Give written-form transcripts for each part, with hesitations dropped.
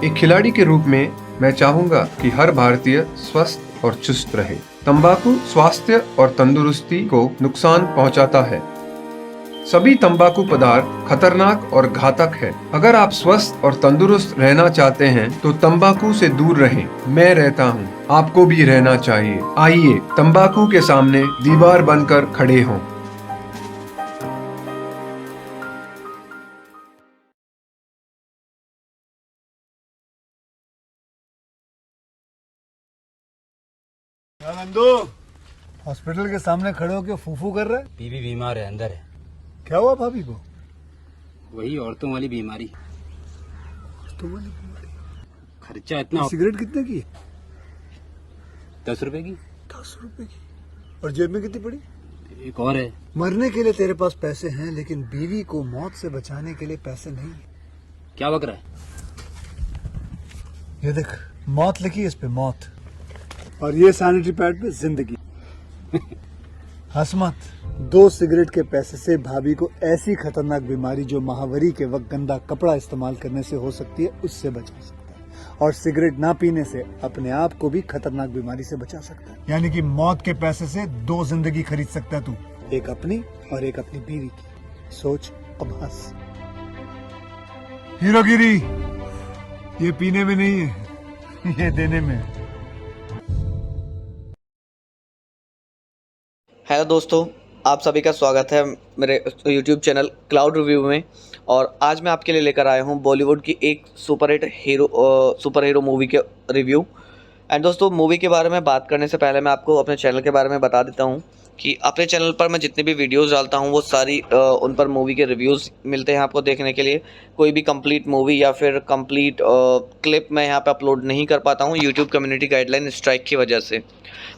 एक खिलाड़ी के रूप में मैं चाहूंगा कि हर भारतीय स्वस्थ और चुस्त रहे। तंबाकू स्वास्थ्य और तंदुरुस्ती को नुकसान पहुंचाता है। सभी तंबाकू पदार्थ खतरनाक और घातक है। अगर आप स्वस्थ और तंदुरुस्त रहना चाहते हैं तो तंबाकू से दूर रहें। मैं रहता हूं, आपको भी रहना चाहिए। आइए तंबाकू के सामने दीवार बनकर खड़े हों। नंदू, हॉस्पिटल के सामने खड़े होकर फूफू कर रहा है। बीवी बीमार है, अंदर है। क्या हुआ भाभी को? वही औरतों वाली बीमारी। खर्चा इतना। सिगरेट कितने की? 10 रुपए की। 10 रुपए की। और जेब में कितनी पड़ी? एक और है। मरने के लिए तेरे पास पैसे हैं, लेकिन बीवी को मौत से बचाने के लिए पैसे नहीं है। क्या बक रहा है? ये देख, मौत लिखी है इस पे, मौत। और ये सैनिटरी पैड पे जिंदगी। हंस मत। 2 सिगरेट के पैसे से भाभी को ऐसी खतरनाक बीमारी जो महावरी के वक्त गंदा कपड़ा इस्तेमाल करने से हो सकती है, उससे बचा सकता है। और सिगरेट ना पीने से अपने आप को भी खतरनाक बीमारी से बचा सकता है। यानी कि मौत के पैसे से 2 जिंदगी खरीद सकता है तू, एक अपनी और एक अपनी बीवी की। सोच अब हंस। हीरोगिरी ये पीने में नहीं है, ये देने में है। हेलो दोस्तों, आप सभी का स्वागत है मेरे YouTube चैनल क्लाउड रिव्यू में। और आज मैं आपके लिए लेकर आया हूं बॉलीवुड की एक सुपर हीरो मूवी के रिव्यू। एंड दोस्तों, मूवी के बारे में बात करने से पहले मैं आपको अपने चैनल के बारे में बता देता हूं कि अपने चैनल पर मैं जितने भी वीडियोस डालता हूं वो सारी उन पर मूवी के रिव्यूज़ मिलते हैं आपको देखने के लिए। कोई भी कंप्लीट मूवी या फिर कंप्लीट क्लिप मैं यहां पे अपलोड नहीं कर पाता हूं यूट्यूब कम्युनिटी गाइडलाइन स्ट्राइक की वजह से।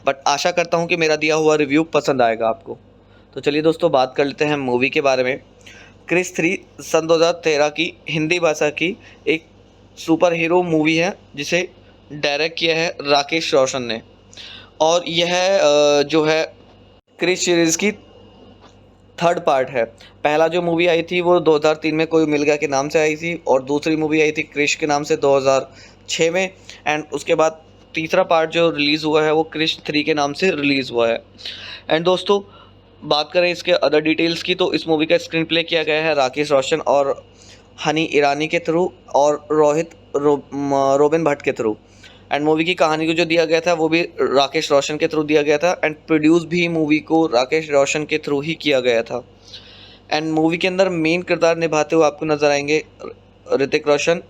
बट आशा करता हूं कि मेरा दिया हुआ रिव्यू पसंद आएगा आपको। तो चलिए दोस्तों, बात कर लेते हैं मूवी के बारे में। क्रिस 3 सन 2013 की हिंदी भाषा की एक सुपर हीरो मूवी है जिसे डायरेक्ट किया है राकेश रोशन ने। और यह जो है क्रिस सीरीज़ की 3rd पार्ट है। पहला जो मूवी आई थी वो 2003 में कोई मिल गया के नाम से आई थी, और दूसरी मूवी आई थी क्रिश के नाम से 2006 में। एंड उसके बाद तीसरा पार्ट जो रिलीज़ हुआ है वो क्रिश 3 के नाम से रिलीज़ हुआ है। एंड दोस्तों, बात करें इसके अदर डिटेल्स की तो इस मूवी का स्क्रीन प्ले किया गया है राकेश रोशन और हनी ईरानी के थ्रू और रोबिन भट्ट के थ्रू। एंड मूवी की कहानी को जो दिया गया था वो भी राकेश रोशन के थ्रू दिया गया था। एंड प्रोड्यूस भी मूवी को राकेश रोशन के थ्रू ही किया गया था। एंड मूवी के अंदर मेन किरदार निभाते हुए आपको नज़र आएंगे ऋतिक रोशन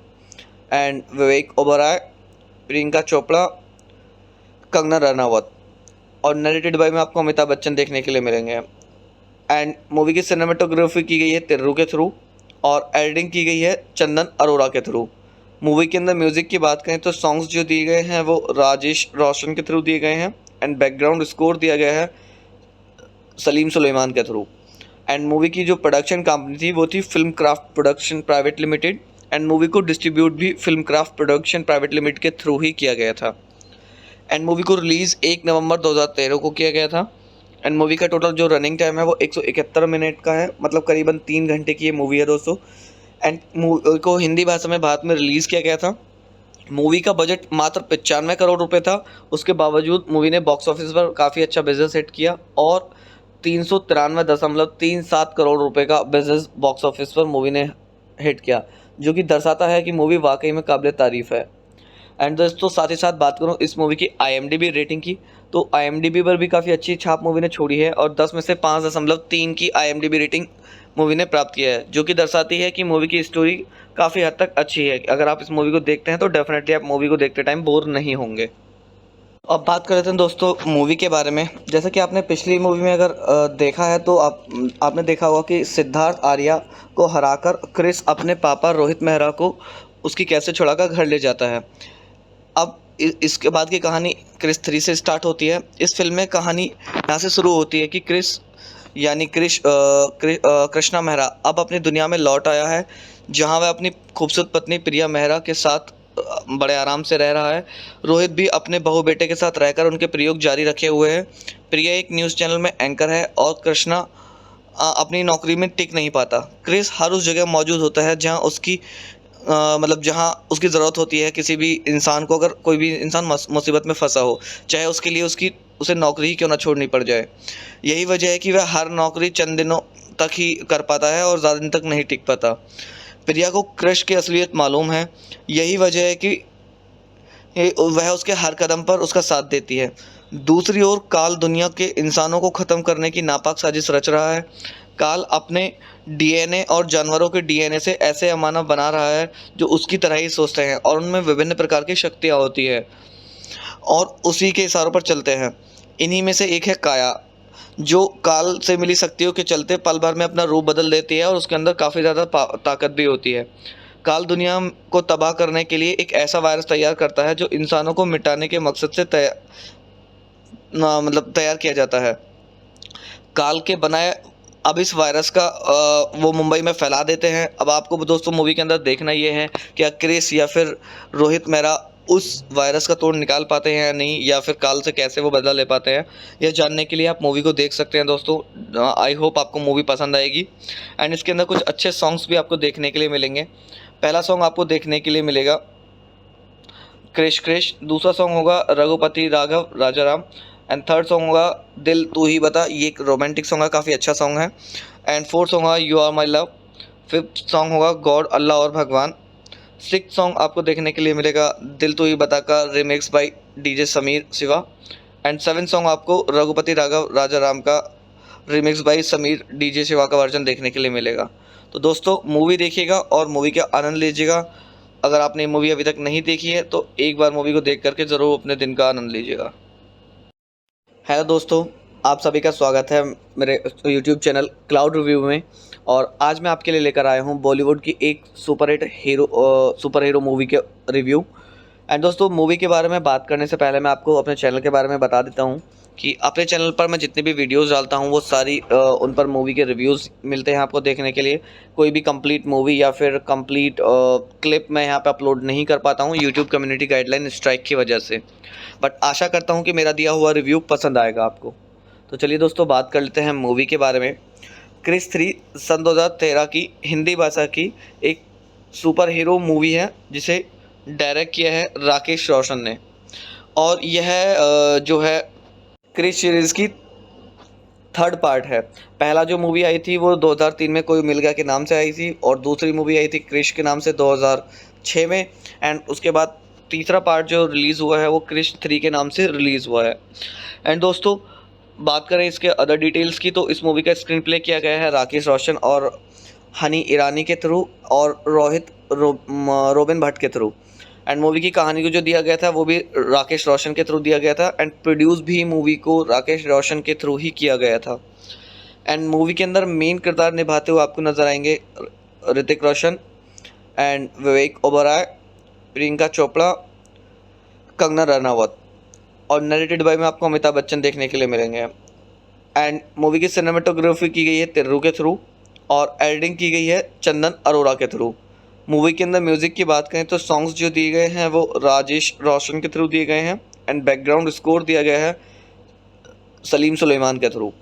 एंड विवेक ओबराय, प्रियंका चोपड़ा, कंगना रनावत, और नरेटेड बाय में आपको अमिताभ बच्चन देखने के लिए मिलेंगे। एंड मूवी की सिनेमेटोग्राफी की गई है तिर्रू के थ्रू और एडिटिंग की गई है चंदन अरोड़ा के थ्रू। मूवी के अंदर म्यूज़िक की बात करें तो सॉन्ग्स जो दिए गए हैं वो राजेश रोशन के थ्रू दिए गए हैं। एंड बैकग्राउंड स्कोर दिया गया है सलीम सुलेमान के थ्रू। एंड मूवी की जो प्रोडक्शन कंपनी थी वो थी film craft production private limited. And movie को डिस्ट्रीब्यूट भी film craft production private limited के थ्रू ही किया गया था। एंड मूवी को रिलीज़ 1 नवंबर 2013 को किया गया था। एंड मूवी का टोटल जो रनिंग टाइम है वो 171 मिनट का है, मतलब करीबन 3 घंटे की ये मूवी है दोस्तों। एंड मूवी को हिंदी भाषा में भारत में रिलीज़ किया गया था। मूवी का बजट मात्र 95 करोड़ रुपए था। उसके बावजूद मूवी ने बॉक्स ऑफिस पर काफ़ी अच्छा बिजनेस हिट किया और 393.37 करोड़ रुपए का बिजनेस बॉक्स ऑफिस पर मूवी ने हिट किया, जो कि दर्शाता है कि मूवी वाकई में काबिल तारीफ़ है। एंड दोस्तों, साथ ही साथ बात करूँ इस मूवी की IMDb रेटिंग की तो IMDb पर भी काफ़ी अच्छी छाप मूवी ने छोड़ी है और 10 में से 5.3 की IMDb रेटिंग मूवी ने प्राप्त किया है, जो कि दर्शाती है कि मूवी की स्टोरी काफ़ी हद तक अच्छी है। अगर आप इस मूवी को देखते हैं तो डेफिनेटली आप मूवी को देखते टाइम बोर नहीं होंगे। अब बात कर लेते हैं दोस्तों मूवी के बारे में। जैसा कि आपने पिछली मूवी में अगर देखा है तो आपने देखा होगा कि सिद्धार्थ आर्या को हराकर क्रिस अपने पापा रोहित मेहरा को उसकी कैसे छुड़ाकर घर ले जाता है। अब इसके बाद की कहानी क्रिस 3 से स्टार्ट होती है। इस फिल्म में कहानी यहाँ से शुरू होती है कि क्रिस यानी कृष्णा मेहरा अब अपनी दुनिया में लौट आया है, जहाँ वह अपनी खूबसूरत पत्नी प्रिया मेहरा के साथ बड़े आराम से रह रहा है। रोहित भी अपने बहू बेटे के साथ रहकर उनके प्रयोग जारी रखे हुए है। प्रिया एक न्यूज़ चैनल में एंकर है और कृष्णा अपनी नौकरी में टिक नहीं पाता। क्रिस हर उस जगह मौजूद होता है जहाँ उसकी मतलब जहाँ उसकी ज़रूरत होती है किसी भी इंसान को, अगर कोई भी इंसान मुसीबत में फंसा हो, चाहे उसके लिए उसे नौकरी ही क्यों ना छोड़नी पड़ जाए। यही वजह है कि वह हर नौकरी चंद दिनों तक ही कर पाता है और ज़्यादा दिन तक नहीं टिक पाता। प्रिया को कृष की असलियत मालूम है, यही वजह है कि वह उसके हर कदम पर उसका साथ देती है। दूसरी ओर काल दुनिया के इंसानों को ख़त्म करने की नापाक साजिश रच रहा है। काल अपने डीएनए और जानवरों के डीएनए से ऐसे अमानव बना रहा है जो उसकी तरह ही सोचते हैं और उनमें विभिन्न प्रकार की शक्तियाँ होती है और उसी के इशारों पर चलते हैं। इन्हीं में से एक है काया, जो काल से मिली शक्तियों के चलते पल भर में अपना रूप बदल देती है और उसके अंदर काफ़ी ज़्यादा ताकत भी होती है। काल दुनिया को तबाह करने के लिए एक ऐसा वायरस तैयार करता है जो इंसानों को मिटाने के मकसद से तैयार किया जाता है। काल के बनाए अब इस वायरस का वो मुंबई में फैला देते हैं। अब आपको दोस्तों मूवी के अंदर देखना ये है क्या क्रिस या फिर रोहित मेहरा उस वायरस का तोड़ निकाल पाते हैं या नहीं, या फिर काल से कैसे वो बदला ले पाते हैं। यह जानने के लिए आप मूवी को देख सकते हैं दोस्तों। आई होप आपको मूवी पसंद आएगी एंड इसके अंदर कुछ अच्छे सॉन्ग्स भी आपको देखने के लिए मिलेंगे। पहला सॉन्ग आपको देखने के लिए मिलेगा क्रिश क्रिश, दूसरा सॉन्ग होगा रघुपति राघव राजा राम एंड थर्ड सॉन्ग होगा दिल तू ही बता, ये एक रोमांटिक सॉन्ग है, काफ़ी अच्छा सॉन्ग है। एंड फोर्थ सॉन्ग होगा you are my love, fifth song होगा गॉड अल्लाह और भगवान, सिक्स सॉन्ग आपको देखने के लिए मिलेगा दिल तू ही बता का remix by DJ Sameer Shiva and seven song आपको रघुपति राघव राजा राम का remix by Sameer DJ Shiva का वर्जन देखने के लिए मिलेगा। तो दोस्तों मूवी देखिएगा और मूवी का आनंद लीजिएगा। अगर आपने मूवी अभी तक नहीं देखी है तो एक बार मूवी को देख करके ज़रूर अपने दिन का आनंद लीजिएगा। हेलो दोस्तों, आप सभी का स्वागत है मेरे YouTube चैनल क्लाउड रिव्यू में। और आज मैं आपके लिए लेकर आया हूँ बॉलीवुड की एक सुपर हीरो मूवी के रिव्यू। एंड दोस्तों मूवी के बारे में बात करने से पहले मैं आपको अपने चैनल के बारे में बता देता हूँ कि अपने चैनल पर मैं जितने भी वीडियोस डालता हूँ वो सारी उन पर मूवी के रिव्यूज़ मिलते हैं आपको देखने के लिए। कोई भी कंप्लीट मूवी या फिर कंप्लीट क्लिप मैं यहाँ पे अपलोड नहीं कर पाता हूँ यूट्यूब कम्युनिटी गाइडलाइन स्ट्राइक की वजह से, बट आशा करता हूँ कि मेरा दिया हुआ रिव्यू पसंद आएगा आपको। तो चलिए दोस्तों बात कर लेते हैं मूवी के बारे में। क्रिस 3 सन 2013 की हिंदी भाषा की एक सुपर हीरो मूवी है जिसे डायरेक्ट किया है राकेश रोशन ने। और यह जो है क्रिस सीरीज़ की थर्ड पार्ट है। पहला जो मूवी आई थी वो 2003 में कोई मिल गया के नाम से आई थी और दूसरी मूवी आई थी क्रिश के नाम से 2006 में एंड उसके बाद तीसरा पार्ट जो रिलीज़ हुआ है वो क्रिश 3 के नाम से रिलीज़ हुआ है। एंड दोस्तों बात करें इसके अदर डिटेल्स की तो इस मूवी का स्क्रीन प्ले किया गया है राकेश रोशन और हनी ईरानी के थ्रू और रोबिन भट्ट के थ्रू। एंड मूवी की कहानी को जो दिया गया था वो भी राकेश रोशन के थ्रू दिया गया था एंड प्रोड्यूस भी मूवी को राकेश रोशन के थ्रू ही किया गया था। एंड मूवी के अंदर मेन किरदार निभाते हुए आपको नज़र आएंगे ऋतिक रोशन एंड विवेक ओबराय, प्रियंका चोपड़ा, कंगना रनावत और नरेटेड बाय में आपको अमिताभ बच्चन देखने के लिए मिलेंगे। एंड मूवी की सिनेमेटोग्राफी की गई है तिर्रू के थ्रू और एडिटिंग की गई है चंदन अरोड़ा के थ्रू। मूवी के अंदर म्यूज़िक की बात करें तो सॉन्ग्स जो दिए गए हैं वो राजेश रोशन के थ्रू दिए गए हैं एंड बैकग्राउंड स्कोर दिया गया है सलीम सुलेमान के थ्रू।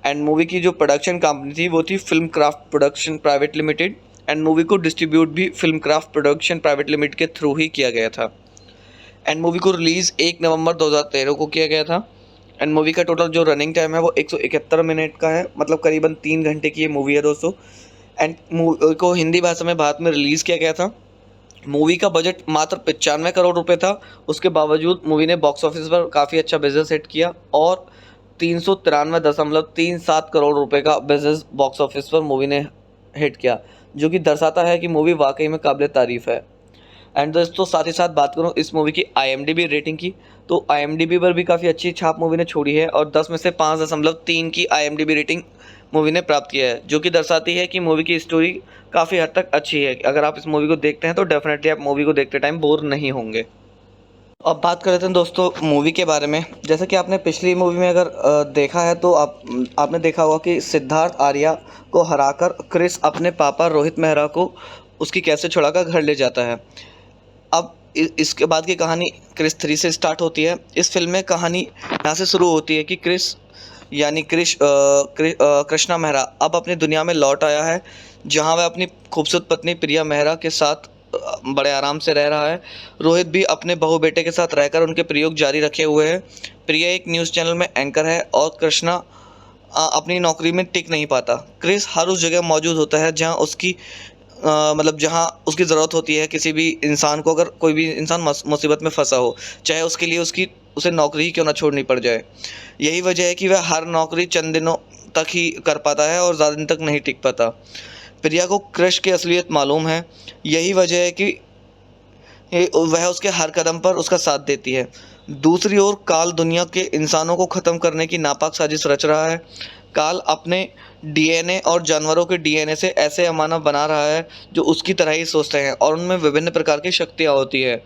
एंड मूवी की जो प्रोडक्शन कंपनी थी वो थी film craft production private limited and movie को डिस्ट्रीब्यूट भी film craft production private limited के थ्रू ही किया गया था। एंड मूवी को रिलीज़ 1 नवंबर 2013 को किया गया था। एंड मूवी का टोटल जो रनिंग टाइम है वो 171 मिनट का है, मतलब करीबन 3 घंटे की ये मूवी है दोस्तों। एंड मूवी को हिंदी भाषा में भारत में रिलीज़ किया गया था। मूवी का बजट मात्र 95 करोड़ रुपए था, उसके बावजूद मूवी ने बॉक्स ऑफिस पर काफ़ी अच्छा बिजनेस हिट किया और 393.37 करोड़ रुपए का बिजनेस बॉक्स ऑफिस पर मूवी ने हिट किया, जो कि दर्शाता है कि मूवी वाकई में काबिल तारीफ़ है। एंड दोस्तों साथ ही साथ बात करूँ इस मूवी की IMDb रेटिंग की तो IMDb पर भी काफ़ी अच्छी छाप मूवी ने छोड़ी है और 10 में से 5.3 की IMDb रेटिंग मूवी ने प्राप्त किया है, जो कि दर्शाती है कि मूवी की स्टोरी काफ़ी हद तक अच्छी है। अगर आप इस मूवी को देखते हैं तो डेफिनेटली आप मूवी को देखते टाइम बोर नहीं होंगे। अब बात कर लेते हैं दोस्तों मूवी के बारे में। जैसे कि आपने पिछली मूवी में अगर देखा है तो आपने देखा होगा कि सिद्धार्थ आर्या को हराकर क्रिस अपने पापा रोहित मेहरा को उसकी कैसे छुड़ाकर घर ले जाता है। अब इसके बाद की कहानी क्रिस 3 से स्टार्ट होती है। इस फिल्म में कहानी यहाँ से शुरू होती है कि क्रिस यानी कृष्णा मेहरा अब अपनी दुनिया में लौट आया है, जहाँ वह अपनी खूबसूरत पत्नी प्रिया मेहरा के साथ बड़े आराम से रह रहा है। रोहित भी अपने बहू बेटे के साथ रहकर उनके प्रयोग जारी रखे हुए है। प्रिया एक न्यूज़ चैनल में एंकर है और कृष्णा अपनी नौकरी में टिक नहीं पाता। क्रिस हर उस जगह मौजूद होता है जहां उसकी जहां उसकी ज़रूरत होती है किसी भी इंसान को। अगर कोई भी इंसान मुसीबत में फंसा हो, चाहे उसके लिए उसे नौकरी ही क्यों ना छोड़नी पड़ जाए। यही वजह है कि वह हर नौकरी चंद दिनों तक ही कर पाता है और ज़्यादा दिन तक नहीं टिक पाता। प्रिया को क्रिश की असलियत मालूम है। यही वजह है कि वह उसके हर कदम पर उसका साथ देती है। दूसरी ओर काल दुनिया के इंसानों को ख़त्म करने की नापाक साजिश रच रहा है। काल अपने डीएनए और जानवरों के डीएनए से ऐसे मानव बना रहा है जो उसकी तरह ही सोचते हैं और उनमें विभिन्न प्रकार की शक्तियाँ होती है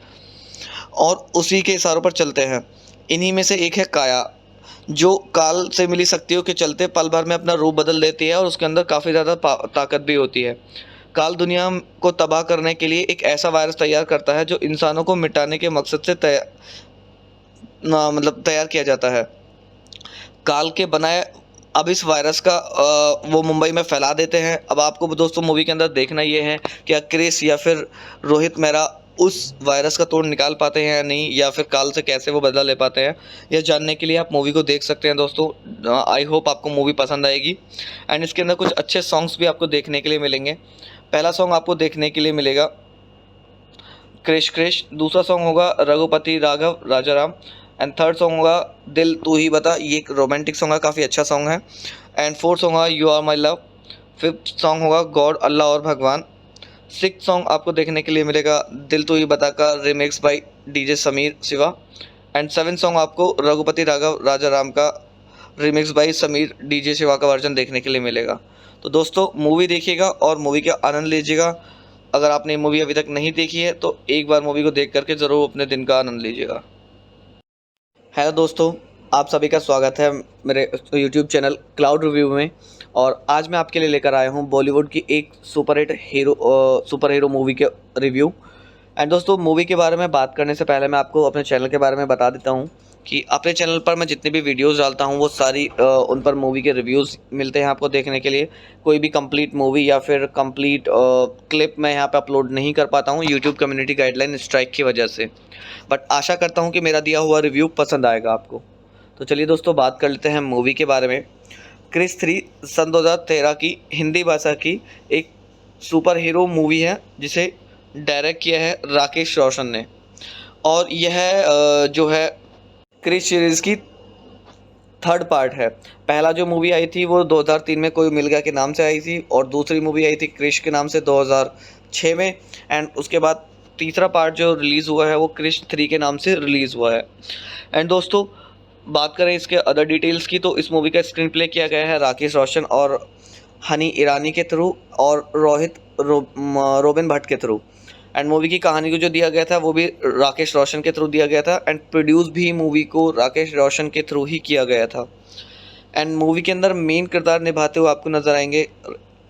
और उसी के इशारों पर चलते हैं। इन्हीं में से एक है काया, जो काल से मिली शक्तियों के चलते पल भर में अपना रूप बदल देती है और उसके अंदर काफ़ी ज़्यादा ताकत भी होती है। काल दुनिया को तबाह करने के लिए एक ऐसा वायरस तैयार करता है जो इंसानों को मिटाने के मकसद से तैयार किया जाता है। काल के बनाए अब इस वायरस का वो मुंबई में फैला देते हैं। अब आपको दोस्तों मूवी के अंदर देखना ये है कि क्रिस या फिर रोहित मेहरा उस वायरस का तोड़ निकाल पाते हैं या नहीं, या फिर काल से कैसे वो बदला ले पाते हैं। यह जानने के लिए आप मूवी को देख सकते हैं दोस्तों। आई होप आपको मूवी पसंद आएगी एंड इसके अंदर कुछ अच्छे सॉन्ग्स भी आपको देखने के लिए मिलेंगे। पहला सॉन्ग आपको देखने के लिए मिलेगा क्रिश क्रिश, दूसरा सॉन्ग होगा Raghupati Raghav Rajaram and third song होगा दिल तू ही बता। ये एक रोमांटिक सॉन्ग है, काफ़ी अच्छा सॉन्ग है। एंड फोर्थ सॉन्ग होगा you are my love. Fifth song होगा गॉड अल्लाह और भगवान। सिक्स सॉन्ग आपको देखने के लिए मिलेगा दिल तू ही बता का remix by DJ Sameer Shiva. And seven song आपको रघुपति राघव राजाराम का remix by Sameer DJ Shiva का वर्जन देखने के लिए मिलेगा। तो दोस्तों मूवी देखिएगा और मूवी का आनंद लीजिएगा। अगर आपने मूवी अभी तक नहीं देखी है तो एक बार मूवी को देख करके ज़रूर अपने दिन का आनंद लीजिएगा। हेलो दोस्तों, आप सभी का स्वागत है मेरे YouTube चैनल क्लाउड रिव्यू में। और आज मैं आपके लिए लेकर आया हूँ बॉलीवुड की एक सुपर हीरो मूवी के रिव्यू। एंड दोस्तों मूवी के बारे में बात करने से पहले मैं आपको अपने चैनल के बारे में बता देता हूँ कि अपने चैनल पर मैं जितने भी वीडियोस डालता हूँ वो सारी उन पर मूवी के रिव्यूज़ मिलते हैं आपको देखने के लिए। कोई भी कंप्लीट मूवी या फिर कंप्लीट क्लिप मैं यहाँ पे अपलोड नहीं कर पाता हूँ यूट्यूब कम्युनिटी गाइडलाइन स्ट्राइक की वजह से, बट आशा करता हूँ कि मेरा दिया हुआ रिव्यू पसंद आएगा आपको। तो चलिए दोस्तों बात कर लेते हैं मूवी के बारे में। क्रिस 3 सन 2013 की हिंदी भाषा की एक सुपर हीरो मूवी है जिसे डायरेक्ट किया है राकेश रोशन ने। और यह जो है क्रिस सीरीज़ की थर्ड पार्ट है। पहला जो मूवी आई थी वो 2003 में कोई मिल गया के नाम से आई थी और दूसरी मूवी आई थी क्रिश के नाम से 2006 में। एंड उसके बाद तीसरा पार्ट जो रिलीज़ हुआ है वो क्रिश 3 के नाम से रिलीज़ हुआ है। एंड दोस्तों बात करें इसके अदर डिटेल्स की तो इस मूवी का स्क्रीन प्ले किया गया है राकेश रोशन और हनी ईरानी के थ्रू और रोबिन भट्ट के थ्रू। एंड मूवी की कहानी को जो दिया गया था वो भी राकेश रोशन के थ्रू दिया गया था एंड प्रोड्यूस भी मूवी को राकेश रोशन के थ्रू ही किया गया था। एंड मूवी के अंदर मेन किरदार निभाते हुए आपको नज़र आएंगे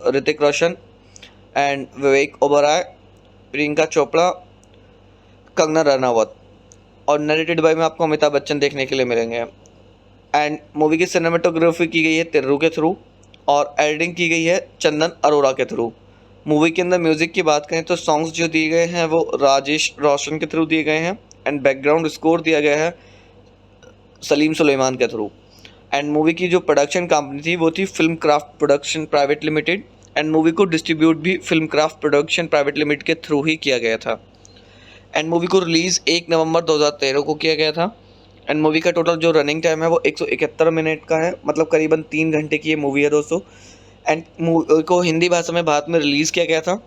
ऋतिक रोशन एंड विवेक ओबराय, प्रियंका चोपड़ा, कंगना रनावत और नरेटेड बाय में आपको अमिताभ बच्चन देखने के लिए मिलेंगे। एंड मूवी की सिनेमेटोग्राफी की गई है तिर्रू के थ्रू और एडिटिंग की गई है चंदन अरोड़ा के थ्रू। मूवी के अंदर म्यूज़िक की बात करें तो सॉन्ग्स जो दिए गए हैं वो राजेश रोशन के थ्रू दिए गए हैं एंड बैकग्राउंड स्कोर दिया गया है सलीम सुलेमान के थ्रू। एंड मूवी की जो प्रोडक्शन कंपनी थी वो थी film craft production private limited and movie को डिस्ट्रीब्यूट भी film craft production private limited के थ्रू ही किया गया था। एंड मूवी को रिलीज़ 1 नवंबर 2013 को किया गया था। एंड मूवी का टोटल जो रनिंग टाइम है वो 171 मिनट का है, मतलब करीबन 3 घंटे की ये मूवी है दोस्तों। एंड मूवी को हिंदी भाषा में भारत में रिलीज़ किया गया था।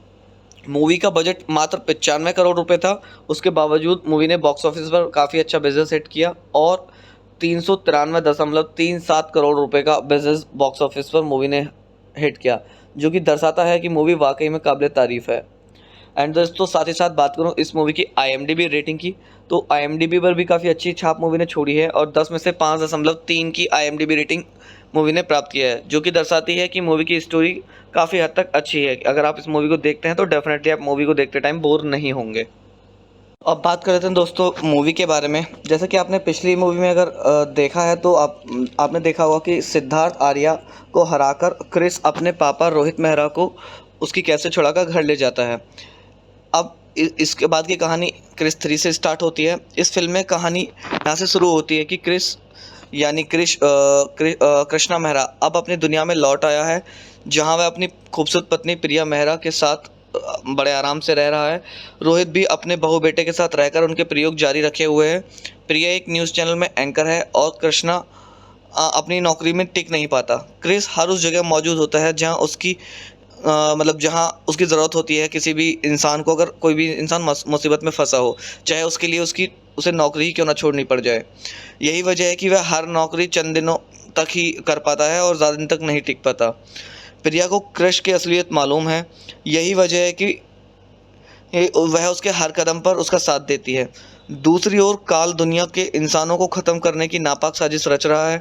मूवी का बजट मात्र 95 करोड़ रुपए था। उसके बावजूद मूवी ने बॉक्स ऑफिस पर काफ़ी अच्छा बिजनेस हिट किया और 393.37 करोड़ रुपए का बिजनेस बॉक्स ऑफिस पर मूवी ने हिट किया, जो कि दर्शाता है कि मूवी वाकई में काबिल तारीफ़ है। एंड दोस्तों साथ ही साथ बात करूँ इस मूवी की IMDb रेटिंग की तो IMDb पर भी काफ़ी अच्छी छाप मूवी ने छोड़ी है और 10 में से 5.3 की IMDb रेटिंग मूवी ने प्राप्त किया है, जो कि दर्शाती है कि मूवी की स्टोरी काफ़ी हद तक अच्छी है। अगर आप इस मूवी को देखते हैं तो डेफिनेटली आप मूवी को देखते टाइम बोर नहीं होंगे। अब बात कर लेते हैं दोस्तों मूवी के बारे में। जैसा कि आपने पिछली मूवी में अगर देखा है तो आपने देखा होगा कि सिद्धार्थ आर्या को हराकर क्रिस अपने पापा रोहित मेहरा को उसकी कैसे छुड़ाकर घर ले जाता है। अब इसके बाद की कहानी क्रिस 3 से स्टार्ट होती है। इस फिल्म में कहानी यहाँ से शुरू होती है कि क्रिस यानी कृष्णा मेहरा अब अपनी दुनिया में लौट आया है, जहाँ वह अपनी खूबसूरत पत्नी प्रिया मेहरा के साथ बड़े आराम से रह रहा है। रोहित भी अपने बहू बेटे के साथ रहकर उनके प्रयोग जारी रखे हुए है। प्रिया एक न्यूज़ चैनल में एंकर है और कृष्णा अपनी नौकरी में टिक नहीं पाता। क्रिस हर उस जगह मौजूद होता है जहाँ उसकी जहाँ उसकी ज़रूरत होती है किसी भी इंसान को। अगर कोई भी इंसान मुसीबत में फंसा हो, चाहे उसके लिए उसे नौकरी ही क्यों ना छोड़नी पड़ जाए। यही वजह है कि वह हर नौकरी चंद दिनों तक ही कर पाता है और ज़्यादा दिन तक नहीं टिक पाता। प्रिया को क्रिश की असलियत मालूम है। यही वजह है कि वह उसके हर कदम पर उसका साथ देती है। दूसरी ओर काल दुनिया के इंसानों को ख़त्म करने की नापाक साजिश रच रहा है।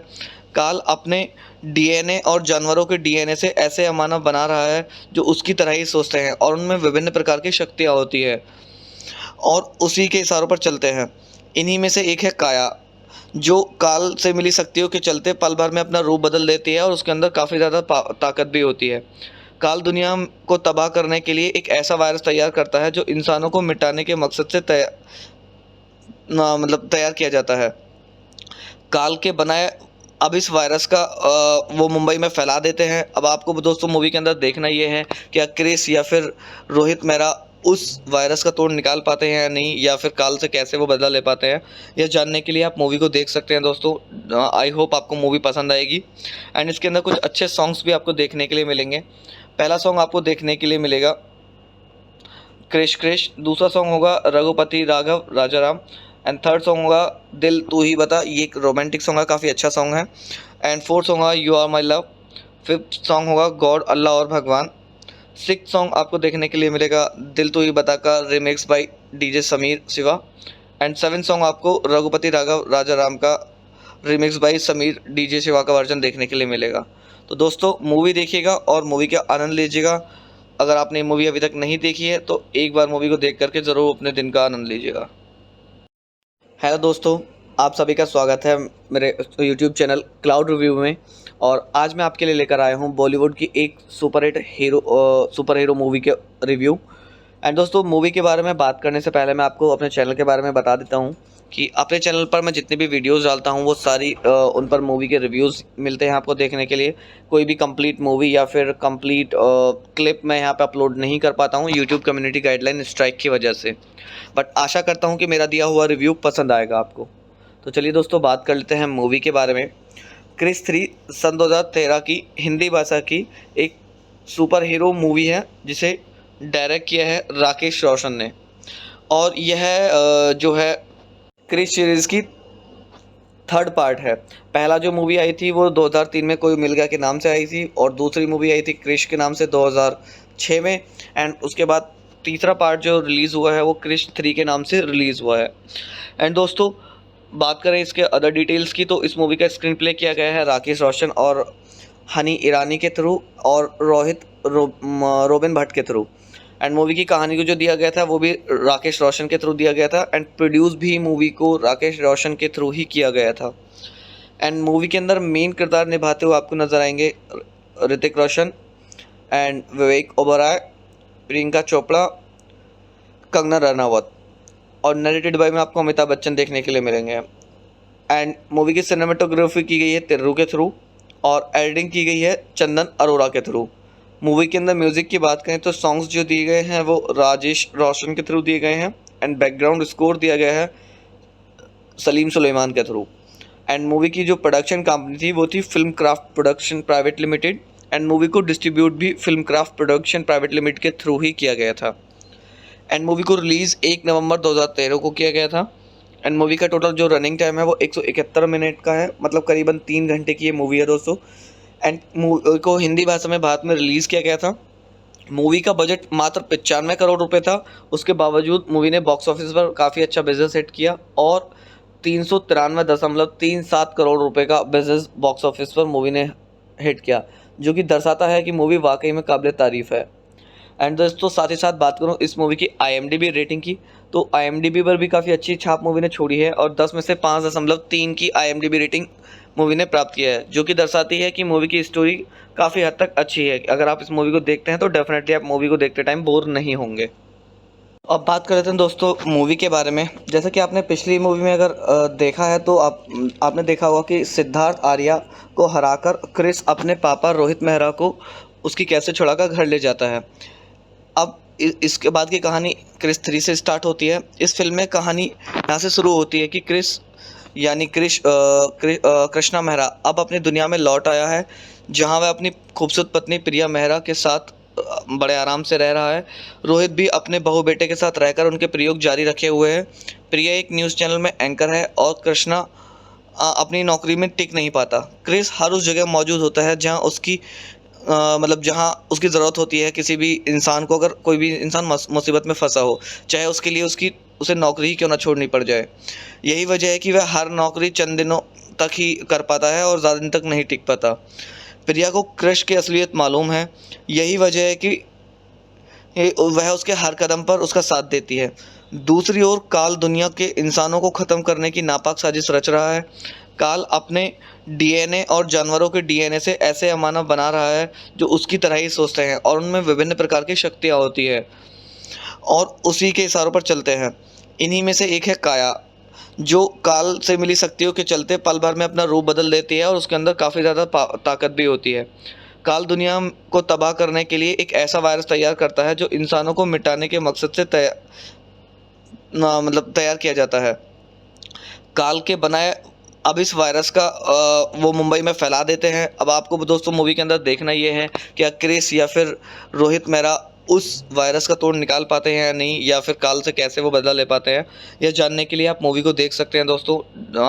काल अपने डीएनए और जानवरों के डीएनए से ऐसे अमानव बना रहा है जो उसकी तरह ही सोचते हैं और उनमें विभिन्न प्रकार की शक्तियाँ होती है और उसी के इशारों पर चलते हैं। इन्हीं में से एक है काया, जो काल से मिली शक्तियों के चलते पल भर में अपना रूप बदल देती है और उसके अंदर काफ़ी ज़्यादा ताकत भी होती है। काल दुनिया को तबाह करने के लिए एक ऐसा वायरस तैयार करता है जो इंसानों को मिटाने के मकसद से तैयार किया जाता है। काल के बनाए अब इस वायरस का वो मुंबई में फैला देते हैं। अब आपको दोस्तों मूवी के अंदर देखना ये है कि क्रिस या फिर रोहित मेहरा उस वायरस का तोड़ निकाल पाते हैं या नहीं, या फिर काल से कैसे वो बदला ले पाते हैं। यह जानने के लिए आप मूवी को देख सकते हैं दोस्तों। आई होप आपको मूवी पसंद आएगी एंड इसके अंदर कुछ अच्छे सॉन्ग्स भी आपको देखने के लिए मिलेंगे। पहला सॉन्ग आपको देखने के लिए मिलेगा क्रिश क्रिश, दूसरा सॉन्ग होगा Raghupati Raghav Rajaram and third song होगा दिल तू ही बता। ये एक रोमांटिक सॉन्ग है, काफ़ी अच्छा सॉन्ग है। एंड फोर्थ सॉन्ग होगा you are my love. Fifth song होगा गॉड अल्लाह और भगवान। सिक्स सॉन्ग आपको देखने के लिए मिलेगा दिल तू ही बता का remix by DJ Sameer Shiva. And seven song आपको रघुपति राघव राजाराम का remix by Sameer DJ Shiva का वर्जन देखने के लिए मिलेगा। तो दोस्तों मूवी देखिएगा और मूवी का आनंद लीजिएगा। अगर आपने मूवी अभी तक नहीं देखी है तो एक बार मूवी को देख करके ज़रूर अपने दिन का आनंद लीजिएगा। हेलो दोस्तों, आप सभी का स्वागत है मेरे YouTube चैनल क्लाउड रिव्यू में। और आज मैं आपके लिए लेकर आया हूँ बॉलीवुड की एक सुपर हीरो मूवी के रिव्यू। एंड दोस्तों मूवी के बारे में बात करने से पहले मैं आपको अपने चैनल के बारे में बता देता हूँ कि अपने चैनल पर मैं जितनी भी वीडियोस डालता हूँ वो सारी उन पर मूवी के रिव्यूज़ मिलते हैं आपको देखने के लिए। कोई भी कंप्लीट मूवी या फिर कंप्लीट क्लिप मैं यहाँ पे अपलोड नहीं कर पाता हूँ यूट्यूब कम्युनिटी गाइडलाइन स्ट्राइक की वजह से। बट आशा करता हूँ कि मेरा दिया हुआ रिव्यू पसंद आएगा आपको। तो चलिए दोस्तों बात कर लेते हैं मूवी के बारे में। क्रिस 3 सन 2013 की हिंदी भाषा की एक सुपर हीरो मूवी है जिसे डायरेक्ट किया है राकेश रोशन ने। और यह जो है क्रिस सीरीज़ की थर्ड पार्ट है। पहला जो मूवी आई थी वो 2003 में कोई मिल गया के नाम से आई थी और दूसरी मूवी आई थी क्रिश के नाम से 2006 में। एंड उसके बाद तीसरा पार्ट जो रिलीज़ हुआ है वो क्रिश 3 के नाम से रिलीज़ हुआ है। एंड दोस्तों बात करें इसके अदर डिटेल्स की तो इस मूवी का स्क्रीन प्ले किया गया है राकेश रोशन और हनी ईरानी के थ्रू और रोबिन भट्ट के थ्रू। एंड मूवी की कहानी को जो दिया गया था वो भी राकेश रोशन के थ्रू दिया गया था एंड प्रोड्यूस भी मूवी को राकेश रोशन के थ्रू ही किया गया था। एंड मूवी के अंदर मेन किरदार निभाते हुए आपको नज़र आएंगे ऋतिक रोशन एंड विवेक ओबराय, प्रियंका चोपड़ा, कंगना रनावत और नरेटेड बाय में आपको अमिताभ बच्चन देखने के लिए मिलेंगे। एंड मूवी की सिनेमेटोग्राफी की गई है तिर्रू के थ्रू और एडिटिंग की गई है चंदन अरोड़ा के थ्रू। मूवी के अंदर म्यूज़िक की बात करें तो सॉन्ग्स जो दिए गए हैं वो राजेश रोशन के थ्रू दिए गए हैं एंड बैकग्राउंड स्कोर दिया गया है सलीम सुलेमान के थ्रू। एंड मूवी की जो प्रोडक्शन कंपनी थी वो थी film craft production private limited and movie को डिस्ट्रीब्यूट भी film craft production private limited के थ्रू ही किया गया था। एंड मूवी को रिलीज़ 1 नवंबर 2013 को किया गया था। एंड मूवी का टोटल जो रनिंग टाइम है वो 171 मिनट का है, मतलब करीबन 3 घंटे की ये मूवी है दोस्तों। एंड मूवी को हिंदी भाषा में भारत में रिलीज़ किया गया था। मूवी का बजट मात्र 95 करोड़ रुपए था। उसके बावजूद मूवी ने बॉक्स ऑफिस पर काफ़ी अच्छा बिजनेस हिट किया और 393.37 करोड़ रुपए का बिजनेस बॉक्स ऑफिस पर मूवी ने हिट किया, जो कि दर्शाता है कि मूवी वाकई में काबिल तारीफ़ है। एंड दोस्तों साथ ही साथ बात करूँ इस मूवी की IMDb रेटिंग की तो IMDb पर भी काफ़ी अच्छी छाप मूवी ने छोड़ी है और 10 में से 5.3 की IMDb रेटिंग मूवी ने प्राप्त किया है, जो कि दर्शाती है कि मूवी की स्टोरी काफ़ी हद तक अच्छी है। अगर आप इस मूवी को देखते हैं तो डेफिनेटली आप मूवी को देखते टाइम बोर नहीं होंगे। अब बात कर लेते हैं दोस्तों मूवी के बारे में। जैसा कि आपने पिछली मूवी में अगर देखा है तो आपने देखा होगा कि सिद्धार्थ आर्या को हराकर क्रिस अपने पापा रोहित मेहरा को उसकी कैसे छुड़ाकर घर ले जाता है। अब इसके बाद की कहानी क्रिस 3 से स्टार्ट होती है। इस फिल्म में कहानी यहाँ से शुरू होती है कि क्रिस यानी कृष्णा मेहरा अब अपनी दुनिया में लौट आया है, जहाँ वह अपनी खूबसूरत पत्नी प्रिया मेहरा के साथ बड़े आराम से रह रहा है। रोहित भी अपने बहू बेटे के साथ रहकर उनके प्रयोग जारी रखे हुए हैं। प्रिया एक न्यूज़ चैनल में एंकर है और कृष्णा अपनी नौकरी में टिक नहीं पाता। क्रिस हर उस जगह मौजूद होता है जहां उसकी जहां उसकी ज़रूरत होती है किसी भी इंसान को। अगर कोई भी इंसान मुसीबत में फंसा हो, चाहे उसके लिए उसे नौकरी ही क्यों ना छोड़नी पड़ जाए। यही वजह है कि वह हर नौकरी चंद दिनों तक ही कर पाता है और ज़्यादा दिन तक नहीं टिक पाता। प्रिया को क्रिश की असलियत मालूम है। यही वजह है कि वह उसके हर कदम पर उसका साथ देती है। दूसरी ओर काल दुनिया के इंसानों को ख़त्म करने की नापाक साजिश रच रहा है। काल अपने डीएनए और जानवरों के डीएनए से ऐसे मानव बना रहा है जो उसकी तरह ही सोचते हैं और उनमें विभिन्न प्रकार की शक्तियाँ होती है और उसी के इशारों पर चलते हैं। इन्हीं में से एक है काया, जो काल से मिली शक्तियों के चलते पल भर में अपना रूप बदल देती है और उसके अंदर काफ़ी ज़्यादा ताकत भी होती है। काल दुनिया को तबाह करने के लिए एक ऐसा वायरस तैयार करता है जो इंसानों को मिटाने के मकसद से तैयार किया जाता है। काल के बनाए अब इस वायरस का वो मुंबई में फैला देते हैं। अब आपको दोस्तों मूवी के अंदर देखना ये है कि क्रिस या फिर रोहित मेहरा उस वायरस का तोड़ निकाल पाते हैं या नहीं, या फिर काल से कैसे वो बदला ले पाते हैं। यह जानने के लिए आप मूवी को देख सकते हैं दोस्तों।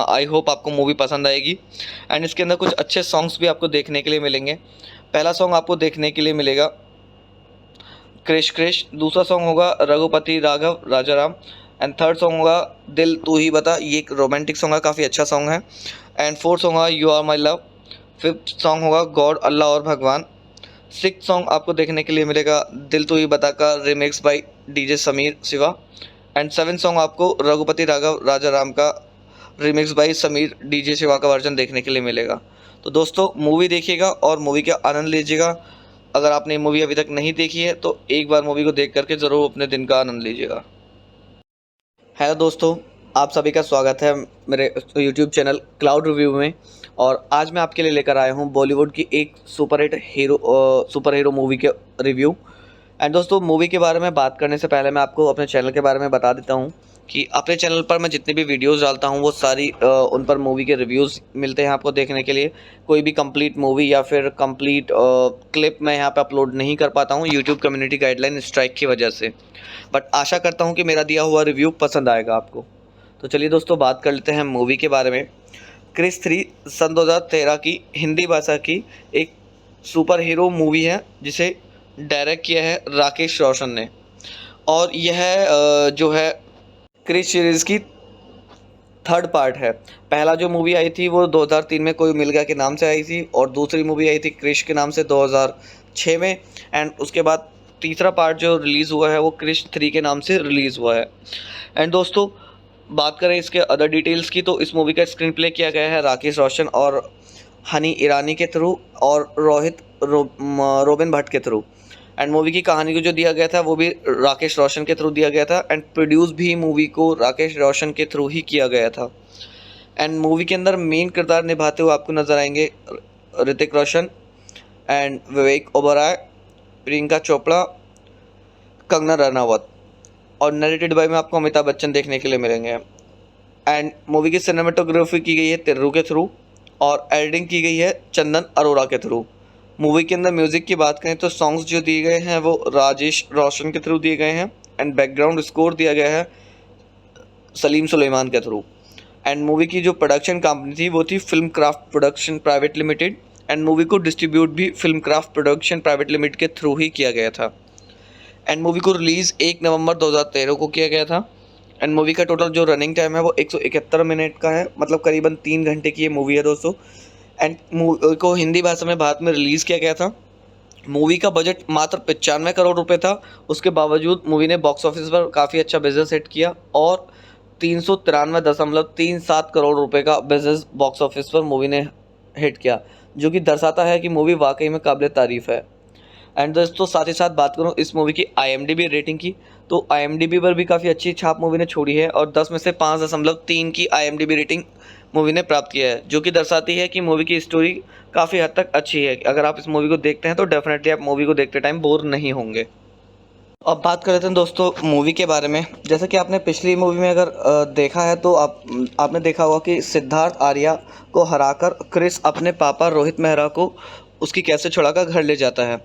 आई होप आपको मूवी पसंद आएगी एंड इसके अंदर कुछ अच्छे सॉन्ग्स भी आपको देखने के लिए मिलेंगे। पहला सॉन्ग आपको देखने के लिए मिलेगा क्रिश क्रिश, दूसरा सॉन्ग होगा रघुपति राघव राजा राम एंड थर्ड सॉन्ग होगा दिल तू ही बता। ये एक रोमांटिक सॉन्ग है, काफ़ी अच्छा सॉन्ग है। एंड फोर्थ सॉन्ग होगा you are my love. Fifth song होगा गॉड अल्लाह और भगवान। सिक्स सॉन्ग आपको देखने के लिए मिलेगा दिल तू ही बता का remix by DJ Sameer Shiva. And seven song आपको रघुपति राघव राजा राम का remix by Sameer DJ Shiva का वर्जन देखने के लिए मिलेगा। तो दोस्तों मूवी देखिएगा और मूवी का आनंद लीजिएगा। अगर आपने मूवी अभी तक नहीं देखी है तो एक बार मूवी को देख करके ज़रूर अपने दिन का आनंद लीजिएगा। हेलो दोस्तों, आप सभी का स्वागत है मेरे YouTube चैनल क्लाउड रिव्यू में। और आज मैं आपके लिए लेकर आया हूँ बॉलीवुड की एक सुपर हीरो मूवी के रिव्यू। एंड दोस्तों मूवी के बारे में बात करने से पहले मैं आपको अपने चैनल के बारे में बता देता हूँ कि अपने चैनल पर मैं जितनी भी वीडियोस डालता हूँ वो सारी उन पर मूवी के रिव्यूज़ मिलते हैं आपको देखने के लिए। कोई भी कंप्लीट मूवी या फिर कंप्लीट क्लिप मैं यहाँ पे अपलोड नहीं कर पाता हूँ यूट्यूब कम्युनिटी गाइडलाइन स्ट्राइक की वजह से, बट आशा करता हूँ कि मेरा दिया हुआ रिव्यू पसंद आएगा आपको। तो चलिए दोस्तों बात कर लेते हैं मूवी के बारे में। क्रिस 3 सन 2013 की हिंदी भाषा की एक सुपर हीरो मूवी है जिसे डायरेक्ट किया है राकेश रोशन ने। और यह जो है क्रिस सीरीज़ की थर्ड पार्ट है। पहला जो मूवी आई थी वो 2003 में कोई मिल गया के नाम से आई थी और दूसरी मूवी आई थी क्रिश के नाम से 2006 में। एंड उसके बाद तीसरा पार्ट जो रिलीज़ हुआ है वो क्रिश 3 के नाम से रिलीज़ हुआ है। एंड दोस्तों बात करें इसके अदर डिटेल्स की तो इस मूवी का स्क्रीन प्ले किया गया है राकेश रोशन और हनी ईरानी के थ्रू और रोबिन भट्ट के थ्रू। एंड मूवी की कहानी को जो दिया गया था वो भी राकेश रोशन के थ्रू दिया गया था एंड प्रोड्यूस भी मूवी को राकेश रोशन के थ्रू ही किया गया था। एंड मूवी के अंदर मेन किरदार निभाते हुए आपको नज़र आएंगे ऋतिक रोशन एंड विवेक ओबराय, प्रियंका चोपड़ा, कंगना रनावत और नरेटेड बाय में आपको अमिताभ बच्चन देखने के लिए मिलेंगे। एंड मूवी की सिनेमेटोग्राफी की गई है तिर्रू के थ्रू और एडिटिंग की गई है चंदन अरोड़ा के थ्रू। मूवी के अंदर म्यूज़िक की बात करें तो सॉन्ग्स जो दिए गए हैं वो राजेश रोशन के थ्रू दिए गए हैं एंड बैकग्राउंड स्कोर दिया गया है सलीम सुलेमान के थ्रू। एंड मूवी की जो प्रोडक्शन कंपनी थी वो थी film craft production private limited and movie को डिस्ट्रीब्यूट भी film craft production private limited के थ्रू ही किया गया था। एंड मूवी को रिलीज़ 1 नवंबर 2013 को किया गया था। एंड मूवी का टोटल जो रनिंग टाइम है वो 171 मिनट का है, मतलब करीबन 3 घंटे की ये मूवी है दोस्तों। एंड मूवी को हिंदी भाषा में भारत में रिलीज़ किया गया था। मूवी का बजट मात्र 95 करोड़ रुपए था। उसके बावजूद मूवी ने बॉक्स ऑफिस पर काफ़ी अच्छा बिजनेस हिट किया और 393.37 करोड़ रुपए का बिजनेस बॉक्स ऑफिस पर मूवी ने हिट किया, जो कि दर्शाता है कि मूवी वाकई में काबिल तारीफ़ है। एंड दोस्तों साथ ही साथ बात करूँ इस मूवी की IMDb रेटिंग की, तो IMDb पर भी काफ़ी अच्छी छाप मूवी ने छोड़ी है और 10 में से 5.3 की IMDb रेटिंग मूवी ने प्राप्त किया है, जो कि दर्शाती है कि मूवी की स्टोरी काफ़ी हद तक अच्छी है। अगर आप इस मूवी को देखते हैं तो डेफिनेटली आप मूवी को देखते टाइम बोर नहीं होंगे। अब बात कर लेते हैं दोस्तों मूवी के बारे में। जैसा कि आपने पिछली मूवी में अगर देखा है तो आपने देखा होगा कि सिद्धार्थ आर्या को हराकर क्रिस अपने पापा रोहित मेहरा को उसकी कैसे छुड़ाकर घर ले जाता है।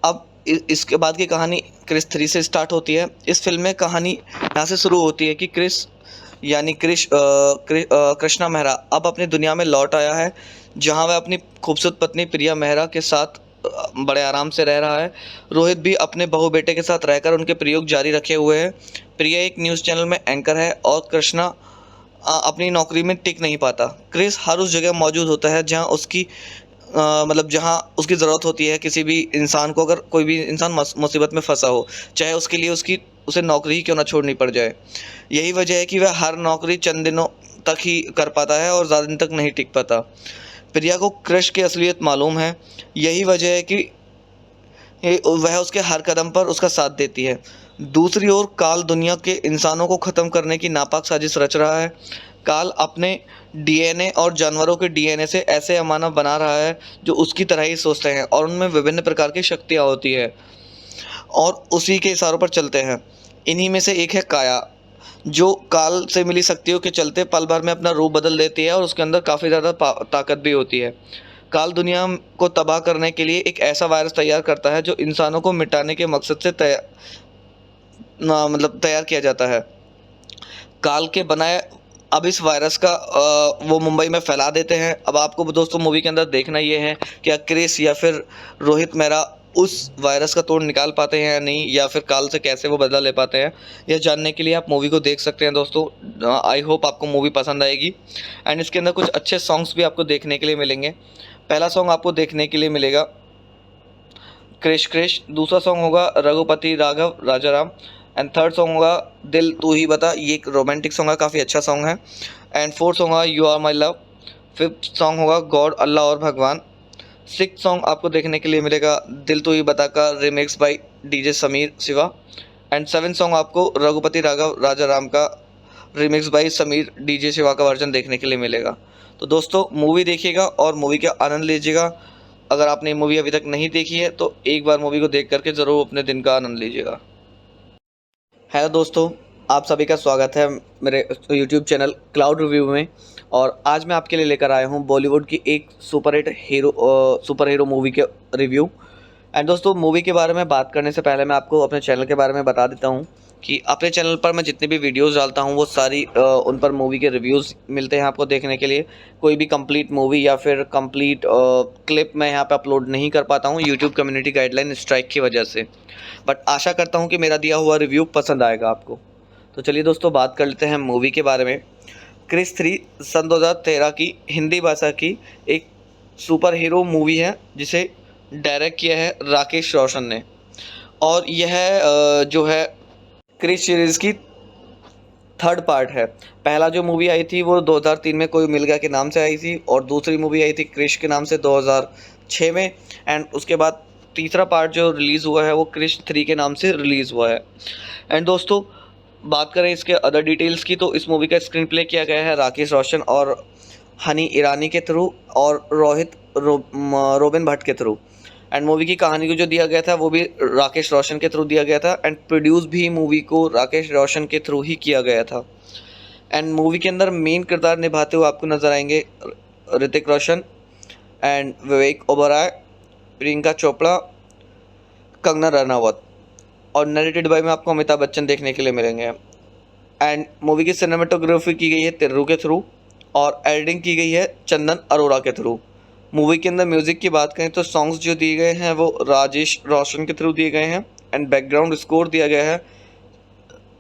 अब इसके बाद की कहानी क्रिस 3 से स्टार्ट होती है। इस फिल्म में कहानी यहाँ से शुरू होती है कि क्रिस यानी कृष्णा मेहरा अब अपनी दुनिया में लौट आया है, जहाँ वह अपनी खूबसूरत पत्नी प्रिया मेहरा के साथ बड़े आराम से रह रहा है। रोहित भी अपने बहू बेटे के साथ रहकर उनके प्रयोग जारी रखे हुए है। प्रिया एक न्यूज़ चैनल में एंकर है और कृष्णा अपनी नौकरी में टिक नहीं पाता। क्रिस हर उस जगह मौजूद होता है जहाँ उसकी जहाँ उसकी ज़रूरत होती है किसी भी इंसान को। अगर कोई भी इंसान मुसीबत में फंसा हो, चाहे उसके लिए उसे नौकरी ही क्यों ना छोड़नी पड़ जाए। यही वजह है कि वह हर नौकरी चंद दिनों तक ही कर पाता है और ज़्यादा दिन तक नहीं टिक पाता। प्रिया को क्रिश की असलियत मालूम है, यही वजह है कि वह उसके हर कदम पर उसका साथ देती है। दूसरी ओर काल दुनिया के इंसानों को ख़त्म करने की नापाक साजिश रच रहा है। काल अपने DNA और जानवरों के DNA से ऐसे अमानव बना रहा है जो उसकी तरह ही सोचते हैं और उनमें विभिन्न प्रकार की शक्तियाँ होती है और उसी के इशारों पर चलते हैं। इन्हीं में से एक है काया, जो काल से मिली शक्तियों के चलते पल भर में अपना रूप बदल देती है और उसके अंदर काफ़ी ज़्यादा ताकत भी होती है। काल दुनिया को तबाह करने के लिए एक ऐसा वायरस तैयार करता है जो इंसानों को मिटाने के मकसद से तैयार किया जाता है। काल के बनाए अब इस वायरस का वो मुंबई में फैला देते हैं। अब आपको दोस्तों मूवी के अंदर देखना ये है कि क्रिस या फिर रोहित मेहरा उस वायरस का तोड़ निकाल पाते हैं या नहीं, या फिर काल से कैसे वो बदला ले पाते हैं। यह जानने के लिए आप मूवी को देख सकते हैं दोस्तों। आई होप आपको मूवी पसंद आएगी एंड इसके अंदर कुछ अच्छे सॉन्ग्स भी आपको देखने के लिए मिलेंगे। पहला सॉन्ग आपको देखने के लिए मिलेगा क्रिश क्रिश, दूसरा सॉन्ग होगा Raghupati Raghav Rajaram and third song होगा दिल तू ही बता, ये एक रोमांटिक सॉन्ग है, काफ़ी अच्छा सॉन्ग है। एंड फोर्थ सॉन्ग होगा you are my love, fifth song होगा गॉड अल्लाह और भगवान, सिक्स सॉन्ग आपको देखने के लिए मिलेगा दिल तू ही बता का remix by DJ Sameer Shiva and seven song आपको रघुपति राघव राजाराम का remix by Sameer DJ Shiva का वर्जन देखने के लिए मिलेगा। तो दोस्तों मूवी देखिएगा और मूवी का आनंद लीजिएगा। अगर आपने मूवी अभी तक नहीं देखी है तो एक बार मूवी को देख करके ज़रूर अपने दिन का आनंद लीजिएगा। हेलो दोस्तों, आप सभी का स्वागत है मेरे YouTube चैनल क्लाउड रिव्यू में। और आज मैं आपके लिए लेकर आया हूँ बॉलीवुड की एक सुपर हीरो मूवी के रिव्यू। एंड दोस्तों मूवी के बारे में बात करने से पहले मैं आपको अपने चैनल के बारे में बता देता हूँ कि अपने चैनल पर मैं जितनी भी वीडियोस डालता हूँ वो सारी उन पर मूवी के रिव्यूज़ मिलते हैं आपको देखने के लिए। कोई भी कंप्लीट मूवी या फिर कंप्लीट क्लिप मैं यहाँ पे अपलोड नहीं कर पाता हूँ यूट्यूब कम्युनिटी गाइडलाइन स्ट्राइक की वजह से, बट आशा करता हूँ कि मेरा दिया हुआ रिव्यू पसंद आएगा आपको। तो चलिए दोस्तों बात कर लेते हैं मूवी के बारे में। क्रिस 3 सन 2013 की हिंदी भाषा की एक सुपर हीरो मूवी है जिसे डायरेक्ट किया है राकेश रोशन ने। और यह जो है क्रिस सीरीज़ की थर्ड पार्ट है। पहला जो मूवी आई थी वो 2003 में कोई मिल गया के नाम से आई थी और दूसरी मूवी आई थी क्रिश के नाम से 2006 में एंड उसके बाद तीसरा पार्ट जो रिलीज़ हुआ है वो क्रिश 3 के नाम से रिलीज़ हुआ है। एंड दोस्तों बात करें इसके अदर डिटेल्स की तो इस मूवी का स्क्रीन प्ले किया गया है राकेश रोशन और हनी ईरानी के थ्रू और रोबिन भट्ट के थ्रू। एंड मूवी की कहानी को जो दिया गया था वो भी राकेश रोशन के थ्रू दिया गया था एंड प्रोड्यूस भी मूवी को राकेश रोशन के थ्रू ही किया गया था। एंड मूवी के अंदर मेन किरदार निभाते हुए आपको नज़र आएंगे ऋतिक रोशन एंड विवेक ओबराय, प्रियंका चोपड़ा, कंगना रनावत और नरेटेड बाय में आपको अमिताभ बच्चन देखने के लिए मिलेंगे। एंड मूवी की सिनेमेटोग्राफी की गई है तिर्रू के थ्रू और एडिटिंग की गई है चंदन अरोड़ा के थ्रू। मूवी के अंदर म्यूज़िक की बात करें तो सॉन्ग्स जो दिए गए हैं वो राजेश रोशन के थ्रू दिए गए हैं एंड बैकग्राउंड स्कोर दिया गया है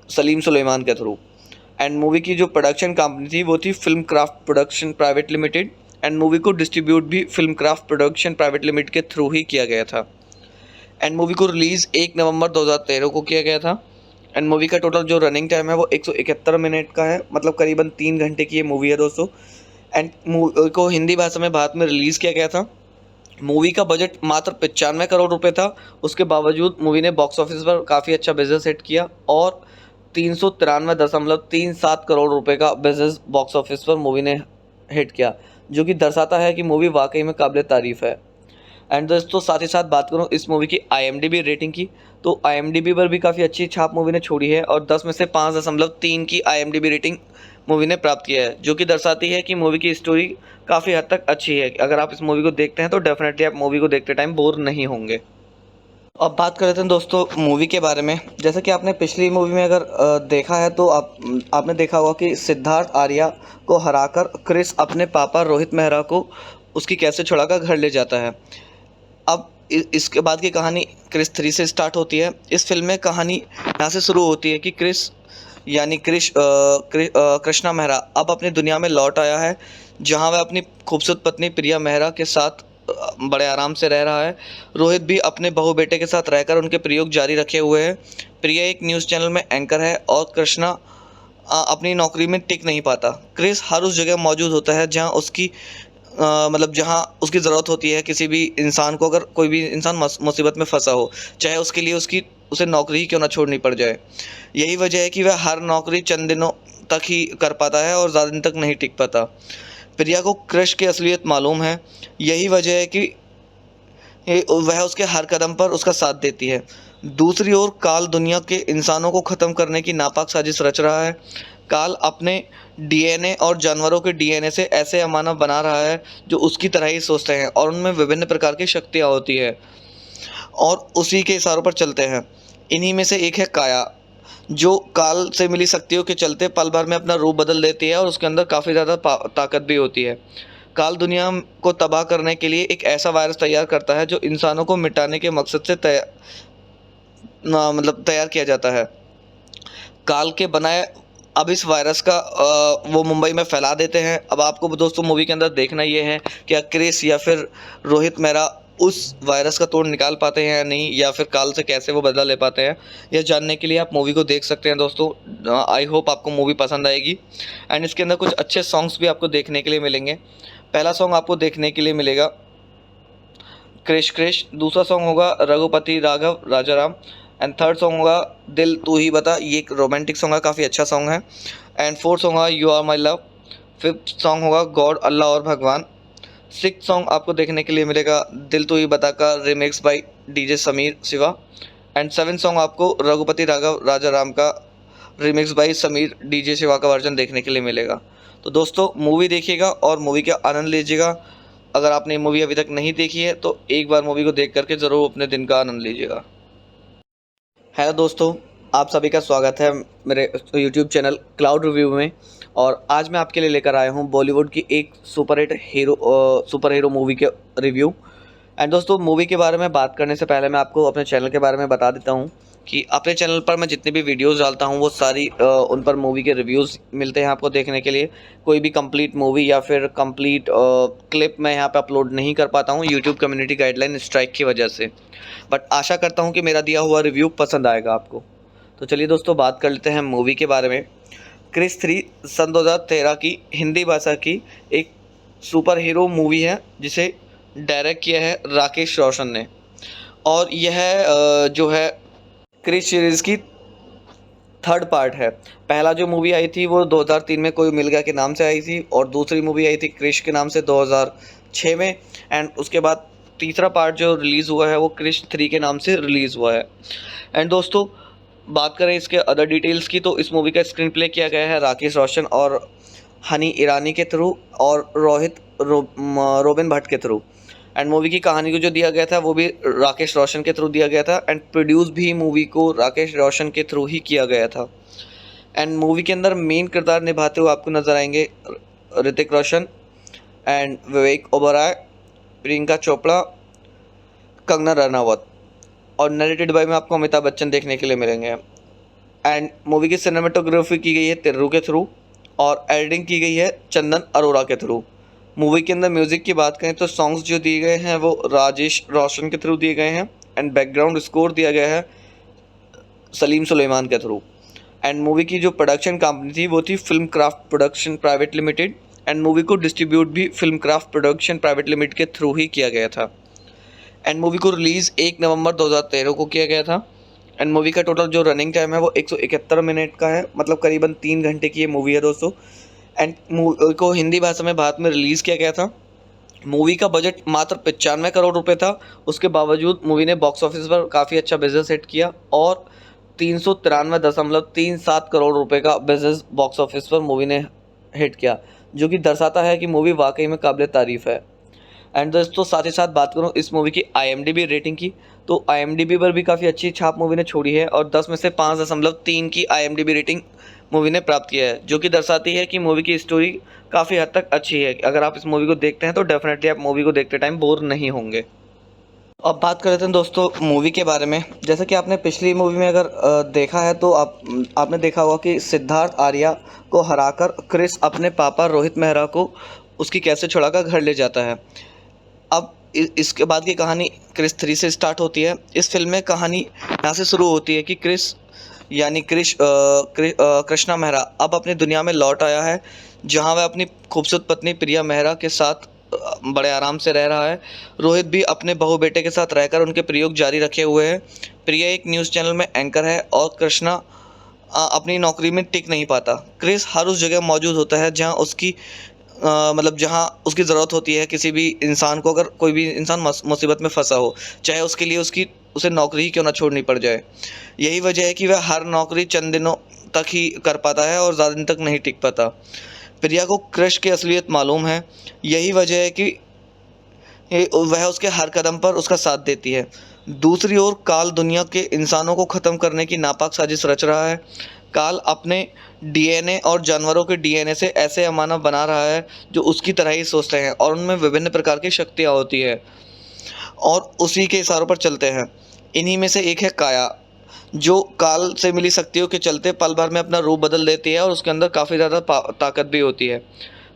सलीम सुलेमान के थ्रू। एंड मूवी की जो प्रोडक्शन कंपनी थी वो थी film craft production private limited and movie को डिस्ट्रीब्यूट भी film craft production private limited के थ्रू ही किया गया था। एंड मूवी को रिलीज़ 1 नवंबर 2013 को किया गया था। एंड मूवी का टोटल जो रनिंग टाइम है वो 171 मिनट का है, मतलब करीबन 3 घंटे की ये मूवी है दोस्तों। एंड मूवी को हिंदी भाषा में भारत में रिलीज़ किया गया था मूवी का बजट मात्र 95 करोड़ रुपए था। उसके बावजूद मूवी ने बॉक्स ऑफिस पर काफ़ी अच्छा बिजनेस हिट किया और 393.37 करोड़ रुपए का बिजनेस बॉक्स ऑफिस पर मूवी ने हिट किया, जो कि दर्शाता है कि मूवी वाकई में काबिल तारीफ़ है। एंड दोस्तों साथ ही साथ बात करूं इस मूवी की IMDb रेटिंग की, तो IMDb पर भी काफ़ी अच्छी छाप मूवी ने छोड़ी है और 10 में से 5.3 की IMDb रेटिंग मूवी ने प्राप्त किया है, जो कि दर्शाती है कि मूवी की स्टोरी काफ़ी हद तक अच्छी है। अगर आप इस मूवी को देखते हैं तो डेफिनेटली आप मूवी को देखते टाइम बोर नहीं होंगे। अब बात कर लेते हैं दोस्तों मूवी के बारे में। जैसे कि आपने पिछली मूवी में अगर देखा है तो आपने देखा होगा कि सिद्धार्थ आर्या को हराकर क्रिस अपने पापा रोहित मेहरा को उसकी कैसे छुड़ाकर घर ले जाता है। अब इसके बाद की कहानी क्रिस 3 से स्टार्ट होती है। इस फिल्म में कहानी यहाँ से शुरू होती है कि क्रिस यानी कृष्णा मेहरा अब अपनी दुनिया में लौट आया है, जहाँ वह अपनी खूबसूरत पत्नी प्रिया मेहरा के साथ बड़े आराम से रह रहा है। रोहित भी अपने बहू बेटे के साथ रहकर उनके प्रयोग जारी रखे हुए हैं। प्रिया एक न्यूज़ चैनल में एंकर है और कृष्णा अपनी नौकरी में टिक नहीं पाता। क्रिस हर उस जगह मौजूद होता है जहाँ उसकी जहाँ उसकी ज़रूरत होती है किसी भी इंसान को। अगर कोई भी इंसान मुसीबत में फंसा हो, चाहे उसके लिए उसे नौकरी ही क्यों ना छोड़नी पड़ जाए। यही वजह है कि वह हर नौकरी चंद दिनों तक ही कर पाता है और ज़्यादा दिन तक नहीं टिक पाता। प्रिया को क्रिश की असलियत मालूम है, यही वजह है कि वह उसके हर कदम पर उसका साथ देती है। दूसरी ओर काल दुनिया के इंसानों को ख़त्म करने की नापाक साजिश रच रहा है। काल अपने DNA और जानवरों के DNA से ऐसे अमानव बना रहा है जो उसकी तरह ही सोचते हैं और उनमें विभिन्न प्रकार की शक्तियाँ होती है और उसी के इशारों पर चलते हैं। इन्हीं में से एक है काया, जो काल से मिली शक्तियों के चलते पल भर में अपना रूप बदल देती है और उसके अंदर काफ़ी ज़्यादा ताकत भी होती है। काल दुनिया को तबाह करने के लिए एक ऐसा वायरस तैयार करता है जो इंसानों को मिटाने के मकसद से तैयार किया जाता है। काल के बनाए अब इस वायरस का वो मुंबई में फैला देते हैं। अब आपको दोस्तों मूवी के अंदर देखना ये है कि क्रिस या फिर रोहित मेहरा उस वायरस का तोड़ निकाल पाते हैं या नहीं, या फिर काल से कैसे वो बदला ले पाते हैं। यह जानने के लिए आप मूवी को देख सकते हैं दोस्तों। आई होप आपको मूवी पसंद आएगी एंड इसके अंदर कुछ अच्छे सॉन्ग्स भी आपको देखने के लिए मिलेंगे। पहला सॉन्ग आपको देखने के लिए मिलेगा क्रिश क्रिश, दूसरा सॉन्ग होगा रघुपति राघव राजा राम एंड थर्ड सॉन्ग होगा दिल तू ही बता, ये एक रोमांटिक सॉन्ग है, काफ़ी अच्छा सॉन्ग है। एंड फोर्थ सॉन्ग होगा you are my love. Fifth song होगा गॉड अल्लाह और भगवान। सिक्स सॉन्ग आपको देखने के लिए मिलेगा दिल तू ही बता का remix by DJ Sameer Shiva. And seven song आपको रघुपति राघव राजा राम का remix by Sameer DJ Shiva का वर्जन देखने के लिए मिलेगा। तो दोस्तों मूवी देखिएगा और मूवी का आनंद लीजिएगा। अगर आपने मूवी अभी तक नहीं देखी है तो एक बार मूवी को देख करके ज़रूर अपने दिन का आनंद लीजिएगा। हेलो दोस्तों, आप सभी का स्वागत है मेरे YouTube चैनल क्लाउड रिव्यू में। और आज मैं आपके लिए लेकर आया हूँ बॉलीवुड की एक सुपर हीरो मूवी के रिव्यू। एंड दोस्तों मूवी के बारे में बात करने से पहले मैं आपको अपने चैनल के बारे में बता देता हूँ कि अपने चैनल पर मैं जितनी भी वीडियोस डालता हूँ वो सारी उन पर मूवी के रिव्यूज़ मिलते हैं आपको देखने के लिए। कोई भी कंप्लीट मूवी या फिर कंप्लीट क्लिप मैं यहाँ पे अपलोड नहीं कर पाता हूँ यूट्यूब कम्युनिटी गाइडलाइन स्ट्राइक की वजह से, बट आशा करता हूँ कि मेरा दिया हुआ रिव्यू पसंद आएगा आपको। तो चलिए दोस्तों बात कर लेते हैं मूवी के बारे में। क्रिस 3 सन 2013 की हिंदी भाषा की एक सुपर हीरो मूवी है जिसे डायरेक्ट किया है राकेश रोशन ने। और यह जो है क्रिस सीरीज़ की थर्ड पार्ट है। पहला जो मूवी आई थी वो 2003 में कोई मिल गया के नाम से आई थी और दूसरी मूवी आई थी क्रिश के नाम से 2006 में। एंड उसके बाद तीसरा पार्ट जो रिलीज़ हुआ है वो क्रिश 3 के नाम से रिलीज़ हुआ है। एंड दोस्तों बात करें इसके अदर डिटेल्स की तो इस मूवी का स्क्रीन प्ले किया गया है राकेश रोशन और हनी ईरानी के थ्रू और रोबिन भट्ट के थ्रू। एंड मूवी की कहानी को जो दिया गया था वो भी राकेश रोशन के थ्रू दिया गया था एंड प्रोड्यूस भी मूवी को राकेश रोशन के थ्रू ही किया गया था। एंड मूवी के अंदर मेन किरदार निभाते हुए आपको नज़र आएंगे ऋतिक रोशन एंड विवेक ओबराय, प्रियंका चोपड़ा, कंगना रनावत और नरेटेड बाय में आपको अमिताभ बच्चन देखने के लिए मिलेंगे। एंड मूवी की सिनेमेटोग्राफी की गई है तिर्रू के थ्रू और एडिटिंग की गई है चंदन अरोड़ा के थ्रू। मूवी के अंदर म्यूज़िक की बात करें तो सॉन्ग्स जो दिए गए हैं वो राजेश रोशन के थ्रू दिए गए हैं एंड बैकग्राउंड स्कोर दिया गया है सलीम सुलेमान के थ्रू। एंड मूवी की जो प्रोडक्शन कंपनी थी वो थी film craft production private limited and movie को डिस्ट्रीब्यूट भी film craft production private limited के थ्रू ही किया गया था। एंड मूवी को रिलीज़ 1 नवंबर 2013 को किया गया था। एंड मूवी का टोटल जो रनिंग टाइम है वो 171 मिनट का है, मतलब करीबन 3 घंटे की ये मूवी है दोस्तों। एंड मूवी को हिंदी भाषा में भारत में रिलीज़ किया गया था। मूवी का बजट मात्र 95 करोड़ रुपए था। उसके बावजूद मूवी ने बॉक्स ऑफिस पर काफ़ी अच्छा बिजनेस हिट किया और 393.37 करोड़ रुपए का बिजनेस बॉक्स ऑफिस पर मूवी ने हिट किया, जो कि दर्शाता है कि मूवी वाकई में काबिल तारीफ़ है। एंड दोस्तों साथ ही साथ बात करूँ इस मूवी की IMDb रेटिंग की, तो IMDb पर भी काफ़ी अच्छी छाप मूवी ने छोड़ी है और 10 में से 5.3 की IMDb रेटिंग मूवी ने प्राप्त किया है, जो कि दर्शाती है कि मूवी की स्टोरी काफ़ी हद तक अच्छी है। अगर आप इस मूवी को देखते हैं तो डेफिनेटली आप मूवी को देखते टाइम बोर नहीं होंगे। अब बात कर लेते हैं दोस्तों मूवी के बारे में। जैसा कि आपने पिछली मूवी में अगर देखा है तो आपने देखा होगा कि सिद्धार्थ आर्या को हराकर क्रिस अपने पापा रोहित मेहरा को उसकी कैसे छुड़ाकर घर ले जाता है। अब इसके बाद की कहानी क्रिस 3 से स्टार्ट होती है। इस फिल्म में कहानी यहाँ से शुरू होती है कि क्रिस यानी कृष्णा मेहरा अब अपनी दुनिया में लौट आया है, जहाँ वह अपनी खूबसूरत पत्नी प्रिया मेहरा के साथ बड़े आराम से रह रहा है। रोहित भी अपने बहू बेटे के साथ रहकर उनके प्रयोग जारी रखे हुए है। प्रिया एक न्यूज़ चैनल में एंकर है और कृष्णा अपनी नौकरी में टिक नहीं पाता। क्रिस हर उस जगह मौजूद होता है जहाँ उसकी जहाँ उसकी ज़रूरत होती है किसी भी इंसान को। अगर कोई भी इंसान मुसीबत में फंसा हो, चाहे उसके लिए उसे नौकरी ही क्यों ना छोड़नी पड़ जाए। यही वजह है कि वह हर नौकरी चंद दिनों तक ही कर पाता है और ज़्यादा दिन तक नहीं टिक पाता। प्रिया को क्रिश की असलियत मालूम है, यही वजह है कि वह उसके हर कदम पर उसका साथ देती है। दूसरी ओर काल दुनिया के इंसानों को ख़त्म करने की नापाक साजिश रच रहा है। काल अपने DNA और जानवरों के DNA से ऐसे अमानव बना रहा है जो उसकी तरह ही सोचते हैं और उनमें विभिन्न प्रकार की शक्तियाँ होती है और उसी के इशारों पर चलते हैं। इन्हीं में से एक है काया, जो काल से मिली शक्तियों के चलते पल भर में अपना रूप बदल देती है और उसके अंदर काफ़ी ज़्यादा ताकत भी होती है।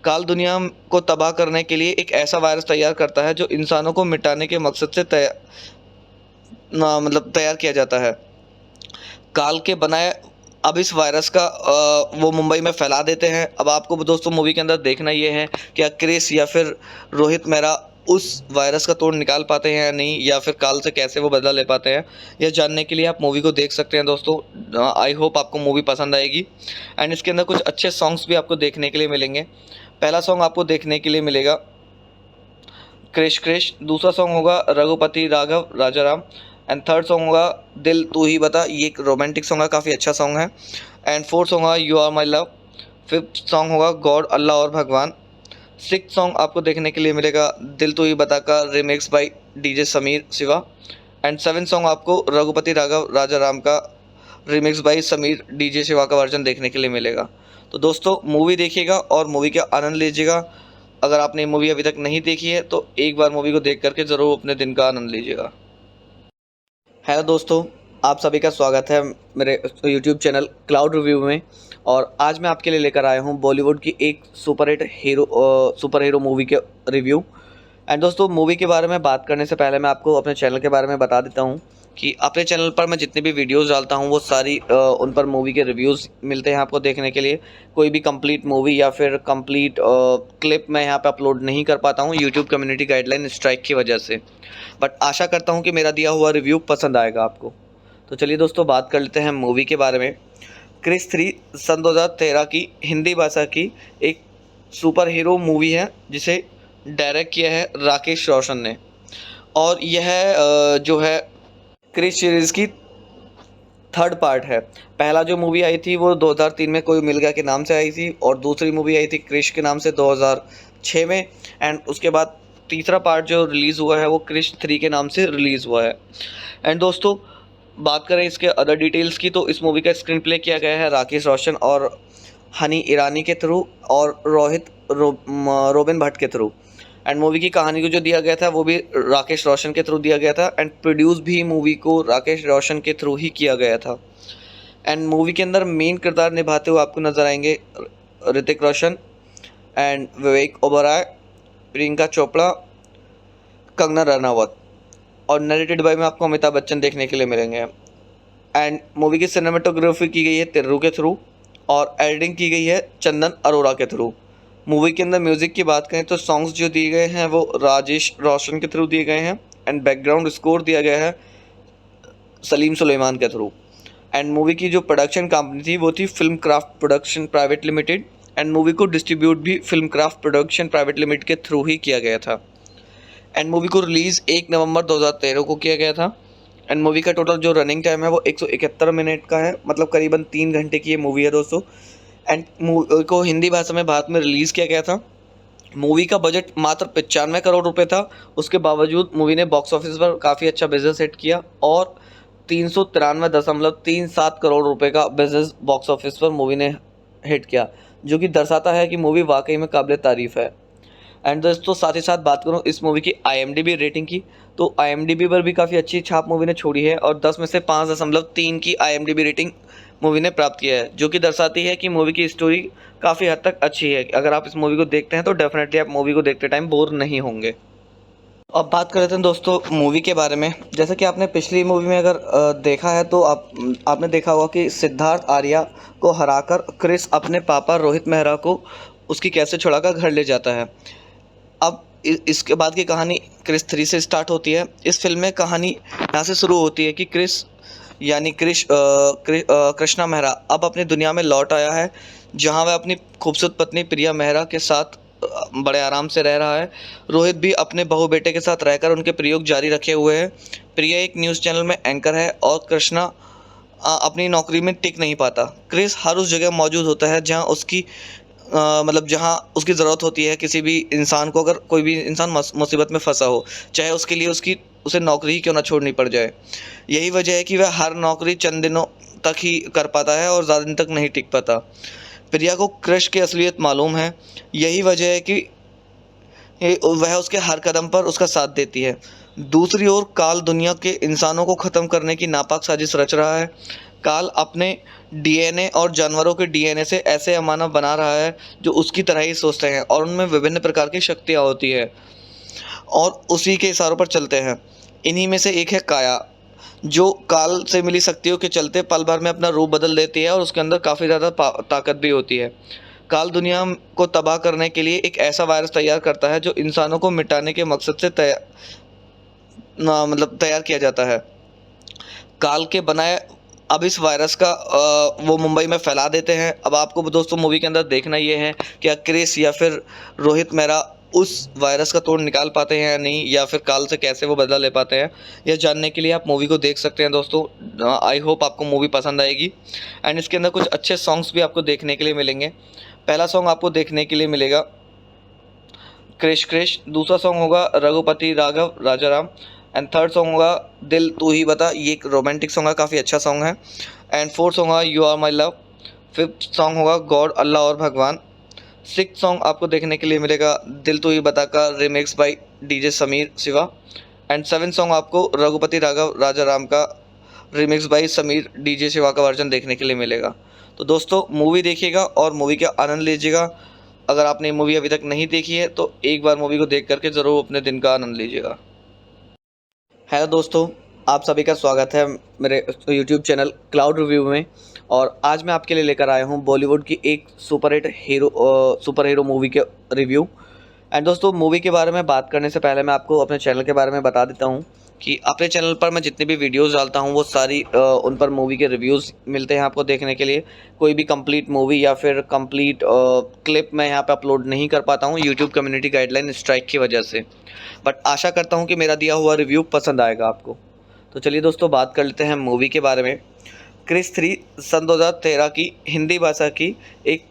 काल दुनिया को तबाह करने के लिए एक ऐसा वायरस तैयार करता है जो इंसानों को मिटाने के मकसद से तैयार किया जाता है। काल के बनाए अब इस वायरस का वो मुंबई में फैला देते हैं। अब आपको दोस्तों मूवी के अंदर देखना ये है क्या क्रिस या फिर रोहित मेहरा उस वायरस का तोड़ निकाल पाते हैं या नहीं, या फिर काल से कैसे वो बदला ले पाते हैं। यह जानने के लिए आप मूवी को देख सकते हैं दोस्तों। आई होप आपको मूवी पसंद आएगी। एंड इसके अंदर कुछ अच्छे सॉन्ग्स भी आपको देखने के लिए मिलेंगे। पहला सॉन्ग आपको देखने के लिए मिलेगा क्रिश क्रिश, दूसरा सॉन्ग होगा Raghupati Raghav Rajaram, and third song होगा दिल तू ही बता, ये एक रोमांटिक सॉन्ग है, काफ़ी अच्छा सॉन्ग है। एंड फोर्थ सॉन्ग होगा you are my love, fifth song होगा गॉड अल्लाह और भगवान, सिक्स सॉन्ग आपको देखने के लिए मिलेगा दिल तू ही बता का remix by DJ Sameer Shiva, and seven song आपको रघुपति राघव राजाराम का remix by Sameer DJ Shiva का वर्जन देखने के लिए मिलेगा। तो दोस्तों मूवी देखिएगा और मूवी का आनंद लीजिएगा। अगर आपने मूवी अभी तक नहीं देखी है तो एक बार मूवी को देख करके ज़रूर अपने दिन का आनंद लीजिएगा। हेलो दोस्तों, आप सभी का स्वागत है मेरे YouTube चैनल क्लाउड रिव्यू में। और आज मैं आपके लिए लेकर आया हूँ बॉलीवुड की एक सुपर हीरो मूवी के रिव्यू। एंड दोस्तों मूवी के बारे में बात करने से पहले मैं आपको अपने चैनल के बारे में बता देता हूँ कि अपने चैनल पर मैं जितनी भी वीडियोस डालता हूँ वो सारी उन पर मूवी के रिव्यूज़ मिलते हैं आपको देखने के लिए। कोई भी कंप्लीट मूवी या फिर कंप्लीट क्लिप मैं यहाँ पे अपलोड नहीं कर पाता हूँ यूट्यूब कम्युनिटी गाइडलाइन स्ट्राइक की वजह से, बट आशा करता हूँ कि मेरा दिया हुआ रिव्यू पसंद आएगा आपको। तो चलिए दोस्तों बात कर लेते हैं मूवी के बारे में। क्रिस 3 सन 2013 की हिंदी भाषा की एक सुपर हीरो मूवी है जिसे डायरेक्ट किया है राकेश रोशन ने, और यह जो है क्रिस सीरीज़ की थर्ड पार्ट है। पहला जो मूवी आई थी वो 2003 में कोई मिल गया के नाम से आई थी, और दूसरी मूवी आई थी क्रिश के नाम से 2006 में, एंड उसके बाद तीसरा पार्ट जो रिलीज़ हुआ है वो क्रिश 3 के नाम से रिलीज़ हुआ है। एंड दोस्तों बात करें इसके अदर डिटेल्स की तो इस मूवी का स्क्रीन प्ले किया गया है राकेश रोशन और हनी ईरानी के थ्रू और रोबिन भट्ट के थ्रू। एंड मूवी की कहानी को जो दिया गया था वो भी राकेश रोशन के थ्रू दिया गया था, एंड प्रोड्यूस भी मूवी को राकेश रोशन के थ्रू ही किया गया था। एंड मूवी के अंदर मेन किरदार निभाते हुए आपको नज़र आएंगे ऋतिक रोशन एंड विवेक ओबराय, प्रियंका चोपड़ा, कंगना रनावत, और नरेटेड बाय में आपको अमिताभ बच्चन देखने के लिए मिलेंगे। एंड मूवी की सिनेमेटोग्राफी की गई है तिर्रू के थ्रू और एडिटिंग की गई है चंदन अरोड़ा के थ्रू। मूवी के अंदर म्यूज़िक की बात करें तो सॉन्ग्स जो दिए गए हैं वो राजेश रोशन के थ्रू दिए गए हैं, एंड बैकग्राउंड स्कोर दिया गया है सलीम सुलेमान के थ्रू। एंड मूवी की जो प्रोडक्शन कंपनी थी वो थी film craft production private limited, and movie को डिस्ट्रीब्यूट भी film craft production private limited के थ्रू ही किया गया था। एंड मूवी को रिलीज़ 1 नवंबर 2013 को किया गया था। एंड मूवी का टोटल जो रनिंग टाइम है वो 171 मिनट का है, मतलब करीबन 3 घंटे की ये मूवी है दोस्तों। एंड मूवी को हिंदी भाषा में भारत में रिलीज़ किया गया था। मूवी का बजट मात्र 95 करोड़ रुपए था। उसके बावजूद मूवी ने बॉक्स ऑफिस पर काफ़ी अच्छा बिजनेस हिट किया और 393.37 करोड़ रुपए का बिजनेस बॉक्स ऑफिस पर मूवी ने हिट किया, जो कि दर्शाता है कि मूवी वाकई में काबिल तारीफ़ है। एंड दोस्तों साथ ही साथ बात करूं इस मूवी की IMDb रेटिंग की, तो IMDb पर भी काफ़ी अच्छी छाप मूवी ने छोड़ी है और 10 में से 5.3 की IMDb रेटिंग मूवी ने प्राप्त किया है, जो कि दर्शाती है कि मूवी की स्टोरी काफ़ी हद तक अच्छी है। अगर आप इस मूवी को देखते हैं तो डेफिनेटली आप मूवी को देखते टाइम बोर नहीं होंगे। अब बात कर लेते हैं दोस्तों मूवी के बारे में। जैसे कि आपने पिछली मूवी में अगर देखा है तो आपने देखा होगा कि सिद्धार्थ आर्या को हराकर क्रिस अपने पापा रोहित मेहरा को उसकी कैसे छुड़ाकर घर ले जाता है। अब इसके बाद की कहानी क्रिस 3 से स्टार्ट होती है। इस फिल्म में कहानी यहाँ से शुरू होती है कि क्रिस यानी कृष्णा मेहरा अब अपनी दुनिया में लौट आया है, जहाँ वह अपनी खूबसूरत पत्नी प्रिया मेहरा के साथ बड़े आराम से रह रहा है। रोहित भी अपने बहू बेटे के साथ रहकर उनके प्रयोग जारी रखे हुए हैं। प्रिया एक न्यूज़ चैनल में एंकर है और कृष्णा अपनी नौकरी में टिक नहीं पाता। क्रिस हर उस जगह मौजूद होता है जहाँ उसकी जहाँ उसकी ज़रूरत होती है किसी भी इंसान को। अगर कोई भी इंसान मुसीबत में फंसा हो, चाहे उसके लिए उसे नौकरी ही क्यों ना छोड़नी पड़ जाए। यही वजह है कि वह हर नौकरी चंद दिनों तक ही कर पाता है और ज़्यादा दिन तक नहीं टिक पाता। प्रिया को क्रिश की असलियत मालूम है, यही वजह है कि वह उसके हर कदम पर उसका साथ देती है। दूसरी ओर काल दुनिया के इंसानों को ख़त्म करने की नापाक साजिश रच रहा है। काल अपने DNA और जानवरों के DNA से ऐसे मानव बना रहा है जो उसकी तरह ही सोचते हैं और उनमें विभिन्न प्रकार की शक्तियाँ होती है और उसी के इशारों पर चलते हैं। इन्हीं में से एक है काया, जो काल से मिली शक्तियों के चलते पल भर में अपना रूप बदल देती है और उसके अंदर काफ़ी ज़्यादा ताकत भी होती है। काल दुनिया को तबाह करने के लिए एक ऐसा वायरस तैयार करता है जो इंसानों को मिटाने के मकसद से तैयार किया जाता है। काल के बनाए अब इस वायरस का वो मुंबई में फैला देते हैं। अब आपको दोस्तों मूवी के अंदर देखना ये है कि क्रिस या फिर रोहित मेहरा उस वायरस का तोड़ निकाल पाते हैं या नहीं, या फिर काल से कैसे वो बदला ले पाते हैं। यह जानने के लिए आप मूवी को देख सकते हैं दोस्तों। आई होप आपको मूवी पसंद आएगी। एंड इसके अंदर कुछ अच्छे सॉन्ग्स भी आपको देखने के लिए मिलेंगे। पहला सॉन्ग आपको देखने के लिए मिलेगा क्रिश क्रिश, दूसरा सॉन्ग होगा रघुपति राघव राजा राम, एंड थर्ड सॉन्ग होगा दिल तू ही बता, ये एक रोमांटिक सॉन्ग है, काफ़ी अच्छा सॉन्ग है। एंड फोर्थ सॉन्ग होगा you are my love, fifth song होगा गॉड अल्लाह और भगवान, सिक्स सॉन्ग आपको देखने के लिए मिलेगा दिल तू ही बता का remix by DJ Sameer Shiva, and seven song आपको रघुपति राघव राजा राम का remix by Sameer DJ Shiva का वर्जन देखने के लिए मिलेगा। तो दोस्तों मूवी देखिएगा और मूवी का आनंद लीजिएगा। अगर आपने मूवी अभी तक नहीं देखी है तो एक बार मूवी को देख करके ज़रूर अपने दिन का आनंद लीजिएगा। हेलो दोस्तों, आप सभी का स्वागत है मेरे YouTube चैनल क्लाउड रिव्यू में। और आज मैं आपके लिए लेकर आया हूँ बॉलीवुड की एक सुपर हीरो मूवी के रिव्यू। एंड दोस्तों मूवी के बारे में बात करने से पहले मैं आपको अपने चैनल के बारे में बता देता हूँ कि अपने चैनल पर मैं जितनी भी वीडियोस डालता हूँ वो सारी उन पर मूवी के रिव्यूज़ मिलते हैं आपको देखने के लिए। कोई भी कंप्लीट मूवी या फिर कंप्लीट क्लिप मैं यहाँ पे अपलोड नहीं कर पाता हूँ यूट्यूब कम्युनिटी गाइडलाइन स्ट्राइक की वजह से, बट आशा करता हूँ कि मेरा दिया हुआ रिव्यू पसंद आएगा आपको। तो चलिए दोस्तों बात कर लेते हैं मूवी के बारे में। क्रिस 3 सन 2013 की हिंदी भाषा की एक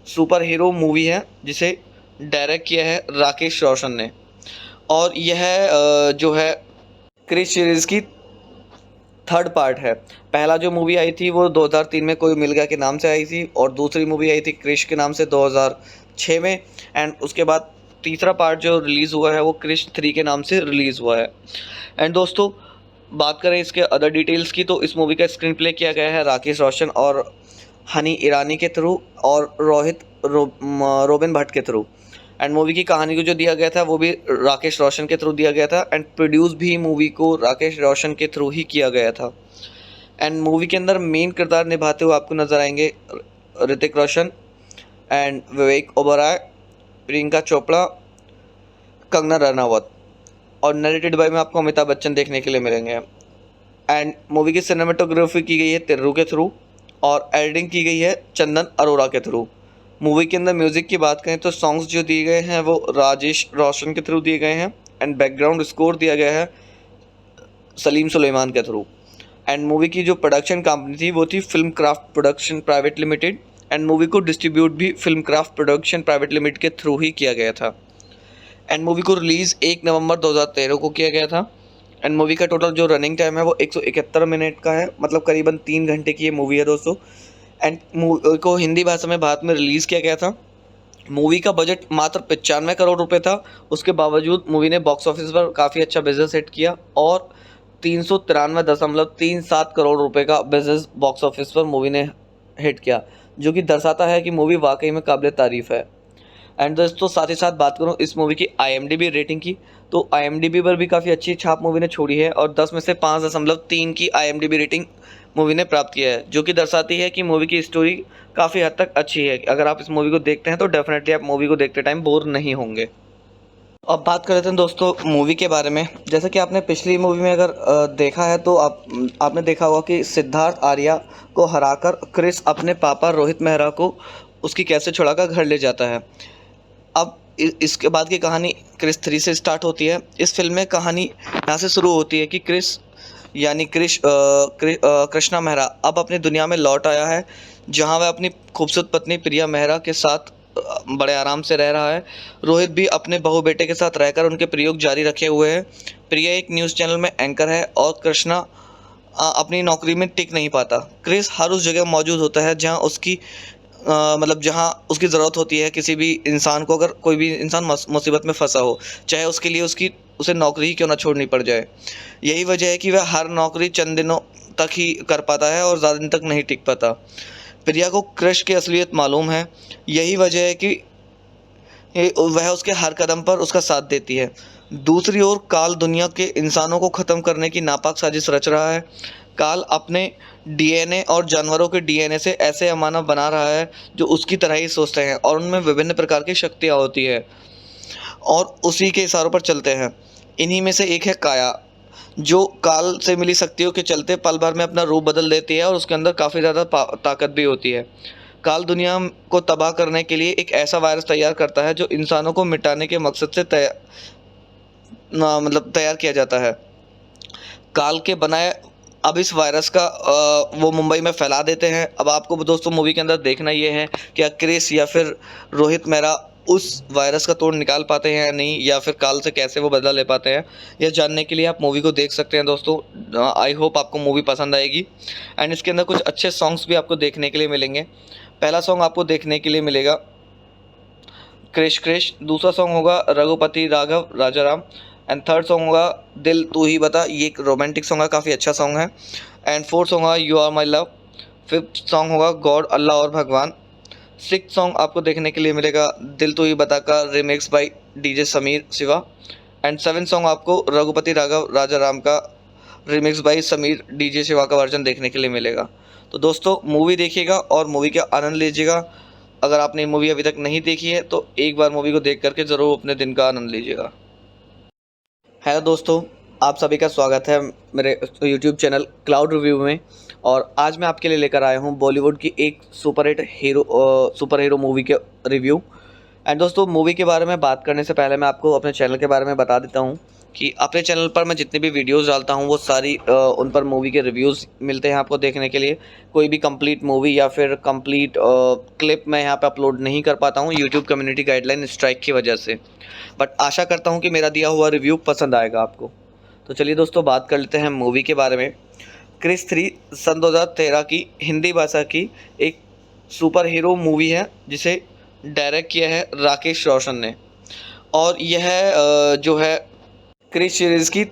सुपर हीरो मूवी है जिसे डायरेक्ट किया है राकेश रोशन ने, और यह जो है क्रिस सीरीज़ की थर्ड पार्ट है। पहला जो मूवी आई थी वो 2003 में कोई मिल गया के नाम से आई थी, और दूसरी मूवी आई थी क्रिश के नाम से 2006 में, एंड उसके बाद तीसरा पार्ट जो रिलीज़ हुआ है वो क्रिश 3 के नाम से रिलीज़ हुआ है। एंड दोस्तों बात करें इसके अदर डिटेल्स की तो इस मूवी का स्क्रीन प्ले किया गया है राकेश रोशन और हनी ईरानी के थ्रू और रोबिन भट्ट के थ्रू। एंड मूवी की कहानी को जो दिया गया था वो भी राकेश रोशन के थ्रू दिया गया था, एंड प्रोड्यूस भी मूवी को राकेश रोशन के थ्रू ही किया गया था। एंड मूवी के अंदर मेन किरदार निभाते हुए आपको नज़र आएंगे ऋतिक रोशन एंड विवेक ओबराय, प्रियंका चोपड़ा, कंगना रनावत, और नरेटेड बाय में आपको अमिताभ बच्चन देखने के लिए मिलेंगे। एंड मूवी की सिनेमेटोग्राफी की गई है तिर्रू के थ्रू और एडिटिंग की गई है चंदन अरोड़ा के थ्रू। मूवी के अंदर म्यूज़िक की बात करें तो सॉन्ग्स जो दिए गए हैं वो राजेश रोशन के थ्रू दिए गए हैं एंड बैकग्राउंड स्कोर दिया गया है सलीम सुलेमान के थ्रू। एंड मूवी की जो प्रोडक्शन कंपनी थी वो थी film craft production private limited and movie को डिस्ट्रीब्यूट भी film craft production private limited के थ्रू ही किया गया था। एंड मूवी को रिलीज़ 1 नवंबर 2013 को किया गया था। एंड मूवी का टोटल जो रनिंग टाइम है वो 171 मिनट का है, मतलब करीबन 3 घंटे की ये मूवी है दोस्तों। एंड मूवी को हिंदी भाषा में भारत में रिलीज़ किया गया था। मूवी का बजट मात्र 95 करोड़ रुपए था। उसके बावजूद मूवी ने बॉक्स ऑफिस पर काफ़ी अच्छा बिजनेस हिट किया और 393.37 करोड़ रुपए का बिजनेस बॉक्स ऑफिस पर मूवी ने हिट किया, जो कि दर्शाता है कि मूवी वाकई में काबिल तारीफ़ है। एंड दोस्तों साथ ही साथ बात करूँ इस मूवी की IMDb रेटिंग की, तो IMDb पर भी काफ़ी अच्छी छाप मूवी ने छोड़ी है और 10 में से 5.3 की IMDb रेटिंग मूवी ने प्राप्त किया है, जो कि दर्शाती है कि मूवी की स्टोरी काफ़ी हद तक अच्छी है। अगर आप इस मूवी को देखते हैं तो डेफिनेटली आप मूवी को देखते टाइम बोर नहीं होंगे। अब बात कर लेते हैं दोस्तों मूवी के बारे में। जैसा कि आपने पिछली मूवी में अगर देखा है तो आपने देखा होगा कि सिद्धार्थ आर्या को हराकर क्रिस अपने पापा रोहित मेहरा को उसकी कैसे छुड़ाकर घर ले जाता है। अब इसके बाद की कहानी क्रिस 3 से स्टार्ट होती है। इस फिल्म में कहानी यहाँ से शुरू होती है कि क्रिस यानी कृष्णा मेहरा अब अपनी दुनिया में लौट आया है, जहाँ वह अपनी खूबसूरत पत्नी प्रिया मेहरा के साथ बड़े आराम से रह रहा है। रोहित भी अपने बहू बेटे के साथ रहकर उनके प्रयोग जारी रखे हुए है। प्रिया एक न्यूज़ चैनल में एंकर है और कृष्णा अपनी नौकरी में टिक नहीं पाता। क्रिस हर उस जगह मौजूद होता है जहाँ उसकी जहाँ उसकी ज़रूरत होती है किसी भी इंसान को। अगर कोई भी इंसान मुसीबत में फंसा हो, चाहे उसके लिए उसे नौकरी ही क्यों ना छोड़नी पड़ जाए। यही वजह है कि वह हर नौकरी चंद दिनों तक ही कर पाता है और ज़्यादा दिन तक नहीं टिक पाता। प्रिया को क्रिश की असलियत मालूम है, यही वजह है कि वह उसके हर कदम पर उसका साथ देती है। दूसरी ओर काल दुनिया के इंसानों को ख़त्म करने की नापाक साजिश रच रहा है। काल अपने DNA और जानवरों के DNA से ऐसे अमानव बना रहा है जो उसकी तरह ही सोचते हैं और उनमें विभिन्न प्रकार की शक्तियाँ होती है और उसी के इशारों पर चलते हैं। इन्हीं में से एक है काया, जो काल से मिली शक्तियों के चलते पल भर में अपना रूप बदल देती है और उसके अंदर काफ़ी ज़्यादा ताकत भी होती है। काल दुनिया को तबाह करने के लिए एक ऐसा वायरस तैयार करता है जो इंसानों को मिटाने के मकसद से तैयार किया जाता है। काल के बनाए अब इस वायरस का वो मुंबई में फैला देते हैं। अब आपको दोस्तों मूवी के अंदर देखना ये है कि क्रिस या फिर रोहित मेहरा उस वायरस का तोड़ निकाल पाते हैं या नहीं, या फिर काल से कैसे वो बदला ले पाते हैं। यह जानने के लिए आप मूवी को देख सकते हैं दोस्तों। आई होप आपको मूवी पसंद आएगी। एंड इसके अंदर कुछ अच्छे सॉन्ग्स भी आपको देखने के लिए मिलेंगे। पहला सॉन्ग आपको देखने के लिए मिलेगा क्रिश क्रिश, दूसरा सॉन्ग होगा Raghupati Raghav Rajaram and third song होगा दिल तू ही बता, ये एक रोमांटिक सॉन्ग है, काफ़ी अच्छा सॉन्ग है। एंड फोर्थ सॉन्ग होगा you are my love, fifth song होगा गॉड अल्लाह और भगवान, सिक्स सॉन्ग आपको देखने के लिए मिलेगा दिल तू ही बता का remix by DJ Sameer Shiva and seven song आपको रघुपति राघव राजाराम का remix by Sameer DJ Shiva का वर्जन देखने के लिए मिलेगा। तो दोस्तों मूवी देखिएगा और मूवी का आनंद लीजिएगा। अगर आपने मूवी अभी तक नहीं देखी है तो एक बार मूवी को देख करके ज़रूर अपने दिन का आनंद लीजिएगा। हेलो दोस्तों, आप सभी का स्वागत है मेरे YouTube चैनल क्लाउड रिव्यू में। और आज मैं आपके लिए लेकर आया हूँ बॉलीवुड की एक सुपर हीरो मूवी के रिव्यू। एंड दोस्तों मूवी के बारे में बात करने से पहले मैं आपको अपने चैनल के बारे में बता देता हूँ कि अपने चैनल पर मैं जितनी भी वीडियोस डालता हूँ वो सारी उन पर मूवी के रिव्यूज़ मिलते हैं आपको देखने के लिए। कोई भी कंप्लीट मूवी या फिर कंप्लीट क्लिप मैं यहाँ पे अपलोड नहीं कर पाता हूँ यूट्यूब कम्युनिटी गाइडलाइन स्ट्राइक की वजह से, बट आशा करता हूँ कि मेरा दिया हुआ रिव्यू पसंद आएगा आपको। तो चलिए दोस्तों बात कर लेते हैं मूवी के बारे में। क्रिस 3 सन 2013 की हिंदी भाषा की एक सुपर हीरो मूवी है जिसे डायरेक्ट किया है राकेश रोशन ने। और यह जो है क्रिस सीरीज़ की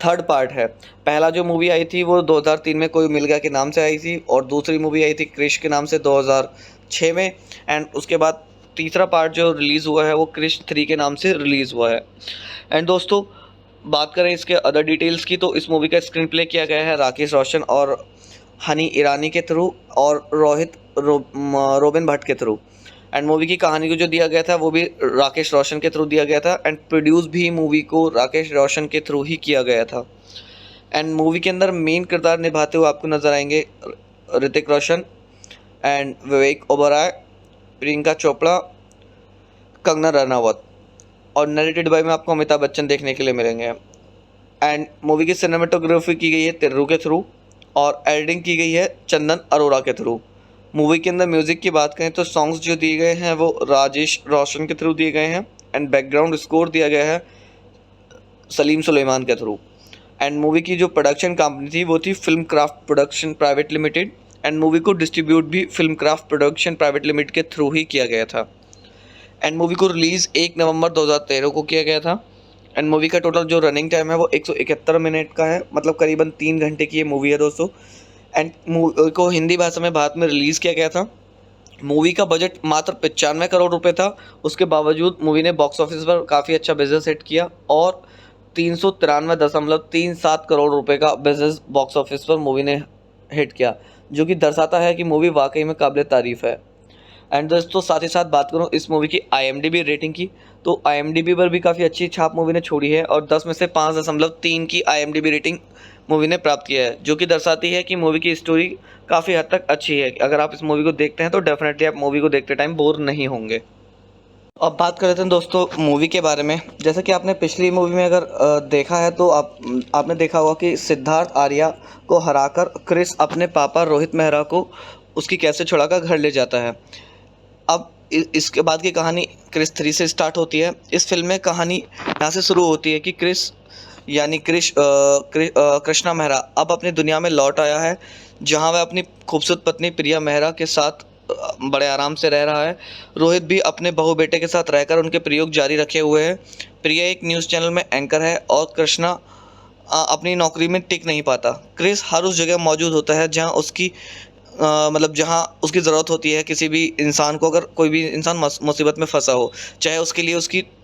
थर्ड पार्ट है। पहला जो मूवी आई थी वो 2003 में कोई मिल गया के नाम से आई थी और दूसरी मूवी आई थी क्रिश के नाम से 2006 में। एंड उसके बाद तीसरा पार्ट जो रिलीज़ हुआ है वो क्रिश 3 के नाम से रिलीज़ हुआ है। एंड दोस्तों बात करें इसके अदर डिटेल्स की तो इस मूवी का स्क्रीन प्ले किया गया है राकेश रोशन और हनी ईरानी के थ्रू और रोबिन भट्ट के थ्रू। एंड मूवी की कहानी को जो दिया गया था वो भी राकेश रोशन के थ्रू दिया गया था एंड प्रोड्यूस भी मूवी को राकेश रोशन के थ्रू ही किया गया था। एंड मूवी के अंदर मेन किरदार निभाते हुए आपको नज़र आएंगे ऋतिक रोशन एंड विवेक ओबराय, प्रियंका चोपड़ा, कंगना रनावत और नरेटेड बाय में आपको अमिताभ बच्चन देखने के लिए मिलेंगे। एंड मूवी की सिनेमेटोग्राफी की गई है तिर्रू के थ्रू और एडिटिंग की गई है चंदन अरोड़ा के थ्रू। मूवी के अंदर म्यूज़िक की बात करें तो सॉन्ग्स जो दिए गए हैं वो राजेश रोशन के थ्रू दिए गए हैं एंड बैकग्राउंड स्कोर दिया गया है सलीम सुलेमान के थ्रू। एंड मूवी की जो प्रोडक्शन कंपनी थी वो थी film craft production private limited and movie को डिस्ट्रीब्यूट भी film craft production private limited के थ्रू ही किया गया था। एंड मूवी को रिलीज़ 1 नवंबर 2013 को किया गया था। एंड मूवी का टोटल जो रनिंग टाइम है वो 171 मिनट का है, मतलब करीबन 3 घंटे की ये मूवी है दोस्तों। एंड मूवी को हिंदी भाषा में भारत में रिलीज़ किया गया था। मूवी का बजट मात्र 95 करोड़ रुपए था। उसके बावजूद मूवी ने बॉक्स ऑफिस पर काफ़ी अच्छा बिजनेस हिट किया और 393.37 करोड़ रुपए का बिजनेस बॉक्स ऑफिस पर मूवी ने हिट किया, जो कि दर्शाता है कि मूवी वाकई में काबिल तारीफ़ है। एंड दोस्तों साथ ही साथ बात करूं इस मूवी की IMDb रेटिंग की, तो IMDb पर भी काफ़ी अच्छी छाप मूवी ने छोड़ी है और 10 में से 5.3 की IMDb रेटिंग मूवी ने प्राप्त किया है, जो कि दर्शाती है कि मूवी की स्टोरी काफ़ी हद तक अच्छी है। अगर आप इस मूवी को देखते हैं तो डेफिनेटली आप मूवी को देखते टाइम बोर नहीं होंगे। अब बात कर लेते हैं दोस्तों मूवी के बारे में। जैसा कि आपने पिछली मूवी में अगर देखा है तो आपने देखा होगा कि सिद्धार्थ आर्या को हराकर क्रिस अपने पापा रोहित मेहरा को उसकी कैद से छुड़ाकर घर ले जाता है। अब इसके बाद की कहानी क्रिस 3 से स्टार्ट होती है। इस फिल्म में कहानी यहाँ से शुरू होती है कि क्रिस यानी कृष्णा मेहरा अब अपनी दुनिया में लौट आया है, जहाँ वह अपनी खूबसूरत पत्नी प्रिया मेहरा के साथ बड़े आराम से रह रहा है। रोहित भी अपने बहू बेटे के साथ रहकर उनके प्रयोग जारी रखे हुए हैं। प्रिया एक न्यूज़ चैनल में एंकर है और कृष्णा अपनी नौकरी में टिक नहीं पाता। क्रिस हर उस जगह मौजूद होता है जहाँ उसकी जहाँ उसकी ज़रूरत होती है किसी भी इंसान को। अगर कोई भी इंसान मुसीबत में फंसा हो, चाहे उसके लिए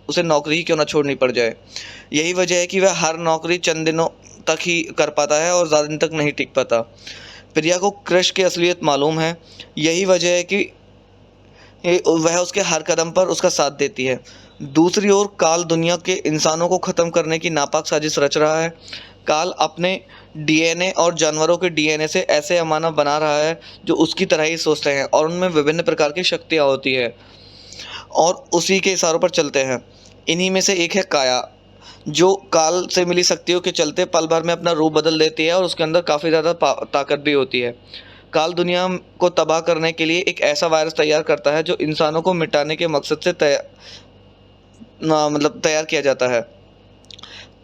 उसे नौकरी ही क्यों ना छोड़नी पड़ जाए। यही वजह है कि वह हर नौकरी चंद दिनों तक ही कर पाता है और ज़्यादा दिन तक नहीं टिक पाता। प्रिया को क्रिश की असलियत मालूम है, यही वजह है कि वह उसके हर कदम पर उसका साथ देती है। दूसरी ओर काल दुनिया के इंसानों को ख़त्म करने की नापाक साजिश रच रहा है। काल अपने DNA और जानवरों के DNA से ऐसे अमानव बना रहा है जो उसकी तरह ही सोचते हैं और उनमें विभिन्न प्रकार की शक्तियाँ होती है और उसी के इशारों पर चलते हैं। इन्हीं में से एक है काया, जो काल से मिली शक्तियों के चलते पल भर में अपना रूप बदल देती है और उसके अंदर काफ़ी ज़्यादा ताकत भी होती है। काल दुनिया को तबाह करने के लिए एक ऐसा वायरस तैयार करता है जो इंसानों को मिटाने के मकसद से तैयार किया जाता है।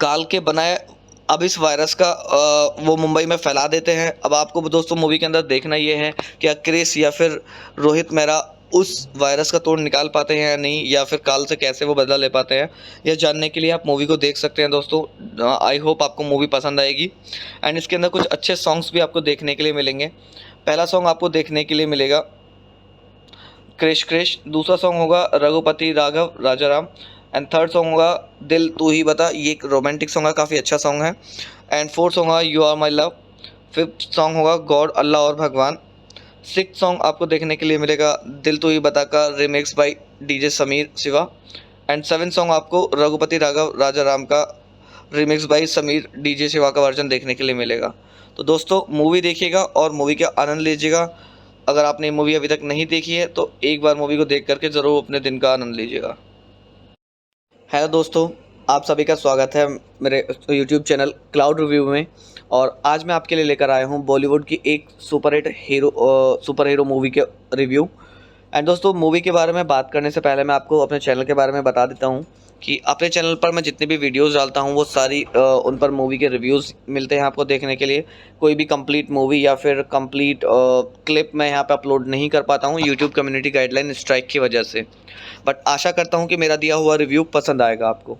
काल के बनाए अब इस वायरस का वो मुंबई में फैला देते हैं। अब आपको दोस्तों मूवी के अंदर देखना ये है कि क्रिस या फिर रोहित मेहरा उस वायरस का तोड़ निकाल पाते हैं या नहीं, या फिर काल से कैसे वो बदला ले पाते हैं। यह जानने के लिए आप मूवी को देख सकते हैं दोस्तों। आई होप आपको मूवी पसंद आएगी। एंड इसके अंदर कुछ अच्छे सॉन्ग्स भी आपको देखने के लिए मिलेंगे। पहला सॉन्ग आपको देखने के लिए मिलेगा क्रिश क्रिश, दूसरा सॉन्ग होगा Raghupati Raghav Rajaram and third song होगा दिल तू ही बता, ये एक रोमांटिक सॉन्ग है, काफ़ी अच्छा सॉन्ग है। एंड फोर्थ सॉन्ग होगा you are my love, fifth song होगा गॉड अल्लाह और भगवान, सिक्स सॉन्ग आपको देखने के लिए मिलेगा दिल तू ही बता का remix by DJ Sameer Shiva and seven song आपको रघुपति राघव राजाराम का remix by Sameer DJ Shiva का वर्जन देखने के लिए मिलेगा। तो दोस्तों मूवी देखिएगा और मूवी का आनंद लीजिएगा। अगर आपने मूवी अभी तक नहीं देखी है तो एक बार मूवी को देख करके ज़रूर अपने दिन का आनंद लीजिएगा। हेलो दोस्तों, आप सभी का स्वागत है मेरे YouTube चैनल क्लाउड रिव्यू में। और आज मैं आपके लिए लेकर आया हूँ बॉलीवुड की एक सुपर हीरो मूवी के रिव्यू। एंड दोस्तों मूवी के बारे में बात करने से पहले मैं आपको अपने चैनल के बारे में बता देता हूँ कि अपने चैनल पर मैं जितनी भी वीडियोस डालता हूँ वो सारी उन पर मूवी के रिव्यूज़ मिलते हैं आपको देखने के लिए। कोई भी कंप्लीट मूवी या फिर कंप्लीट क्लिप मैं यहाँ पे अपलोड नहीं कर पाता हूँ यूट्यूब कम्युनिटी गाइडलाइन स्ट्राइक की वजह से, बट आशा करता हूँ कि मेरा दिया हुआ रिव्यू पसंद आएगा आपको।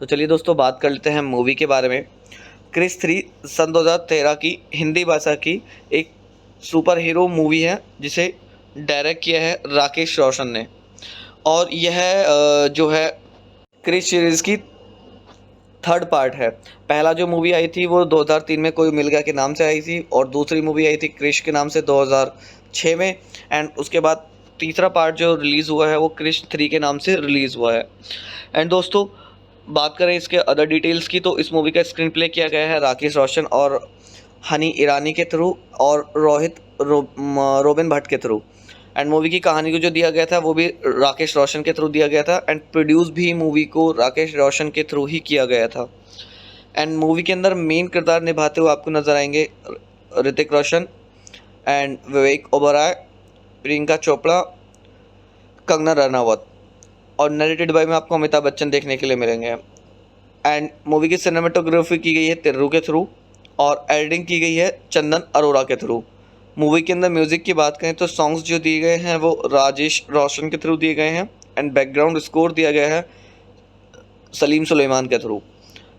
तो चलिए दोस्तों बात कर लेते हैं मूवी के बारे में। क्रिस 3 सन 2013 की हिंदी भाषा की एक सुपर हीरो मूवी है जिसे डायरेक्ट किया है राकेश रोशन ने। और यह जो है क्रिस सीरीज़ की थर्ड पार्ट है। पहला जो मूवी आई थी वो 2003 में कोई मिल गया के नाम से आई थी और दूसरी मूवी आई थी क्रिश के नाम से 2006 में। एंड उसके बाद तीसरा पार्ट जो रिलीज़ हुआ है वो क्रिश 3 के नाम से रिलीज़ हुआ है। एंड दोस्तों, बात करें इसके अदर डिटेल्स की, तो इस मूवी का स्क्रीन प्ले किया गया है राकेश रोशन और हनी ईरानी के थ्रू और रोबिन भट्ट के थ्रू। एंड मूवी की कहानी को जो दिया गया था वो भी राकेश रोशन के थ्रू दिया गया था। एंड प्रोड्यूस भी मूवी को राकेश रोशन के थ्रू ही किया गया था। एंड मूवी के अंदर मेन किरदार निभाते हुए आपको नज़र आएंगे ऋतिक रोशन एंड विवेक ओबराय, प्रियंका चोपड़ा, कंगना रनावत, और नरेटेड बाय में आपको अमिताभ बच्चन देखने के लिए मिलेंगे। एंड मूवी की सिनेमेटोग्राफी की गई है तिर्रू के थ्रू और एडिटिंग की गई है चंदन अरोड़ा के थ्रू। मूवी के अंदर म्यूज़िक की बात करें तो सॉन्ग्स जो दिए गए हैं वो राजेश रोशन के थ्रू दिए गए हैं। एंड बैकग्राउंड स्कोर दिया गया है सलीम सुलेमान के थ्रू।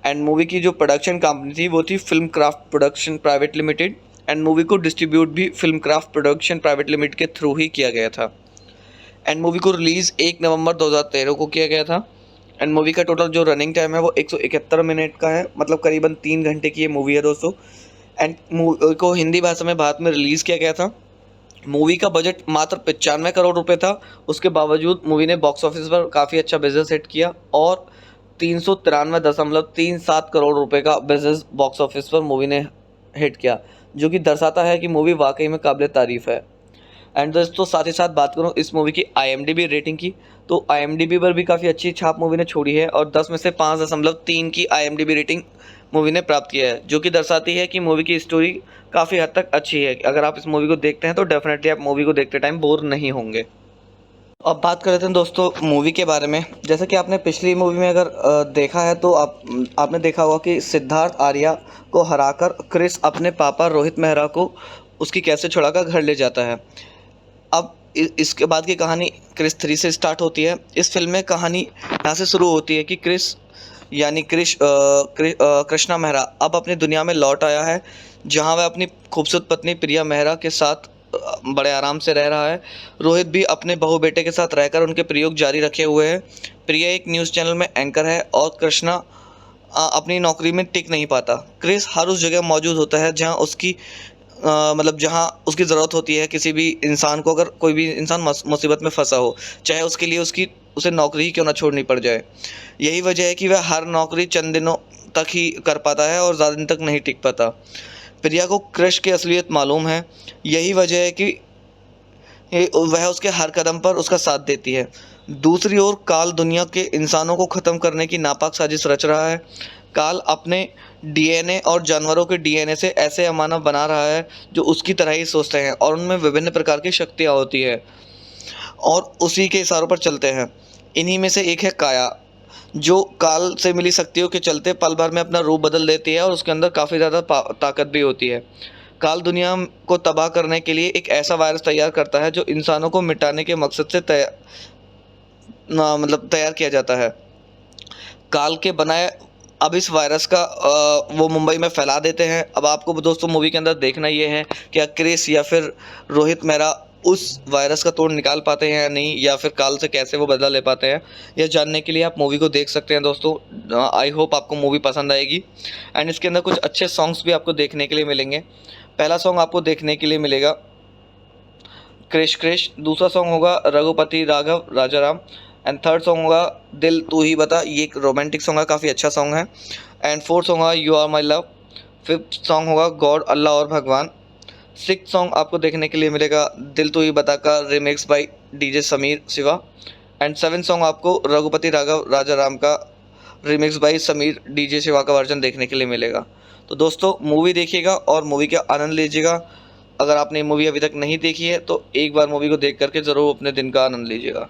एंड मूवी की जो प्रोडक्शन कंपनी थी वो थी film craft production private limited. And movie को डिस्ट्रीब्यूट भी film craft production private limited के थ्रू ही किया गया था। एंड मूवी को रिलीज़ 1 नवंबर 2013 को किया गया था। एंड मूवी का टोटल जो रनिंग टाइम है वो 171 मिनट का है, मतलब करीबन 3 घंटे की ये मूवी है दोस्तों। एंड मूवी को हिंदी भाषा में भारत में रिलीज़ किया गया था। मूवी का बजट मात्र 95 करोड़ रुपए था। उसके बावजूद मूवी ने बॉक्स ऑफिस पर काफ़ी अच्छा बिजनेस हिट किया और 393.37 करोड़ रुपए का बिजनेस बॉक्स ऑफिस पर मूवी ने हिट किया, जो कि दर्शाता है कि मूवी वाकई में काबिल तारीफ़ है। एंड दोस्तों, साथ ही साथ बात करूँ इस मूवी की IMDb रेटिंग की, तो IMDb पर भी काफ़ी अच्छी छाप मूवी ने छोड़ी है और 10 में से 5.3 की IMDb रेटिंग मूवी ने प्राप्त किया है, जो कि दर्शाती है कि मूवी की स्टोरी काफ़ी हद तक अच्छी है। अगर आप इस मूवी को देखते हैं तो डेफिनेटली आप मूवी को देखते टाइम बोर नहीं होंगे। अब बात कर लेते हैं दोस्तों मूवी के बारे में। जैसा कि आपने पिछली मूवी में अगर देखा है तो आपने देखा होगा कि सिद्धार्थ आर्या को हराकर क्रिस अपने पापा रोहित मेहरा को उसकी कैसे छुड़ाकर घर ले जाता है। अब इसके बाद की कहानी क्रिस 3 से स्टार्ट होती है। इस फिल्म में कहानी यहाँ से शुरू होती है कि क्रिस यानी कृष्णा मेहरा अब अपनी दुनिया में लौट आया है, जहाँ वह अपनी खूबसूरत पत्नी प्रिया मेहरा के साथ बड़े आराम से रह रहा है। रोहित भी अपने बहू बेटे के साथ रहकर उनके प्रयोग जारी रखे हुए है। प्रिया एक न्यूज़ चैनल में एंकर है और कृष्णा अपनी नौकरी में टिक नहीं पाता। क्रिस हर उस जगह मौजूद होता है जहाँ उसकी जहाँ उसकी ज़रूरत होती है किसी भी इंसान को। अगर कोई भी इंसान मुसीबत में फंसा हो, चाहे उसके लिए उसे नौकरी ही क्यों ना छोड़नी पड़ जाए। यही वजह है कि वह हर नौकरी चंद दिनों तक ही कर पाता है और ज़्यादा दिन तक नहीं टिक पाता। प्रिया को क्रिश की असलियत मालूम है, यही वजह है कि वह उसके हर कदम पर उसका साथ देती है। दूसरी ओर काल दुनिया के इंसानों को ख़त्म करने की नापाक साजिश रच रहा है। काल अपने DNA और जानवरों के DNA से ऐसे अमानव बना रहा है जो उसकी तरह ही सोचते हैं और उनमें विभिन्न प्रकार की शक्तियाँ होती है और उसी के इशारों पर चलते हैं। इन्हीं में से एक है काया, जो काल से मिली शक्तियों के चलते पल भर में अपना रूप बदल देती है और उसके अंदर काफ़ी ज़्यादा ताकत भी होती है। काल दुनिया को तबाह करने के लिए एक ऐसा वायरस तैयार करता है जो इंसानों को मिटाने के मकसद से तैयार किया जाता है। काल के बनाए अब इस वायरस का वो मुंबई में फैला देते हैं। अब आपको दोस्तों मूवी के अंदर देखना ये है कि क्रिस या फिर रोहित मेहरा उस वायरस का तोड़ निकाल पाते हैं या नहीं, या फिर काल से कैसे वो बदला ले पाते हैं। यह जानने के लिए आप मूवी को देख सकते हैं दोस्तों। आई होप आपको मूवी पसंद आएगी। एंड इसके अंदर कुछ अच्छे सॉन्ग्स भी आपको देखने के लिए मिलेंगे। पहला सॉन्ग आपको देखने के लिए मिलेगा क्रिश क्रिश, दूसरा सॉन्ग होगा Raghupati Raghav Rajaram, and third song होगा दिल तू ही बता, ये एक रोमांटिक सॉन्ग है, काफ़ी अच्छा सॉन्ग है। एंड फोर्थ सॉन्ग होगा you are my love, fifth song होगा गॉड अल्लाह और भगवान, सिक्स सॉन्ग आपको देखने के लिए मिलेगा दिल तू ही बता का remix by DJ Sameer Shiva, and seven song आपको रघुपति राघव राजाराम का remix by Sameer DJ Shiva का वर्जन देखने के लिए मिलेगा। तो दोस्तों मूवी देखिएगा और मूवी का आनंद लीजिएगा। अगर आपने मूवी अभी तक नहीं देखी है तो एक बार मूवी को देख करके ज़रूर अपने दिन का आनंद लीजिएगा।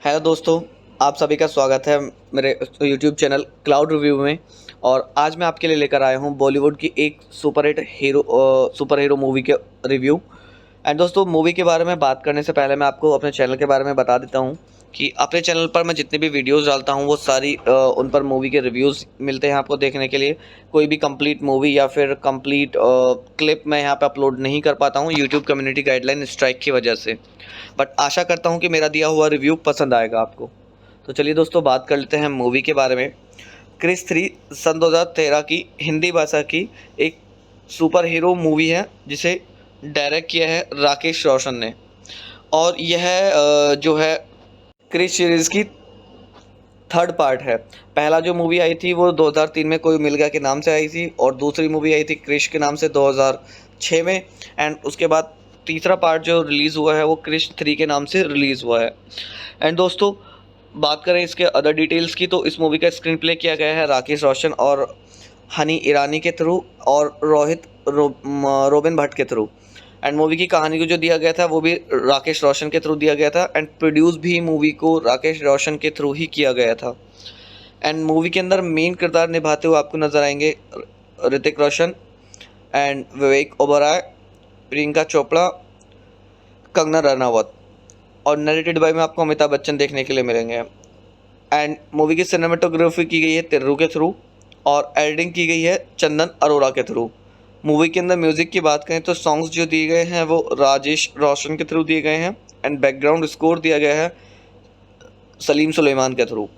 हेलो दोस्तों, आप सभी का स्वागत है मेरे YouTube चैनल क्लाउड रिव्यू में। और आज मैं आपके लिए लेकर आया हूं बॉलीवुड की एक सुपर हीरो मूवी के रिव्यू। एंड दोस्तों मूवी के बारे में बात करने से पहले मैं आपको अपने चैनल के बारे में बता देता हूं कि अपने चैनल पर मैं जितने भी वीडियोस डालता हूं वो सारी उन पर मूवी के रिव्यूज़ मिलते हैं आपको देखने के लिए। कोई भी कंप्लीट मूवी या फिर कंप्लीट क्लिप मैं यहां पे अपलोड नहीं कर पाता हूं यूट्यूब कम्युनिटी गाइडलाइन स्ट्राइक की वजह से, बट आशा करता हूं कि मेरा दिया हुआ रिव्यू पसंद आएगा आपको। तो चलिए दोस्तों बात कर लेते हैं मूवी के बारे में। क्रिश 3 सन 2013 की हिंदी भाषा की एक सुपर हीरो मूवी है जिसे डायरेक्ट किया है राकेश रोशन ने और यह जो है क्रिश सीरीज़ की थर्ड पार्ट है। पहला जो मूवी आई थी वो 2003 में कोई मिल गया के नाम से आई थी, और दूसरी मूवी आई थी क्रिश के नाम से 2006 में, एंड उसके बाद तीसरा पार्ट जो रिलीज़ हुआ है वो क्रिश 3 के नाम से रिलीज़ हुआ है। एंड दोस्तों, बात करें इसके अदर डिटेल्स की, तो इस मूवी का स्क्रीन प्ले किया गया है राकेश रोशन और हनी ईरानी के थ्रू और रोबिन भट्ट के थ्रू। एंड मूवी की कहानी को जो दिया गया था वो भी राकेश रोशन के थ्रू दिया गया था, एंड प्रोड्यूस भी मूवी को राकेश रोशन के थ्रू ही किया गया था। एंड मूवी के अंदर मेन किरदार निभाते हुए आपको नज़र आएंगे ऋतिक रोशन एंड विवेक ओबराय, प्रियंका चोपड़ा, कंगना रनावत, और नरेटेड बाय में आपको अमिताभ बच्चन देखने के लिए मिलेंगे। एंड मूवी की सिनेमेटोग्राफी की गई है तिर्रू के थ्रू, और एडिटिंग की गई है चंदन अरोड़ा के थ्रू। मूवी के अंदर म्यूज़िक की बात करें तो सॉन्ग्स जो दिए गए हैं वो राजेश रोशन के थ्रू दिए गए हैं, एंड बैकग्राउंड स्कोर दिया गया है सलीम सुलेमान के थ्रू।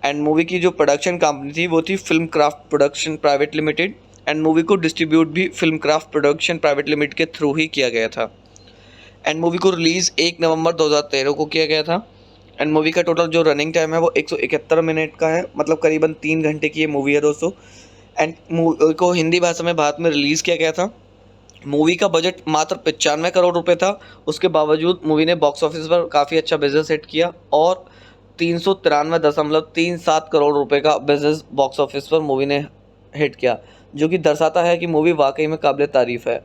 एंड मूवी की जो प्रोडक्शन कंपनी थी वो थी film craft production private limited, and movie को डिस्ट्रीब्यूट भी film craft production private limited के थ्रू ही किया गया था। एंड मूवी को रिलीज़ 1 नवंबर 2013 को किया गया था। एंड मूवी का टोटल जो रनिंग टाइम है वो 171 मिनट का है, मतलब करीबन 3 घंटे की ये मूवी है दोस्तों। एंड मूवी को हिंदी भाषा में भारत में रिलीज़ किया गया था। मूवी का बजट मात्र 95 करोड़ रुपए था। उसके बावजूद मूवी ने बॉक्स ऑफिस पर काफ़ी अच्छा बिजनेस हिट किया, और 393.37 करोड़ रुपए का बिजनेस बॉक्स ऑफिस पर मूवी ने हिट किया, जो कि दर्शाता है कि मूवी वाकई में काबिल तारीफ़ है।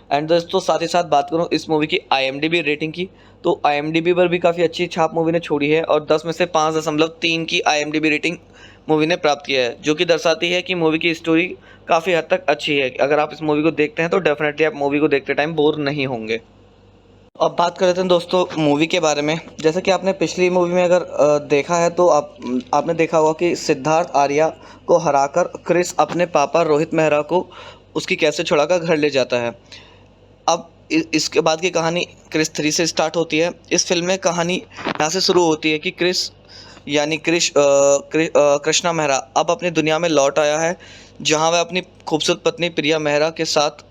एंड दोस्तों, साथ ही साथ बात करूँ इस मूवी की IMDb रेटिंग की, तो IMDb पर भी काफ़ी अच्छी छाप मूवी ने छोड़ी है, और 10 में से 5.3 की IMDb रेटिंग मूवी ने प्राप्त किया है, जो कि दर्शाती है कि मूवी की स्टोरी काफ़ी हद तक अच्छी है। अगर आप इस मूवी को देखते हैं तो डेफिनेटली आप मूवी को देखते टाइम बोर नहीं होंगे। अब बात कर लेते हैं दोस्तों मूवी के बारे में। जैसे कि आपने पिछली मूवी में अगर देखा है तो आपने देखा होगा कि सिद्धार्थ आर्या को हराकर क्रिस अपने पापा रोहित मेहरा को उसकी कैद से छुड़ाकर घर ले जाता है। अब इसके बाद की कहानी क्रिस 3 से स्टार्ट होती है। इस फिल्म में कहानी यहाँ से शुरू होती है कि क्रिस यानी कृष्णा मेहरा अब अपनी दुनिया में लौट आया है, जहाँ वह अपनी खूबसूरत पत्नी प्रिया मेहरा के साथ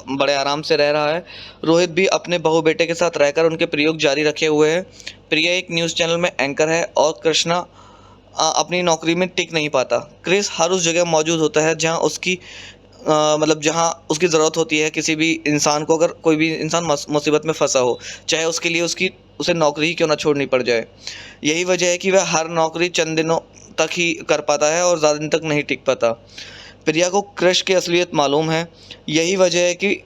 बड़े आराम से रह रहा है। रोहित भी अपने बहू बेटे के साथ रहकर उनके प्रयोग जारी रखे हुए हैं। प्रिया एक न्यूज़ चैनल में एंकर है, और कृष्णा अपनी नौकरी में टिक नहीं पाता। क्रिस हर उस जगह मौजूद होता है जहाँ उसकी जहाँ उसकी ज़रूरत होती है किसी भी इंसान को। अगर कोई भी इंसान मुसीबत में फंसा हो, चाहे उसके लिए उसे नौकरी ही क्यों ना छोड़नी पड़ जाए। यही वजह है कि वह हर नौकरी चंद दिनों तक ही कर पाता है और ज़्यादा दिन तक नहीं टिक पाता। प्रिया को क्रिश की असलियत मालूम है, यही वजह है कि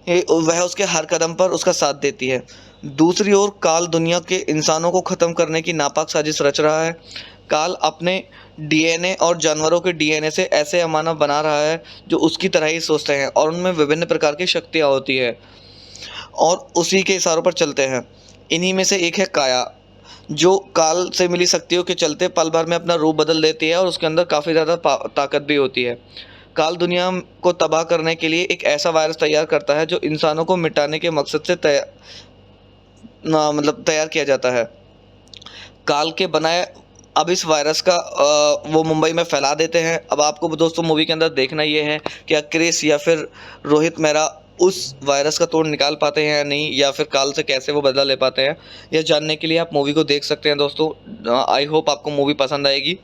वह उसके हर कदम पर उसका साथ देती है। दूसरी ओर काल दुनिया के इंसानों को ख़त्म करने की नापाक साजिश रच रहा है। काल अपने DNA और जानवरों के DNA से ऐसे अमानव बना रहा है जो उसकी तरह ही सोचते हैं, और उनमें विभिन्न प्रकार की शक्तियाँ होती है और उसी के इशारों पर चलते हैं। इन्हीं में से एक है काया, जो काल से मिली शक्तियों के चलते पल भर में अपना रूप बदल देती है, और उसके अंदर काफ़ी ज़्यादा ताकत भी होती है। काल दुनिया को तबाह करने के लिए एक ऐसा वायरस तैयार करता है जो इंसानों को मिटाने के मकसद से तैयार किया जाता है। काल के बनाए अब इस वायरस का वो मुंबई में फैला देते हैं। अब आपको दोस्तों मूवी के अंदर देखना ये है कि क्रिस या फिर रोहित मेहरा उस वायरस का तोड़ निकाल पाते हैं या नहीं, या फिर काल से कैसे वो बदला ले पाते हैं। यह जानने के लिए आप मूवी को देख सकते हैं दोस्तों। आई होप आपको मूवी पसंद आएगी।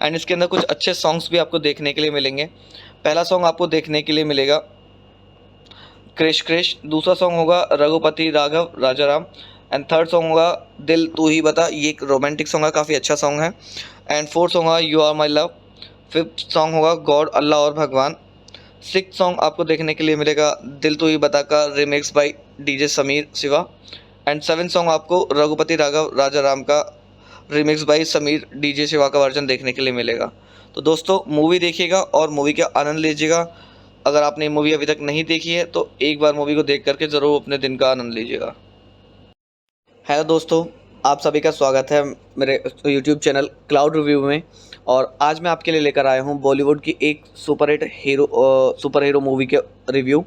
एंड इसके अंदर कुछ अच्छे सॉन्ग्स भी आपको देखने के लिए मिलेंगे। पहला सॉन्ग आपको देखने के लिए मिलेगा क्रिश क्रिश, दूसरा सॉन्ग होगा Raghupati Raghav Rajaram, and third song होगा दिल तू ही बता, ये एक रोमांटिक सॉन्ग है, काफ़ी अच्छा सॉन्ग है। एंड फोर्थ सॉन्ग होगा you are my love, fifth song होगा गॉड अल्लाह और भगवान, सिक्स सॉन्ग आपको देखने के लिए मिलेगा दिल तू ही बता का remix by DJ Sameer Shiva, and seven song आपको रघुपति राघव राजाराम का remix by Sameer DJ Shiva का वर्जन देखने के लिए मिलेगा। तो दोस्तों मूवी देखिएगा और मूवी का आनंद लीजिएगा। अगर आपने मूवी अभी तक नहीं देखी है तो एक बार मूवी को देख करके ज़रूर अपने दिन का आनंद लीजिएगा। हेलो दोस्तों, आप सभी का स्वागत है मेरे YouTube चैनल क्लाउड रिव्यू में, और आज मैं आपके लिए लेकर आया हूं बॉलीवुड की एक सुपर हीरो मूवी के रिव्यू।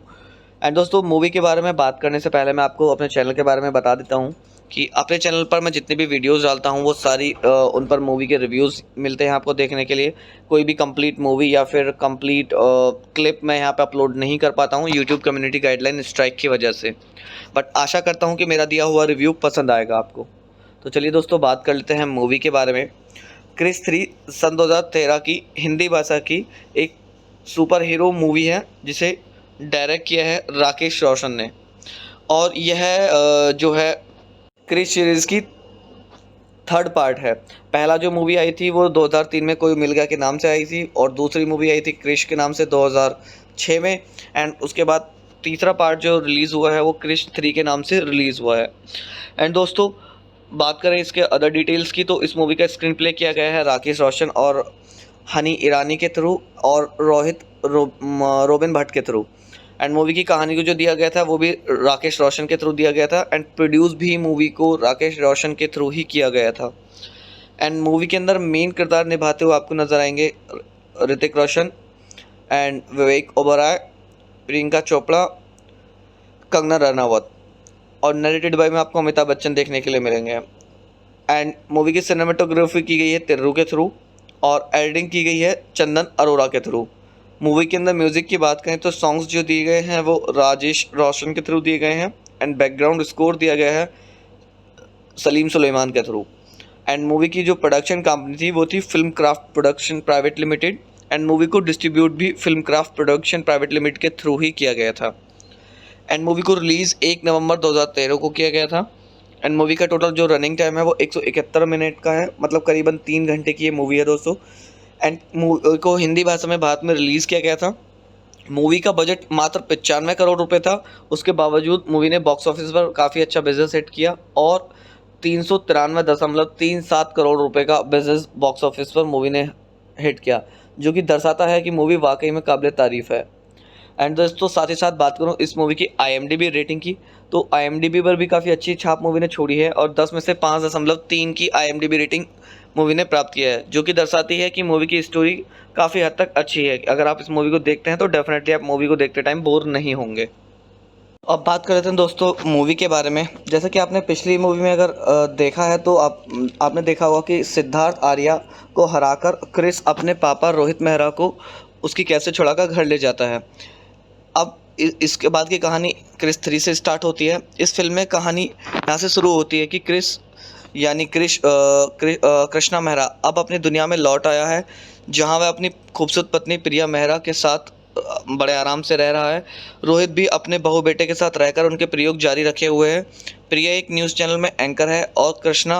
एंड दोस्तों मूवी के बारे में बात करने से पहले मैं आपको अपने चैनल के बारे में बता देता हूं कि अपने चैनल पर मैं जितने भी वीडियोस डालता हूं वो सारी उन पर मूवी के रिव्यूज़ मिलते हैं आपको देखने के लिए। कोई भी कंप्लीट मूवी या फिर कंप्लीट क्लिप मैं यहां पे अपलोड नहीं कर पाता हूं यूट्यूब कम्युनिटी गाइडलाइन स्ट्राइक की वजह से। बट आशा करता हूं कि मेरा दिया हुआ रिव्यू पसंद आएगा आपको। तो चलिए दोस्तों, बात कर लेते हैं मूवी के बारे में। क्रिस 3 सन 2013 की हिंदी भाषा की एक सुपर हीरो मूवी है जिसे डायरेक्ट किया है राकेश रोशन ने। और यह जो है क्रिस सीरीज़ की थर्ड पार्ट है। पहला जो मूवी आई थी वो 2003 में कोई मिल गया के नाम से आई थी, और दूसरी मूवी आई थी क्रिश के नाम से 2006 में। एंड उसके बाद तीसरा पार्ट जो रिलीज़ हुआ है वो क्रिश 3 के नाम से रिलीज़ हुआ है। एंड दोस्तों, बात करें इसके अदर डिटेल्स की, तो इस मूवी का स्क्रीन प्ले किया गया है राकेश रोशन और हनी ईरानी के थ्रू और रोबिन भट्ट के थ्रू। एंड मूवी की कहानी को जो दिया गया था वो भी राकेश रोशन के थ्रू दिया गया था। एंड प्रोड्यूस भी मूवी को राकेश रोशन के थ्रू ही किया गया था। एंड मूवी के अंदर मेन किरदार निभाते हुए आपको नज़र आएंगे ऋतिक रोशन एंड विवेक ओबराय, प्रियंका चोपड़ा, कंगना रनावत, और नरेटेड बाय में आपको अमिताभ बच्चन देखने के लिए मिलेंगे। एंड मूवी की सिनेमेटोग्राफी की गई है तिर्रू के थ्रू, और एडिटिंग की गई है चंदन अरोड़ा के थ्रू। मूवी के अंदर म्यूज़िक की बात करें तो सॉन्ग्स जो दिए गए हैं वो राजेश रोशन के थ्रू दिए गए हैं। एंड बैकग्राउंड स्कोर दिया गया है सलीम सुलेमान के थ्रू। एंड मूवी की जो प्रोडक्शन कंपनी थी वो थी film craft production private limited. And movie को डिस्ट्रीब्यूट भी film craft production private limited के थ्रू ही किया गया था। एंड मूवी को रिलीज़ 1 नवंबर 2013 को किया गया था। एंड मूवी का टोटल जो रनिंग टाइम है वो 171 मिनट का है, मतलब करीबन 3 घंटे की ये मूवी है दोस्तों। एंड मूवी को हिंदी भाषा में भारत में रिलीज़ किया गया था। मूवी का बजट मात्र 95 करोड़ रुपए था। उसके बावजूद मूवी ने बॉक्स ऑफिस पर काफ़ी अच्छा बिजनेस हिट किया और 393.37 करोड़ रुपए का बिजनेस बॉक्स ऑफिस पर मूवी ने हिट किया, जो कि दर्शाता है कि मूवी वाकई में काबिल तारीफ़ है। एंड दोस्तों, साथ ही साथ बात करूं इस मूवी की IMDb रेटिंग की, तो IMDb पर भी काफ़ी अच्छी छाप मूवी ने छोड़ी है और 10 में से 5.3 की IMDb रेटिंग मूवी ने प्राप्त किया है, जो कि दर्शाती है कि मूवी की स्टोरी काफ़ी हद तक अच्छी है। अगर आप इस मूवी को देखते हैं तो डेफिनेटली आप मूवी को देखते टाइम बोर नहीं होंगे। अब बात कर लेते हैं दोस्तों मूवी के बारे में। जैसे कि आपने पिछली मूवी में अगर देखा है तो आपने देखा होगा कि सिद्धार्थ आर्या को हराकर क्रिस अपने पापा रोहित मेहरा को उसकी कैसे छुड़ाकर घर ले जाता है। अब इसके बाद की कहानी क्रिस 3 से स्टार्ट होती है। इस फिल्म में कहानी यहाँ से शुरू होती है कि क्रिस यानी कृष्णा मेहरा अब अपनी दुनिया में लौट आया है, जहाँ वह अपनी खूबसूरत पत्नी प्रिया मेहरा के साथ बड़े आराम से रह रहा है। रोहित भी अपने बहू बेटे के साथ रहकर उनके प्रयोग जारी रखे हुए है। प्रिया एक न्यूज़ चैनल में एंकर है और कृष्णा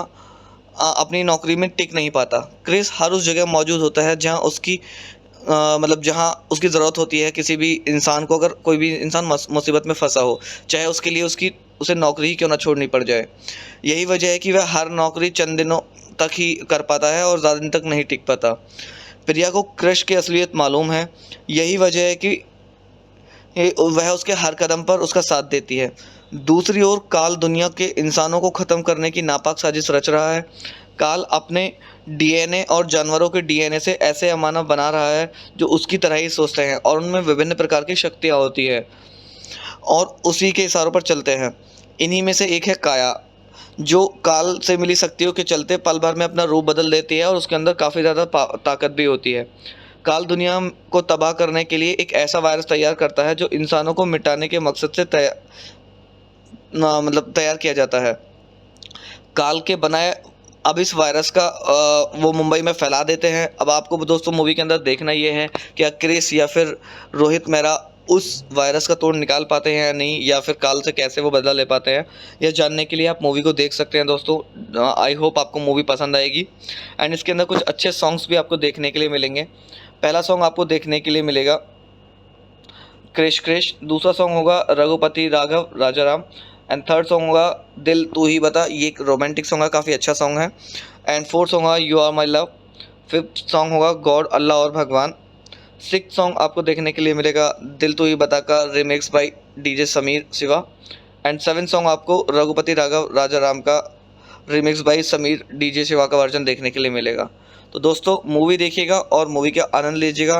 अपनी नौकरी में टिक नहीं पाता। क्रिस हर उस जगह मौजूद होता है जहाँ उसकी जहाँ उसकी ज़रूरत होती है किसी भी इंसान को। अगर कोई भी इंसान मुसीबत में फंसा हो, चाहे उसके लिए उसे नौकरी ही क्यों ना छोड़नी पड़ जाए। यही वजह है कि वह हर नौकरी चंद दिनों तक ही कर पाता है और ज़्यादा दिन तक नहीं टिक पाता। प्रिया को क्रिश की असलियत मालूम है, यही वजह है कि वह उसके हर कदम पर उसका साथ देती है। दूसरी ओर काल दुनिया के इंसानों को ख़त्म करने की नापाक साजिश रच रहा है। काल अपने DNA और जानवरों के DNA से ऐसे अमानव बना रहा है जो उसकी तरह ही सोचते हैं और उनमें विभिन्न प्रकार की शक्तियाँ होती है और उसी के इशारों पर चलते हैं। इन्हीं में से एक है काया, जो काल से मिली शक्तियों के चलते पल भर में अपना रूप बदल देती है और उसके अंदर काफ़ी ज़्यादा ताकत भी होती है। काल दुनिया को तबाह करने के लिए एक ऐसा वायरस तैयार करता है जो इंसानों को मिटाने के मकसद से तैयार किया जाता है। काल के बनाए अब इस वायरस का वो मुंबई में फैला देते हैं। अब आपको दोस्तों मूवी के अंदर देखना ये है कि क्रिस या फिर रोहित मेहरा उस वायरस का तोड़ निकाल पाते हैं या नहीं, या फिर काल से कैसे वो बदला ले पाते हैं। यह जानने के लिए आप मूवी को देख सकते हैं दोस्तों। आई होप आपको मूवी पसंद आएगी। एंड इसके अंदर कुछ अच्छे सॉन्ग्स भी आपको देखने के लिए मिलेंगे। पहला सॉन्ग आपको देखने के लिए मिलेगा क्रिश क्रिश, दूसरा सॉन्ग होगा Raghupati Raghav Rajaram, and third song होगा दिल तू ही बता, ये एक रोमांटिक सॉन्ग है, काफ़ी अच्छा सॉन्ग है। एंड फोर्थ सॉन्ग होगा you are my love, fifth song होगा गॉड अल्लाह और भगवान, सिक्स सॉन्ग आपको देखने के लिए मिलेगा दिल तू ही बता का remix by DJ Sameer Shiva, and seven song आपको रघुपति राघव राजाराम का remix by Sameer DJ Shiva का वर्जन देखने के लिए मिलेगा। तो दोस्तों मूवी देखिएगा और मूवी का आनंद लीजिएगा।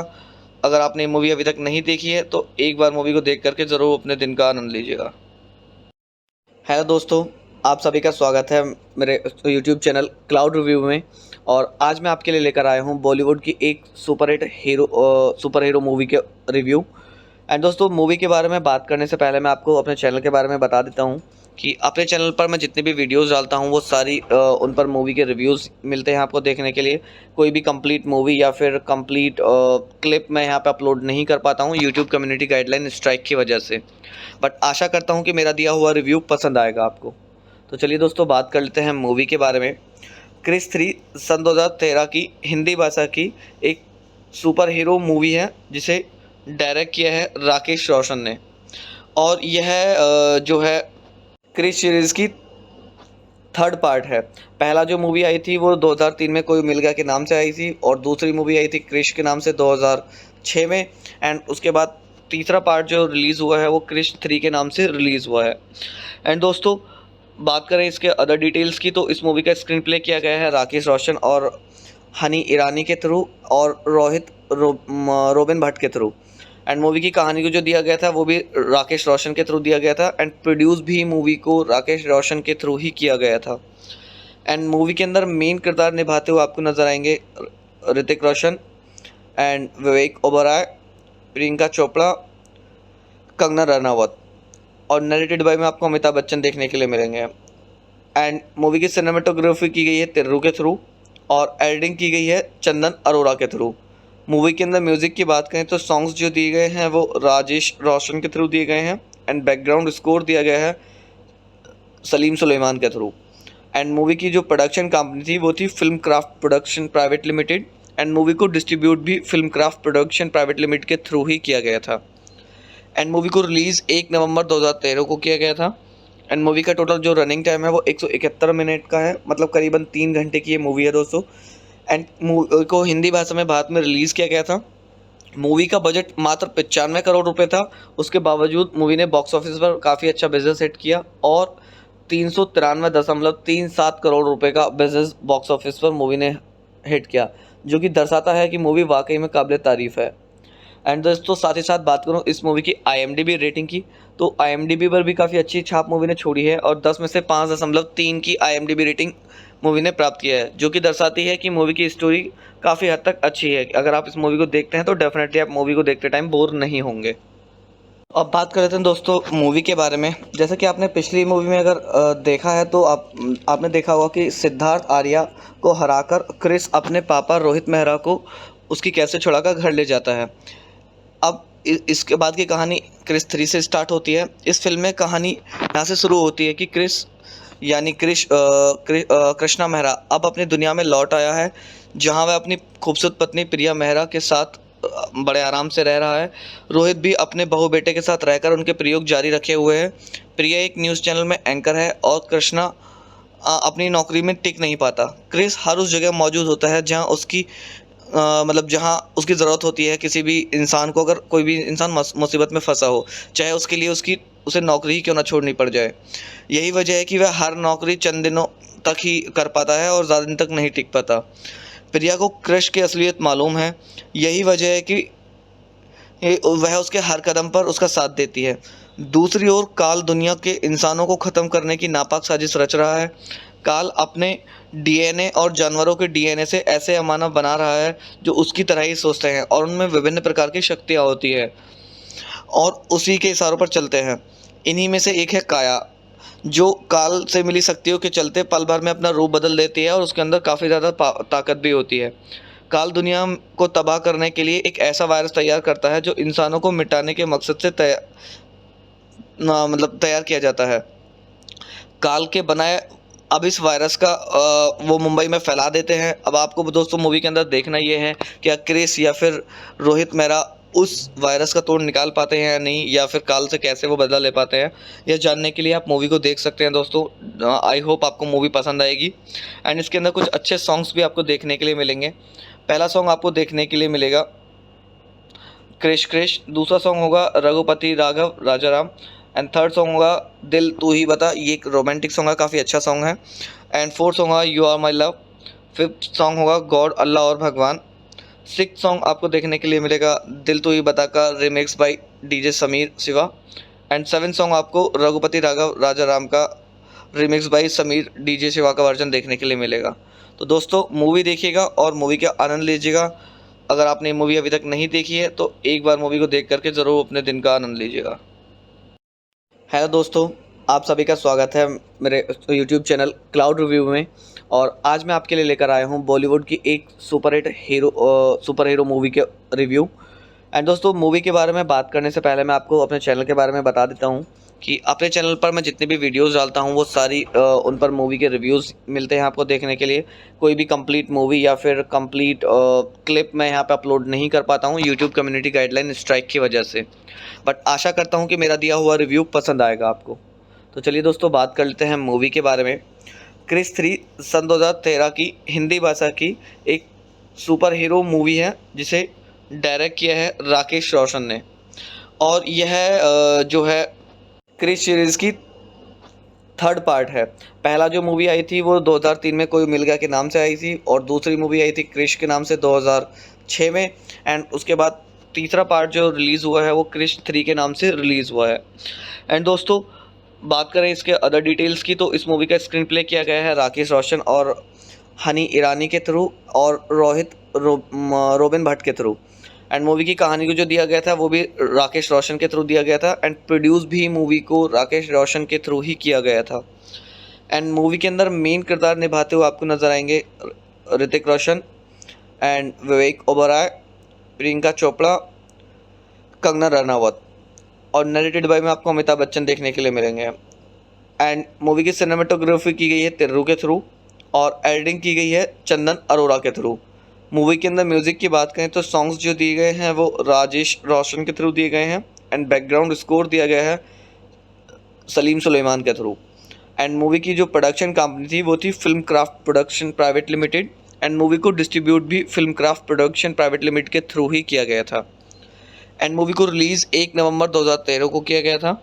अगर आपने मूवी अभी तक नहीं देखी है तो एक बार मूवी को देख करके ज़रूर अपने दिन का आनंद लीजिएगा। हेलो दोस्तों, आप सभी का स्वागत है मेरे YouTube चैनल क्लाउड रिव्यू में। और आज मैं आपके लिए लेकर आया हूं बॉलीवुड की एक सुपर हीरो मूवी के रिव्यू। एंड दोस्तों, मूवी के बारे में बात करने से पहले मैं आपको अपने चैनल के बारे में बता देता हूं कि अपने चैनल पर मैं जितनी भी वीडियोस डालता हूं वो सारी उन पर मूवी के रिव्यूज़ मिलते हैं आपको देखने के लिए। कोई भी कंप्लीट मूवी या फिर कंप्लीट क्लिप मैं यहां पे अपलोड नहीं कर पाता हूं यूट्यूब कम्युनिटी गाइडलाइन स्ट्राइक की वजह से। बट आशा करता हूं कि मेरा दिया हुआ रिव्यू पसंद आएगा आपको। तो चलिए दोस्तों, बात कर लेते हैं मूवी के बारे में। क्रिस 3 सन 2013 की हिंदी भाषा की एक सुपर हीरो मूवी है जिसे डायरेक्ट किया है राकेश रोशन ने। और यह जो है क्रिस सीरीज़ की थर्ड पार्ट है। पहला जो मूवी आई थी वो 2003 में कोई मिल गया के नाम से आई थी, और दूसरी मूवी आई थी क्रिश के नाम से 2006 में। एंड उसके बाद तीसरा पार्ट जो रिलीज़ हुआ है वो क्रिश 3 के नाम से रिलीज़ हुआ है। एंड दोस्तों, बात करें इसके अदर डिटेल्स की, तो इस मूवी का स्क्रीन प्ले किया गया है राकेश रोशन और हनी ईरानी के थ्रू और रोबिन भट्ट के थ्रू। एंड मूवी की कहानी को जो दिया गया था वो भी राकेश रोशन के थ्रू दिया गया था। एंड प्रोड्यूस भी मूवी को राकेश रोशन के थ्रू ही किया गया था। एंड मूवी के अंदर मेन किरदार निभाते हुए आपको नज़र आएंगे ऋतिक रोशन एंड विवेक ओबराय, प्रियंका चोपड़ा, कंगना रनावत, और नरेटेड बाय में आपको अमिताभ बच्चन देखने के लिए मिलेंगे। एंड मूवी की सिनेमेटोग्राफी की गई है तिर्रू के थ्रू, और एडिटिंग की गई है चंदन अरोड़ा के थ्रू। मूवी के अंदर म्यूज़िक की बात करें तो सॉन्ग्स जो दिए गए हैं वो राजेश रोशन के थ्रू दिए गए हैं। एंड बैकग्राउंड स्कोर दिया गया है सलीम सुलेमान के थ्रू। एंड मूवी की जो प्रोडक्शन कंपनी थी वो थी film craft production private limited. And movie को डिस्ट्रीब्यूट भी film craft production private limited के थ्रू ही किया गया था। एंड मूवी को रिलीज़ 1 नवंबर 2013 को किया गया था। एंड मूवी का टोटल जो रनिंग टाइम है वो 171 मिनट का है, मतलब करीबन 3 घंटे की ये मूवी है दोस्तों। एंड मूवी को हिंदी भाषा में भारत में रिलीज़ किया गया था। मूवी का बजट मात्र 95 करोड़ रुपए था। उसके बावजूद मूवी ने बॉक्स ऑफिस पर काफ़ी अच्छा बिजनेस हिट किया और 393.37 करोड़ रुपए का बिजनेस बॉक्स ऑफिस पर मूवी ने हिट किया, जो कि दर्शाता है कि मूवी वाकई में काबिल तारीफ़ है। एंड दोस्तों, साथ ही साथ बात करूं इस मूवी की IMDb रेटिंग की, तो IMDb पर भी काफ़ी अच्छी छाप मूवी ने छोड़ी है और 10 में से 5.3 की IMDb रेटिंग मूवी ने प्राप्त किया है, जो कि दर्शाती है कि मूवी की स्टोरी काफ़ी हद तक अच्छी है। अगर आप इस मूवी को देखते हैं तो डेफिनेटली आप मूवी को देखते टाइम बोर नहीं होंगे। अब बात कर लेते हैं दोस्तों मूवी के बारे में। जैसा कि आपने पिछली मूवी में अगर देखा है तो आपने देखा होगा कि सिद्धार्थ आर्या को हराकर क्रिस अपने पापा रोहित मेहरा को उसकी कैद से छुड़ाकर घर ले जाता है। अब इसके बाद की कहानी क्रिस 3 से स्टार्ट होती है। इस फिल्म में कहानी यहाँ से शुरू होती है कि क्रिस यानी कृष्णा मेहरा अब अपनी दुनिया में लौट आया है, जहाँ वह अपनी खूबसूरत पत्नी प्रिया मेहरा के साथ बड़े आराम से रह रहा है। रोहित भी अपने बहू बेटे के साथ रहकर उनके प्रयोग जारी रखे हुए हैं। प्रिया एक न्यूज़ चैनल में एंकर है और कृष्णा अपनी नौकरी में टिक नहीं पाता। क्रिस हर उस जगह मौजूद होता है जहाँ उसकी जहाँ उसकी ज़रूरत होती है किसी भी इंसान को। अगर कोई भी इंसान मुसीबत में फंसा हो, चाहे उसके लिए उसे नौकरी ही क्यों ना छोड़नी पड़ जाए। यही वजह है कि वह हर नौकरी चंद दिनों तक ही कर पाता है और ज़्यादा दिन तक नहीं टिक पाता। प्रिया को क्रिश की असलियत मालूम है, यही वजह है कि वह उसके हर कदम पर उसका साथ देती है। दूसरी ओर काल दुनिया के इंसानों को ख़त्म करने की नापाक साजिश रच रहा है। काल अपने DNA और जानवरों के DNA से ऐसे अमानव बना रहा है जो उसकी तरह ही सोचते हैं और उनमें विभिन्न प्रकार की शक्तियाँ होती है और उसी के इशारों पर चलते हैं। इन्हीं में से एक है काया, जो काल से मिली शक्तियों के चलते पल भर में अपना रूप बदल देती है और उसके अंदर काफ़ी ज़्यादा ताकत भी होती है। काल दुनिया को तबाह करने के लिए एक ऐसा वायरस तैयार करता है जो इंसानों को मिटाने के मकसद से तैयार किया जाता है। काल के बनाए अब इस वायरस का वो मुंबई में फैला देते हैं। अब आपको दोस्तों मूवी के अंदर देखना ये है कि क्रिस या फिर रोहित मेहरा उस वायरस का तोड़ निकाल पाते हैं या नहीं, या फिर काल से कैसे वो बदला ले पाते हैं। यह जानने के लिए आप मूवी को देख सकते हैं दोस्तों। आई होप आपको मूवी पसंद आएगी। एंड इसके अंदर कुछ अच्छे सॉन्ग्स भी आपको देखने के लिए मिलेंगे। पहला सॉन्ग आपको देखने के लिए मिलेगा क्रिश क्रिश, दूसरा सॉन्ग होगा Raghupati Raghav Rajaram, and third song होगा दिल तू ही बता, ये एक रोमांटिक सॉन्ग है, काफ़ी अच्छा सॉन्ग है। एंड फोर्थ सॉन्ग होगा you are my love, fifth song होगा गॉड अल्लाह और भगवान, सिक्स सॉन्ग आपको देखने के लिए मिलेगा दिल तू ही बता का remix by DJ Sameer Shiva, and seven song आपको रघुपति राघव राजा राम का remix by Sameer DJ Shiva का वर्जन देखने के लिए मिलेगा। तो दोस्तों मूवी देखिएगा और मूवी का आनंद लीजिएगा। अगर आपने मूवी अभी तक नहीं देखी है तो एक बार मूवी को देख करके ज़रूर अपने दिन का आनंद लीजिएगा। हेलो दोस्तों, आप सभी का स्वागत है मेरे यूट्यूब चैनल क्लाउड रिव्यू में। और आज मैं आपके लिए लेकर आया हूँ बॉलीवुड की एक सुपर हीरो मूवी के रिव्यू। एंड दोस्तों मूवी के बारे में बात करने से पहले मैं आपको अपने चैनल के बारे में बता देता हूँ कि अपने चैनल पर मैं जितने भी वीडियोस डालता हूँ वो सारी उन पर मूवी के रिव्यूज़ मिलते हैं आपको देखने के लिए। कोई भी कंप्लीट मूवी या फिर कंप्लीट क्लिप मैं यहाँ पे अपलोड नहीं कर पाता हूँ यूट्यूब कम्युनिटी गाइडलाइन स्ट्राइक की वजह से। बट आशा करता हूँ कि मेरा दिया हुआ रिव्यू पसंद आएगा आपको। तो चलिए दोस्तों बात कर लेते हैं मूवी के बारे में। क्रिस 3 सन 2013 की हिंदी भाषा की एक सुपर हीरो मूवी है जिसे डायरेक्ट किया है राकेश रोशन ने। और यह जो है क्रिस सीरीज़ की थर्ड पार्ट है। पहला जो मूवी आई थी वो 2003 में कोई मिल गया के नाम से आई थी और दूसरी मूवी आई थी क्रिश के नाम से 2006 में। एंड उसके बाद तीसरा पार्ट जो रिलीज़ हुआ है वो क्रिश 3 के नाम से रिलीज़ हुआ है। एंड दोस्तों बात करें इसके अदर डिटेल्स की तो इस मूवी का स्क्रीन प्ले किया गया है राकेश रोशन और हनी ईरानी के थ्रू और रोबिन भट्ट के थ्रू। एंड मूवी की कहानी को जो दिया गया था वो भी राकेश रोशन के थ्रू दिया गया था। एंड प्रोड्यूस भी मूवी को राकेश रोशन के थ्रू ही किया गया था। एंड मूवी के अंदर मेन किरदार निभाते हुए आपको नज़र आएंगे ऋतिक रोशन एंड विवेक ओबराय, प्रियंका चोपड़ा, कंगना रनावत। और नरेटेड बाय में आपको अमिताभ बच्चन देखने के लिए मिलेंगे। एंड मूवी की सिनेमेटोग्राफी की गई है तिर्रू के थ्रू और एडिटिंग की गई है चंदन अरोड़ा के थ्रू। मूवी के अंदर म्यूज़िक की बात करें तो सॉन्ग्स जो दिए गए हैं वो राजेश रोशन के थ्रू दिए गए हैं। एंड बैकग्राउंड स्कोर दिया गया है सलीम सुलेमान के थ्रू। एंड मूवी की जो प्रोडक्शन कंपनी थी वो थी film craft production private limited. And movie को डिस्ट्रीब्यूट भी film craft production private limited के थ्रू ही किया गया था। एंड मूवी को रिलीज़ 1 नवंबर 2013 को किया गया था।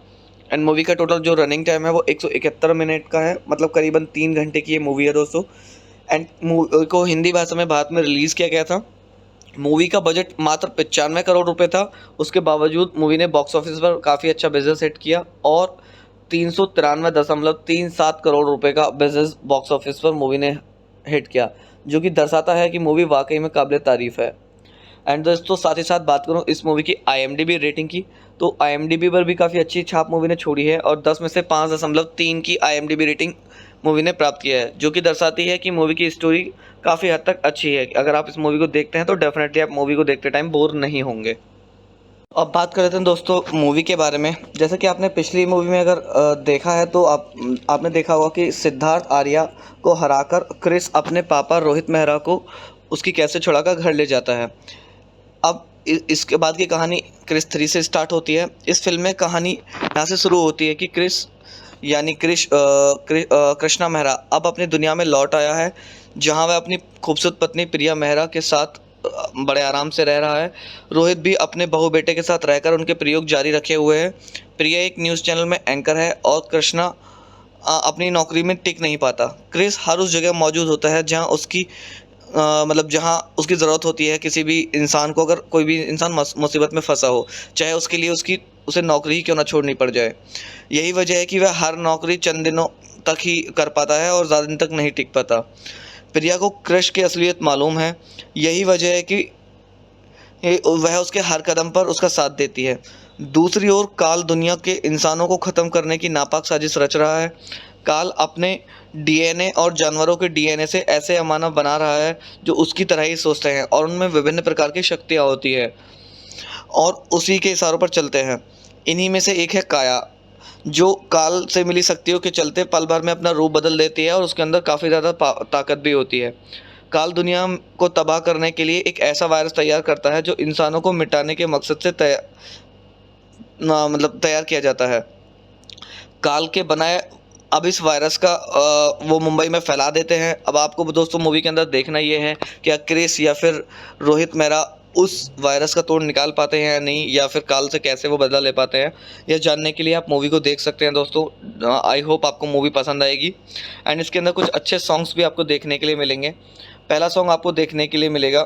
एंड मूवी का टोटल जो रनिंग टाइम है वो 171 मिनट का है, मतलब करीबन 3 घंटे की ये मूवी है दोस्तों। एंड मूवी को हिंदी भाषा में भारत में रिलीज़ किया गया था। मूवी का बजट मात्र 95 करोड़ रुपए था। उसके बावजूद मूवी ने बॉक्स ऑफिस पर काफ़ी अच्छा बिजनेस हिट किया और 393.37 करोड़ रुपए का बिजनेस बॉक्स ऑफिस पर मूवी ने हिट किया, जो कि दर्शाता है कि मूवी वाकई में काबिल तारीफ़ है। एंड दोस्तों साथ ही साथ बात करूँ इस मूवी की IMDb रेटिंग की तो IMDb पर भी काफ़ी अच्छी छाप मूवी ने छोड़ी है और 10 में से 5.3 की IMDb रेटिंग मूवी ने प्राप्त किया है, जो कि दर्शाती है कि मूवी की स्टोरी काफ़ी हद तक अच्छी है। अगर आप इस मूवी को देखते हैं तो डेफिनेटली आप मूवी को देखते टाइम बोर नहीं होंगे। अब बात कर लेते हैं दोस्तों मूवी के बारे में। जैसे कि आपने पिछली मूवी में अगर देखा है तो आपने देखा होगा कि सिद्धार्थ आर्या को हराकर क्रिस अपने पापा रोहित मेहरा को उसकी कैसे छुड़ाकर घर ले जाता है। अब इसके बाद की कहानी क्रिस 3 से स्टार्ट होती है। इस फिल्म में कहानी यहाँ से शुरू होती है कि क्रिस यानी कृष्णा मेहरा अब अपनी दुनिया में लौट आया है, जहाँ वह अपनी खूबसूरत पत्नी प्रिया मेहरा के साथ बड़े आराम से रह रहा है। रोहित भी अपने बहू बेटे के साथ रहकर उनके प्रयोग जारी रखे हुए है। प्रिया एक न्यूज़ चैनल में एंकर है और कृष्णा अपनी नौकरी में टिक नहीं पाता। क्रिस हर उस जगह मौजूद होता है जहाँ उसकी जहाँ उसकी ज़रूरत होती है किसी भी इंसान को। अगर कोई भी इंसान मुसीबत में फंसा हो, चाहे उसके लिए उसे नौकरी ही क्यों ना छोड़नी पड़ जाए। यही वजह है कि वह हर नौकरी चंद दिनों तक ही कर पाता है और ज़्यादा दिन तक नहीं टिक पाता। प्रिया को क्रिश की असलियत मालूम है, यही वजह है कि वह उसके हर कदम पर उसका साथ देती है। दूसरी ओर काल दुनिया के इंसानों को ख़त्म करने की नापाक साजिश रच रहा है। काल अपने DNA और जानवरों के DNA से ऐसे अमानव बना रहा है जो उसकी तरह ही सोचते हैं और उनमें विभिन्न प्रकार की शक्तियाँ होती है और उसी के इशारों पर चलते हैं। इन्हीं में से एक है काया, जो काल से मिली शक्तियों के चलते पल भर में अपना रूप बदल देती है और उसके अंदर काफ़ी ज़्यादा ताकत भी होती है। काल दुनिया को तबाह करने के लिए एक ऐसा वायरस तैयार करता है जो इंसानों को मिटाने के मकसद से तैयार किया जाता है। काल के बनाए अब इस वायरस का वो मुंबई में फैला देते हैं। अब आपको दोस्तों मूवी के अंदर देखना ये है कि क्रिस या फिर रोहित मेहरा उस वायरस का तोड़ निकाल पाते हैं या नहीं, या फिर काल से कैसे वो बदला ले पाते हैं। यह जानने के लिए आप मूवी को देख सकते हैं दोस्तों। आई होप आपको मूवी पसंद आएगी। एंड इसके अंदर कुछ अच्छे सॉन्ग्स भी आपको देखने के लिए मिलेंगे। पहला सॉन्ग आपको देखने के लिए मिलेगा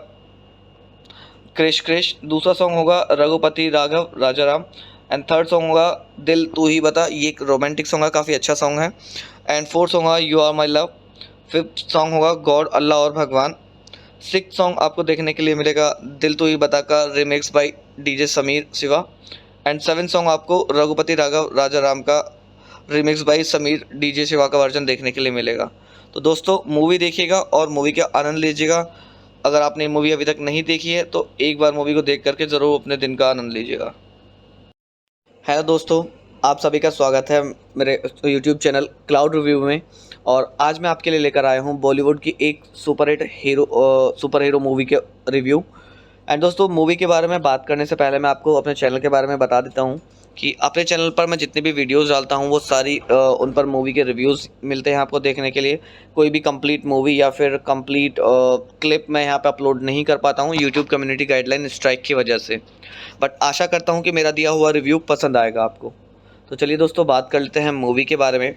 क्रिश क्रिश, दूसरा सॉन्ग होगा Raghupati Raghav Rajaram, and third song होगा दिल तू ही बता, ये एक रोमांटिक सॉन्ग है, काफ़ी अच्छा सॉन्ग है। एंड फोर्थ सॉन्ग होगा you are my love. Fifth song होगा गॉड अल्लाह और भगवान। सिक्स सॉन्ग आपको देखने के लिए मिलेगा दिल तू ही बता का remix by DJ Sameer Shiva. And seven song आपको रघुपति राघव राजा राम का remix by Sameer DJ Shiva का वर्जन देखने के लिए मिलेगा। तो दोस्तों मूवी देखिएगा और मूवी का आनंद लीजिएगा। अगर आपने मूवी अभी तक नहीं देखी है तो एक बार मूवी को देख करके ज़रूर अपने दिन का आनंद लीजिएगा। हेलो दोस्तों, आप सभी का स्वागत है मेरे YouTube चैनल क्लाउड रिव्यू में। और आज मैं आपके लिए लेकर आया हूँ बॉलीवुड की एक सुपर हीरो मूवी के रिव्यू। एंड दोस्तों मूवी के बारे में बात करने से पहले मैं आपको अपने चैनल के बारे में बता देता हूँ कि अपने चैनल पर मैं जितने भी वीडियोस डालता हूँ वो सारी उन पर मूवी के रिव्यूज़ मिलते हैं आपको देखने के लिए। कोई भी कंप्लीट मूवी या फिर कंप्लीट क्लिप मैं यहाँ पे अपलोड नहीं कर पाता हूँ यूट्यूब कम्युनिटी गाइडलाइन स्ट्राइक की वजह से। बट आशा करता हूँ कि मेरा दिया हुआ रिव्यू पसंद आएगा आपको। तो चलिए दोस्तों बात कर लेते हैं मूवी के बारे में।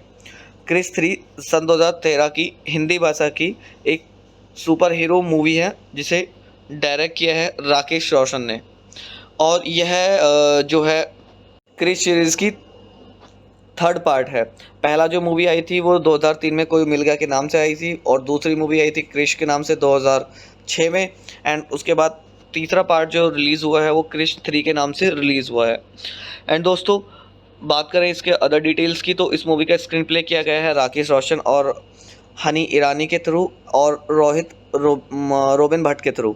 क्रिस 3 सन 2013 की हिंदी भाषा की एक सुपर हीरो मूवी है जिसे डायरेक्ट किया है राकेश रोशन ने। और यह जो है क्रिस सीरीज़ की थर्ड पार्ट है। पहला जो मूवी आई थी वो 2003 में कोई मिल गया के नाम से आई थी और दूसरी मूवी आई थी क्रिश के नाम से 2006 में। एंड उसके बाद तीसरा पार्ट जो रिलीज़ हुआ है वो क्रिश 3 के नाम से रिलीज़ हुआ है। एंड दोस्तों बात करें इसके अदर डिटेल्स की तो इस मूवी का स्क्रीन प्ले किया गया है राकेश रोशन और हनी ईरानी के थ्रू और रोबिन भट्ट के थ्रू।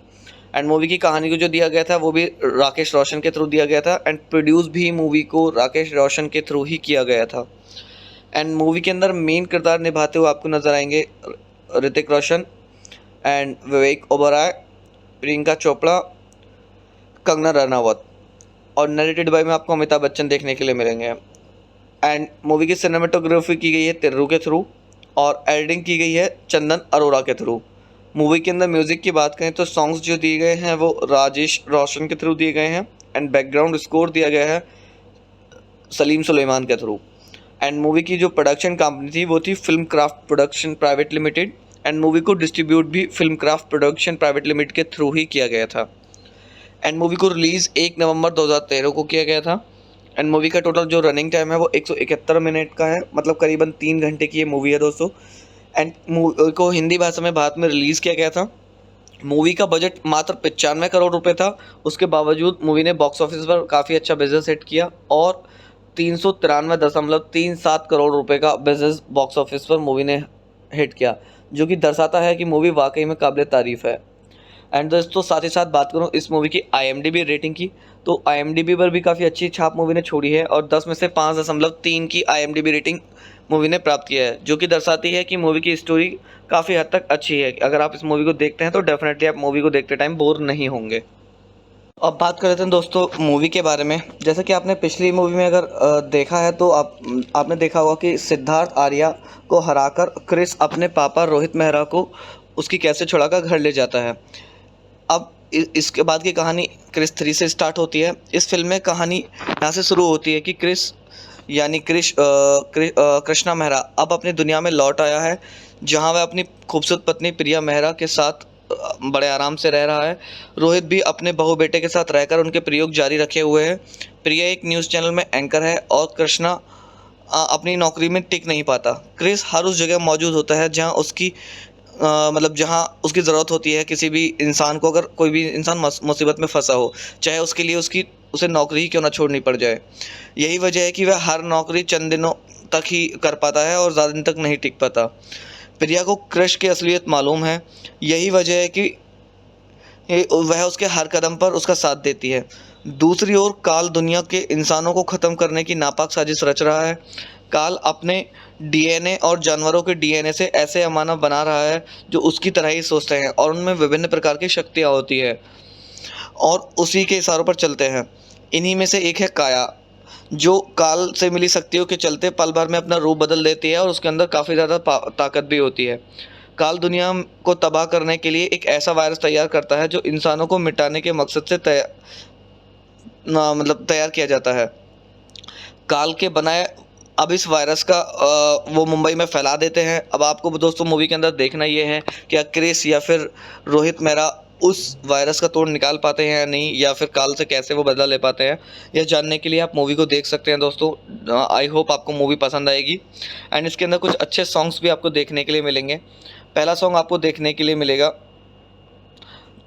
एंड मूवी की कहानी को जो दिया गया था वो भी राकेश रोशन के थ्रू दिया गया था। एंड प्रोड्यूस भी मूवी को राकेश रोशन के थ्रू ही किया गया था। एंड मूवी के अंदर मेन किरदार निभाते हुए आपको नज़र आएंगे ऋतिक रोशन एंड विवेक ओबराय, प्रियंका चोपड़ा, कंगना रनावत और नरेटेड बाय में आपको अमिताभ बच्चन देखने के लिए मिलेंगे। एंड मूवी की सिनेमेटोग्राफी की गई है तिर्रू के थ्रू और एडिटिंग की गई है चंदन अरोड़ा के थ्रू। मूवी के अंदर म्यूज़िक की बात करें तो सॉन्ग्स जो दिए गए हैं वो राजेश रोशन के थ्रू दिए गए हैं। एंड बैकग्राउंड स्कोर दिया गया है सलीम सुलेमान के थ्रू। एंड मूवी की जो प्रोडक्शन कंपनी थी वो थी film craft production private limited. And movie को डिस्ट्रीब्यूट भी film craft production private limited के थ्रू ही किया गया था। एंड मूवी को रिलीज़ 1 नवंबर 2013 को किया गया था। एंड मूवी का टोटल जो रनिंग टाइम है वो 171 मिनट का है, मतलब करीबन 3 घंटे की ये मूवी है दोस्तों। एंड मूवी को हिंदी भाषा में भारत में रिलीज़ किया गया था। मूवी का बजट मात्र 95 करोड़ रुपए था। उसके बावजूद मूवी ने बॉक्स ऑफिस पर काफ़ी अच्छा बिजनेस हिट किया और 393.37 करोड़ रुपए का बिजनेस बॉक्स ऑफिस पर मूवी ने हिट किया, जो कि दर्शाता है कि मूवी वाकई में काबिल तारीफ़ है। एंड दोस्तों साथ ही साथ बात करूँ इस मूवी की IMDb रेटिंग की तो IMDb पर भी काफ़ी अच्छी छाप मूवी ने छोड़ी है और 10 में से 5.3 की IMDb रेटिंग मूवी ने प्राप्त किया है, जो कि दर्शाती है कि मूवी की स्टोरी काफ़ी हद तक अच्छी है। अगर आप इस मूवी को देखते हैं तो डेफिनेटली आप मूवी को देखते टाइम बोर नहीं होंगे। अब बात कर लेते हैं दोस्तों मूवी के बारे में। जैसा कि आपने पिछली मूवी में अगर देखा है तो आपने देखा होगा कि सिद्धार्थ आर्या को हराकर क्रिस अपने पापा रोहित मेहरा को उसकी कैसे छुड़ाकर घर ले जाता है। अब इसके बाद की कहानी क्रिस 3 से स्टार्ट होती है। इस फिल्म में कहानी यहाँ से शुरू होती है कि क्रिस यानी कृष्णा मेहरा अब अपनी दुनिया में लौट आया है, जहाँ वह अपनी खूबसूरत पत्नी प्रिया मेहरा के साथ बड़े आराम से रह रहा है। रोहित भी अपने बहू बेटे के साथ रहकर उनके प्रयोग जारी रखे हुए है। प्रिया एक न्यूज़ चैनल में एंकर है और कृष्णा अपनी नौकरी में टिक नहीं पाता। क्रिस हर उस जगह मौजूद होता है जहाँ उसकी जहाँ उसकी ज़रूरत होती है किसी भी इंसान को। अगर कोई भी इंसान मुसीबत में फंसा हो, चाहे उसके लिए उसे नौकरी ही क्यों ना छोड़नी पड़ जाए। यही वजह है कि वह हर नौकरी चंद दिनों तक ही कर पाता है और ज़्यादा दिन तक नहीं टिक पाता। प्रिया को क्रिश की असलियत मालूम है, यही वजह है कि वह उसके हर कदम पर उसका साथ देती है। दूसरी ओर काल दुनिया के इंसानों को ख़त्म करने की नापाक साजिश रच रहा है। काल अपने DNA और जानवरों के DNA से ऐसे अमानव बना रहा है जो उसकी तरह ही सोचते हैं और उनमें विभिन्न प्रकार की शक्तियाँ होती है और उसी के इशारों पर चलते हैं। इन्हीं में से एक है काया, जो काल से मिली शक्तियों के चलते पल भर में अपना रूप बदल देती है और उसके अंदर काफ़ी ज़्यादा ताकत भी होती है। काल दुनिया को तबाह करने के लिए एक ऐसा वायरस तैयार करता है जो इंसानों को मिटाने के मकसद से तैयार किया जाता है। काल के बनाए अब इस वायरस का वो मुंबई में फैला देते हैं। अब आपको दोस्तों मूवी के अंदर देखना ये है कि क्रिस या फिर रोहित मेहरा उस वायरस का तोड़ निकाल पाते हैं या नहीं, या फिर काल से कैसे वो बदला ले पाते हैं, यह जानने के लिए आप मूवी को देख सकते हैं दोस्तों। आई होप आपको मूवी पसंद आएगी। एंड इसके अंदर कुछ अच्छे सॉन्ग्स भी आपको देखने के लिए मिलेंगे। पहला सॉन्ग आपको देखने के लिए मिलेगा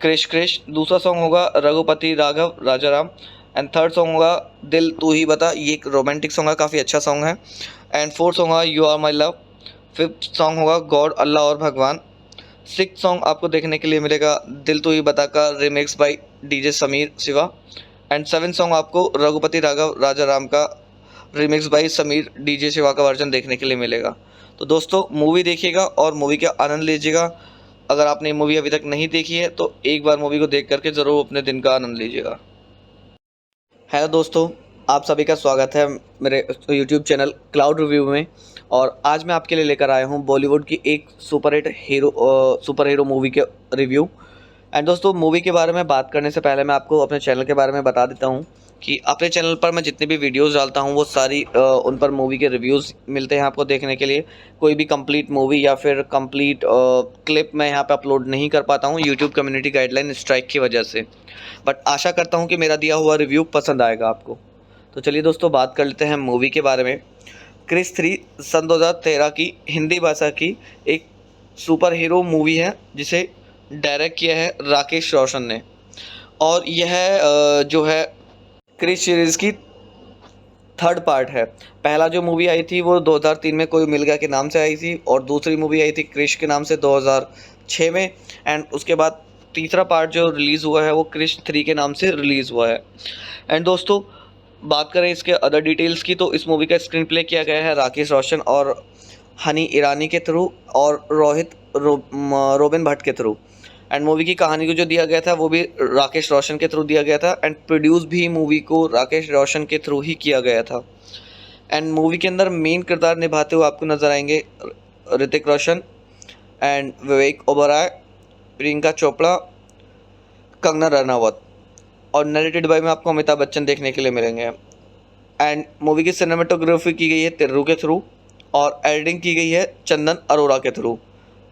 क्रिश क्रिश, दूसरा सॉन्ग होगा रघुपति राघव राजा राम, एंड थर्ड सॉन्ग होगा दिल तू ही बता, ये एक रोमांटिक सॉन्ग है, काफ़ी अच्छा सॉन्ग है। एंड फोर्थ सॉन्ग होगा you are my love, fifth song होगा गॉड अल्लाह और भगवान, सिक्स सॉन्ग आपको देखने के लिए मिलेगा दिल तू ही बता का remix by DJ Sameer Shiva, and seven song आपको रघुपति राघव राजा राम का remix by Sameer DJ Shiva का वर्जन देखने के लिए मिलेगा। तो दोस्तों मूवी देखिएगा और मूवी का आनंद लीजिएगा। अगर आपने मूवी अभी तक नहीं देखी है तो एक बार मूवी को देख करके ज़रूर अपने दिन का आनंद लीजिएगा। हेलो दोस्तों, आप सभी का स्वागत है मेरे YouTube चैनल क्लाउड रिव्यू में। और आज मैं आपके लिए लेकर आया हूं बॉलीवुड की एक सुपर हीरो मूवी के रिव्यू। एंड दोस्तों मूवी के बारे में बात करने से पहले मैं आपको अपने चैनल के बारे में बता देता हूं कि अपने चैनल पर मैं जितनी भी वीडियोस डालता हूं वो सारी उन पर मूवी के रिव्यूज़ मिलते हैं आपको देखने के लिए। कोई भी कंप्लीट मूवी या फिर कंप्लीट क्लिप मैं यहां पे अपलोड नहीं कर पाता हूं यूट्यूब कम्युनिटी गाइडलाइन स्ट्राइक की वजह से, बट आशा करता हूं कि मेरा दिया हुआ रिव्यू पसंद आएगा आपको। तो चलिए दोस्तों बात कर लेते हैं मूवी के बारे में। क्रिश 3 सन 2013 की हिंदी भाषा की एक सुपर हीरो मूवी है जिसे डायरेक्ट किया है राकेश रोशन ने। और यह जो है क्रिश सीरीज़ की थर्ड पार्ट है। पहला जो मूवी आई थी वो 2003 में कोई मिल गया के नाम से आई थी, और दूसरी मूवी आई थी क्रिश के नाम से 2006 में। एंड उसके बाद तीसरा पार्ट जो रिलीज़ हुआ है वो क्रिश 3 के नाम से रिलीज़ हुआ है। एंड दोस्तों बात करें इसके अदर डिटेल्स की तो इस मूवी का स्क्रीन प्ले किया गया है राकेश रोशन और हनी ईरानी के थ्रू और रोबिन भट्ट के थ्रू। एंड मूवी की कहानी को जो दिया गया था वो भी राकेश रोशन के थ्रू दिया गया था, एंड प्रोड्यूस भी मूवी को राकेश रोशन के थ्रू ही किया गया था। एंड मूवी के अंदर मेन किरदार निभाते हुए आपको नज़र आएंगे ऋतिक रोशन एंड विवेक ओबराय, प्रियंका चोपड़ा, कंगना रनावत, और नरेटेड बाय में आपको अमिताभ बच्चन देखने के लिए मिलेंगे। एंड मूवी की सिनेमेटोग्राफी की गई है तिर्रू के थ्रू और एडिटिंग की गई है चंदन अरोड़ा के थ्रू।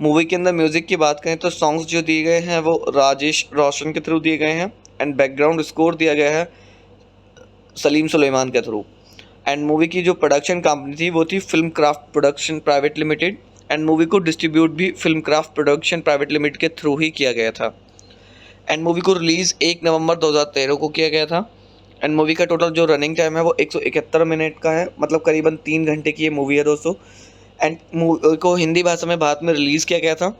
मूवी के अंदर म्यूज़िक की बात करें तो सॉन्ग्स जो दिए गए हैं वो राजेश रोशन के थ्रू दिए गए हैं, एंड बैकग्राउंड स्कोर दिया गया है सलीम सुलेमान के थ्रू। एंड मूवी की जो प्रोडक्शन कंपनी थी वो थी film craft production private limited, and movie को डिस्ट्रीब्यूट भी film craft production private limited के थ्रू ही किया गया था। एंड मूवी को रिलीज़ 1 नवंबर 2013 को किया गया था। एंड मूवी का टोटल जो रनिंग टाइम है वो 171 मिनट का है, मतलब करीबन 3 घंटे की ये मूवी है दोस्तों। एंड मूवी को हिंदी भाषा में भारत में रिलीज़ किया गया था।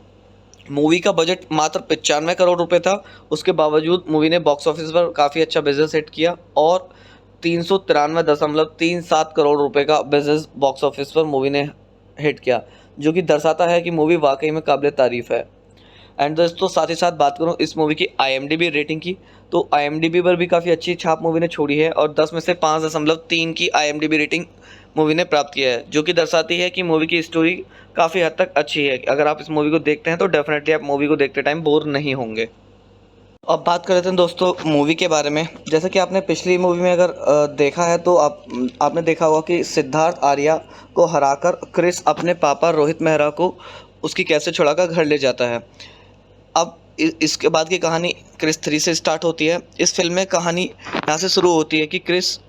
मूवी का बजट मात्र 95 करोड़ रुपए था। उसके बावजूद मूवी ने बॉक्स ऑफिस पर काफ़ी अच्छा बिजनेस हिट किया और 393.37 करोड़ रुपए का बिजनेस बॉक्स ऑफिस पर मूवी ने हिट किया, जो कि दर्शाता है कि मूवी वाकई में काबिल तारीफ़ है। एंड दोस्तों साथ ही साथ बात करूं इस मूवी की IMDb रेटिंग की तो IMDb पर भी काफ़ी अच्छी छाप मूवी ने छोड़ी है और 10 में से 5.3 की IMDb रेटिंग मूवी ने प्राप्त किया है, जो कि दर्शाती है कि मूवी की स्टोरी काफ़ी हद तक अच्छी है। अगर आप इस मूवी को देखते हैं तो डेफिनेटली आप मूवी को देखते टाइम बोर नहीं होंगे। अब बात कर लेते हैं दोस्तों मूवी के बारे में। जैसे कि आपने पिछली मूवी में अगर देखा है तो आपने देखा होगा कि सिद्धार्थ आर्या को हराकर क्रिस अपने पापा रोहित मेहरा को उसकी कैसे छुड़ाकर घर ले जाता है। अब इसके बाद की कहानी क्रिश 3 से स्टार्ट होती है। इस फिल्म में कहानी यहाँ से शुरू होती है कि क्रिश